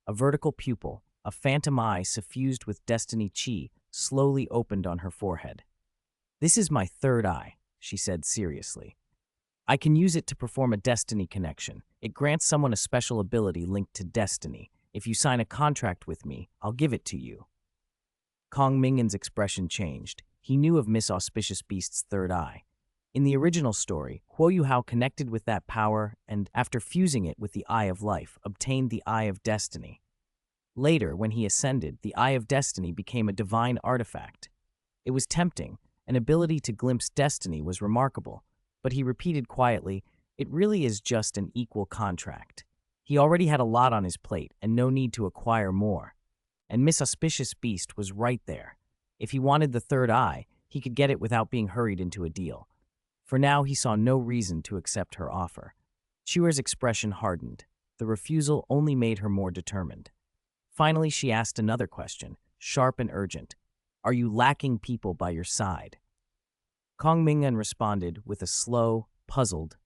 A vertical pupil, a phantom eye suffused with destiny chi, slowly opened on her forehead. This is my third eye, she said seriously. I can use it to perform a destiny connection. It grants someone a special ability linked to destiny. If you sign a contract with me, I'll give it to you. Kong Ming'an's expression changed. He knew of Miss Auspicious Beast's third eye. In the original story, Huo Yuhao connected with that power and, after fusing it with the Eye of Life, obtained the Eye of Destiny. Later, when he ascended, the Eye of Destiny became a divine artifact. It was tempting. An ability to glimpse destiny was remarkable, but he repeated quietly, it really is just an equal contract. He already had a lot on his plate and no need to acquire more. And Miss Auspicious Beast was right there. If he wanted the third eye, he could get it without being hurried into a deal. For now, he saw no reason to accept her offer. Chewer's expression hardened. The refusal only made her more determined. Finally, she asked another question, sharp and urgent. Are you lacking people by your side? Kong Ming'an responded with a slow, puzzled.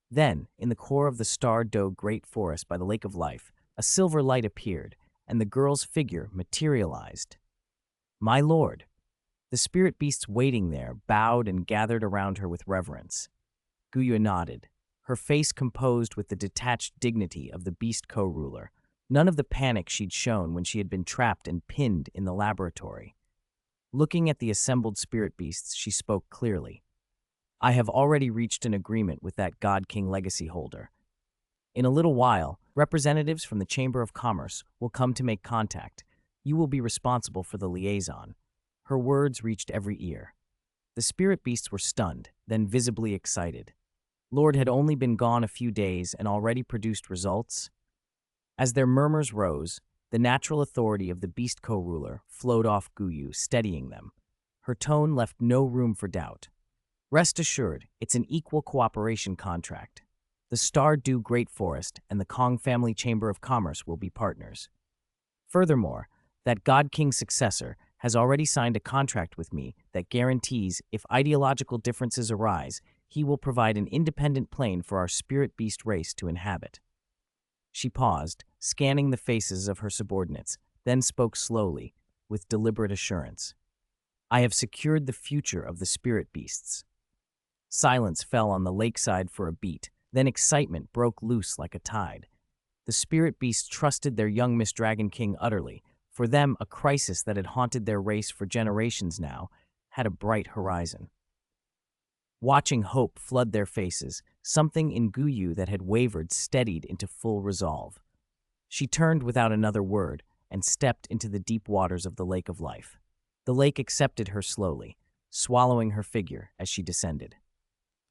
Then, in the core of the Star-Do Great Forest by the Lake of Life, a silver light appeared, and the girl's figure materialized. My lord. The spirit beasts waiting there bowed and gathered around her with reverence. Guyu nodded, her face composed with the detached dignity of the beast co-ruler, none of the panic she'd shown when she had been trapped and pinned in the laboratory. Looking at the assembled spirit beasts, she spoke clearly. I have already reached an agreement with that God King legacy holder. In a little while, representatives from the Chamber of Commerce will come to make contact. You will be responsible for the liaison. Her words reached every ear. The spirit beasts were stunned, then visibly excited. Lord had only been gone a few days and already produced results. As their murmurs rose, the natural authority of the beast co-ruler flowed off Guyu, steadying them. Her tone left no room for doubt. Rest assured, it's an equal cooperation contract. The Star-Do Great Forest and the Kong Family Chamber of Commerce will be partners. Furthermore, that God King successor has already signed a contract with me that guarantees if ideological differences arise, he will provide an independent plane for our spirit beast race to inhabit. She paused, scanning the faces of her subordinates, then spoke slowly, with deliberate assurance. I have secured the future of the spirit beasts. Silence fell on the lakeside for a beat, then excitement broke loose like a tide. The spirit beasts trusted their young Miss Dragon King utterly. For them, a crisis that had haunted their race for generations now had a bright horizon. Watching hope flood their faces, something in Guyu that had wavered steadied into full resolve. She turned without another word and stepped into the deep waters of the Lake of Life. The lake accepted her slowly, swallowing her figure as she descended.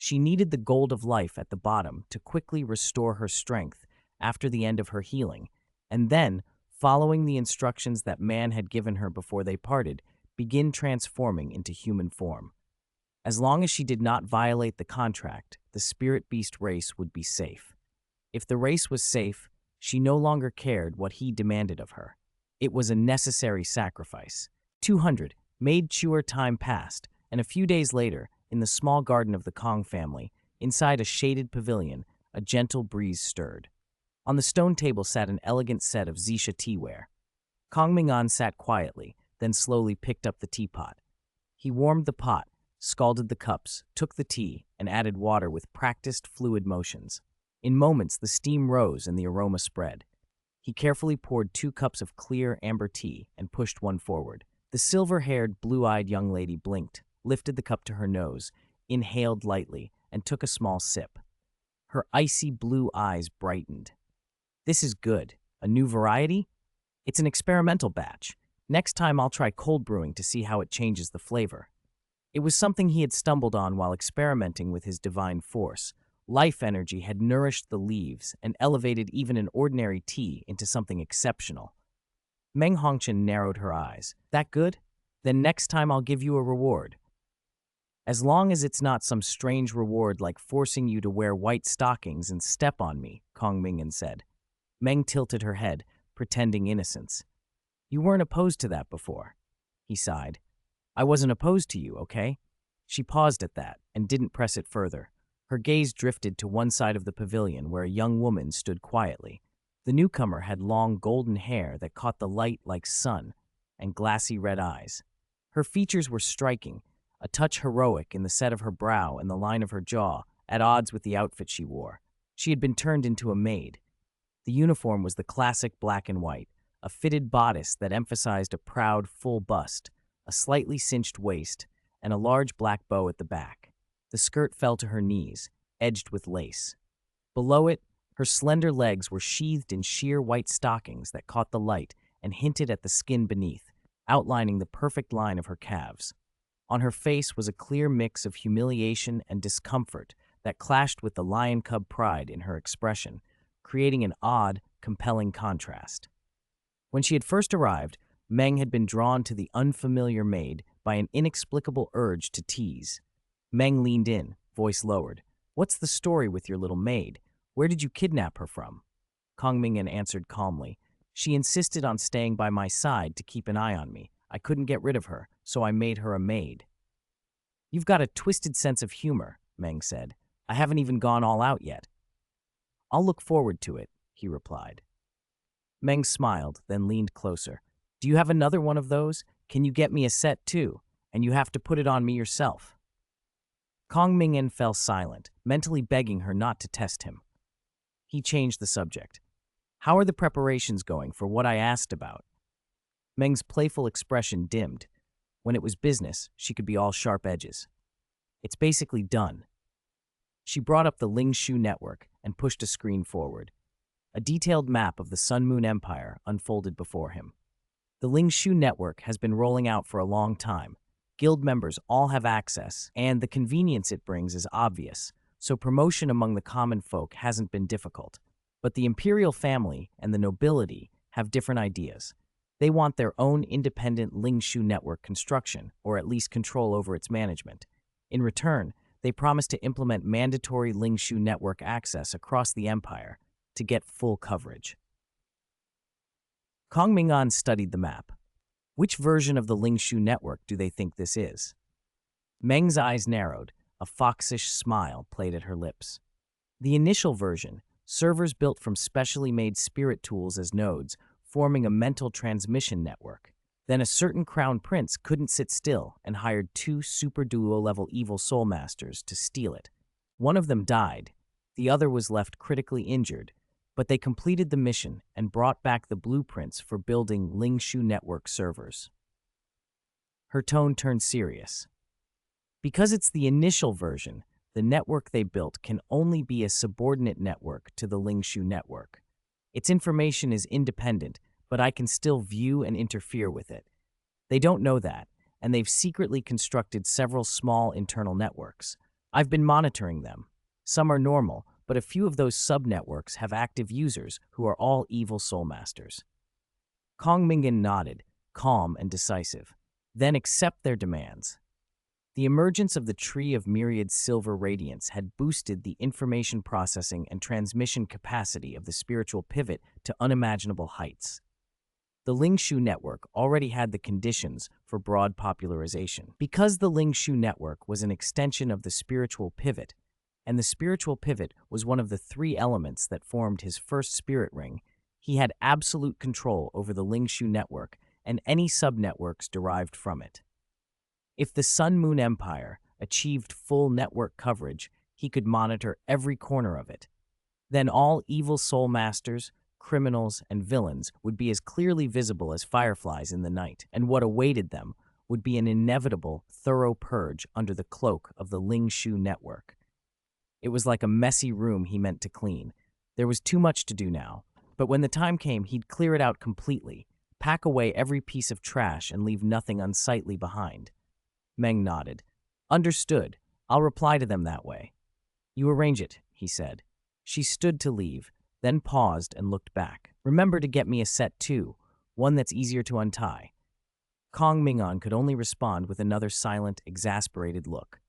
She needed the gold of life at the bottom to quickly restore her strength after the end of her healing, and then, following the instructions that man had given her before they parted, begin transforming into human form. As long as she did not violate the contract, the spirit beast race would be safe. If the race was safe, she no longer cared what he demanded of her. It was a necessary sacrifice. 200. Maid-chewer time passed, and a few days later, in the small garden of the Kong family, inside a shaded pavilion, a gentle breeze stirred. On the stone table sat an elegant set of Xisha teaware. Kong Ming'an sat quietly, then slowly picked up the teapot. He warmed the pot, scalded the cups, took the tea, and added water with practiced, fluid motions. In moments, the steam rose and the aroma spread. He carefully poured 2 cups of clear, amber tea and pushed one forward. The silver-haired, blue-eyed young lady blinked, lifted the cup to her nose, inhaled lightly, and took a small sip. Her icy blue eyes brightened. "This is good. A new variety? It's an experimental batch. Next time I'll try cold brewing to see how it changes the flavor." It was something he had stumbled on while experimenting with his divine force. Life energy had nourished the leaves and elevated even an ordinary tea into something exceptional. Meng Hongchen narrowed her eyes. "That good? Then next time I'll give you a reward." "As long as it's not some strange reward like forcing you to wear white stockings and step on me," Kong Ming'an said. Meng tilted her head, pretending innocence. "You weren't opposed to that before." He sighed. "I wasn't opposed to you, okay?" She paused at that and didn't press it further. Her gaze drifted to one side of the pavilion where a young woman stood quietly. The newcomer had long golden hair that caught the light like sun and glassy red eyes. Her features were striking, a touch heroic in the set of her brow and the line of her jaw, at odds with the outfit she wore. She had been turned into a maid. The uniform was the classic black and white, a fitted bodice that emphasized a proud, full bust, a slightly cinched waist, and a large black bow at the back. The skirt fell to her knees, edged with lace. Below it, her slender legs were sheathed in sheer white stockings that caught the light and hinted at the skin beneath, outlining the perfect line of her calves. On her face was a clear mix of humiliation and discomfort that clashed with the lion cub pride in her expression, creating an odd, compelling contrast. When she had first arrived, Meng had been drawn to the unfamiliar maid by an inexplicable urge to tease. Meng leaned in, voice lowered. "What's the story with your little maid? Where did you kidnap her from?" Kong Ming'an answered calmly. "She insisted on staying by my side to keep an eye on me. I couldn't get rid of her, so I made her a maid." "You've got a twisted sense of humor," Meng said. "I haven't even gone all out yet." "I'll look forward to it," he replied. Meng smiled, then leaned closer. "Do you have another one of those? Can you get me a set too? And you have to put it on me yourself." Kong Ming'an fell silent, mentally begging her not to test him. He changed the subject. "How are the preparations going for what I asked about?" Meng's playful expression dimmed. When it was business, she could be all sharp edges. "It's basically done." She brought up the Ling Shu network and pushed a screen forward. A detailed map of the Sun Moon Empire unfolded before him. The Ling Shu network has been rolling out for a long time. Guild members all have access, and the convenience it brings is obvious, so promotion among the common folk hasn't been difficult. But the imperial family and the nobility have different ideas. They want their own independent Ling Shu network construction, or at least control over its management. In return, they promise to implement mandatory Ling Shu network access across the empire to get full coverage. Kong Ming'an studied the map. Which version of the Ling Shu network do they think this is? Meng's eyes narrowed. A foxish smile played at her lips. The initial version, servers built from specially made spirit tools as nodes, forming a mental transmission network. Then a certain crown prince couldn't sit still and hired 2 super duo-level evil soul masters to steal it. One of them died. The other was left critically injured, but they completed the mission and brought back the blueprints for building Ling Shu network servers. Her tone turned serious. Because it's the initial version, the network they built can only be a subordinate network to the Ling Shu network. Its information is independent, but I can still view and interfere with it. They don't know that, and they've secretly constructed several small internal networks. I've been monitoring them. Some are normal, but a few of those subnetworks have active users who are all evil soul masters. Kong Ming'an nodded, calm and decisive. Then accept their demands. The emergence of the Tree of Myriad Silver Radiance had boosted the information processing and transmission capacity of the spiritual pivot to unimaginable heights. The Ling Shu network already had the conditions for broad popularization. Because the Ling Shu network was an extension of the spiritual pivot, and the spiritual pivot was one of the three elements that formed his first spirit ring, he had absolute control over the Ling Shu network and any subnetworks derived from it. If the Sun Moon Empire achieved full network coverage, he could monitor every corner of it. Then all evil soul masters, criminals, and villains would be as clearly visible as fireflies in the night, and what awaited them would be an inevitable, thorough purge under the cloak of the Ling Shu network. It was like a messy room he meant to clean. There was too much to do now, but when the time came, he'd clear it out completely, pack away every piece of trash and leave nothing unsightly behind. Meng nodded. Understood. I'll reply to them that way. You arrange it, he said. She stood to leave, then paused and looked back. Remember to get me a set too, one that's easier to untie. Kong Ming'an could only respond with another silent, exasperated look.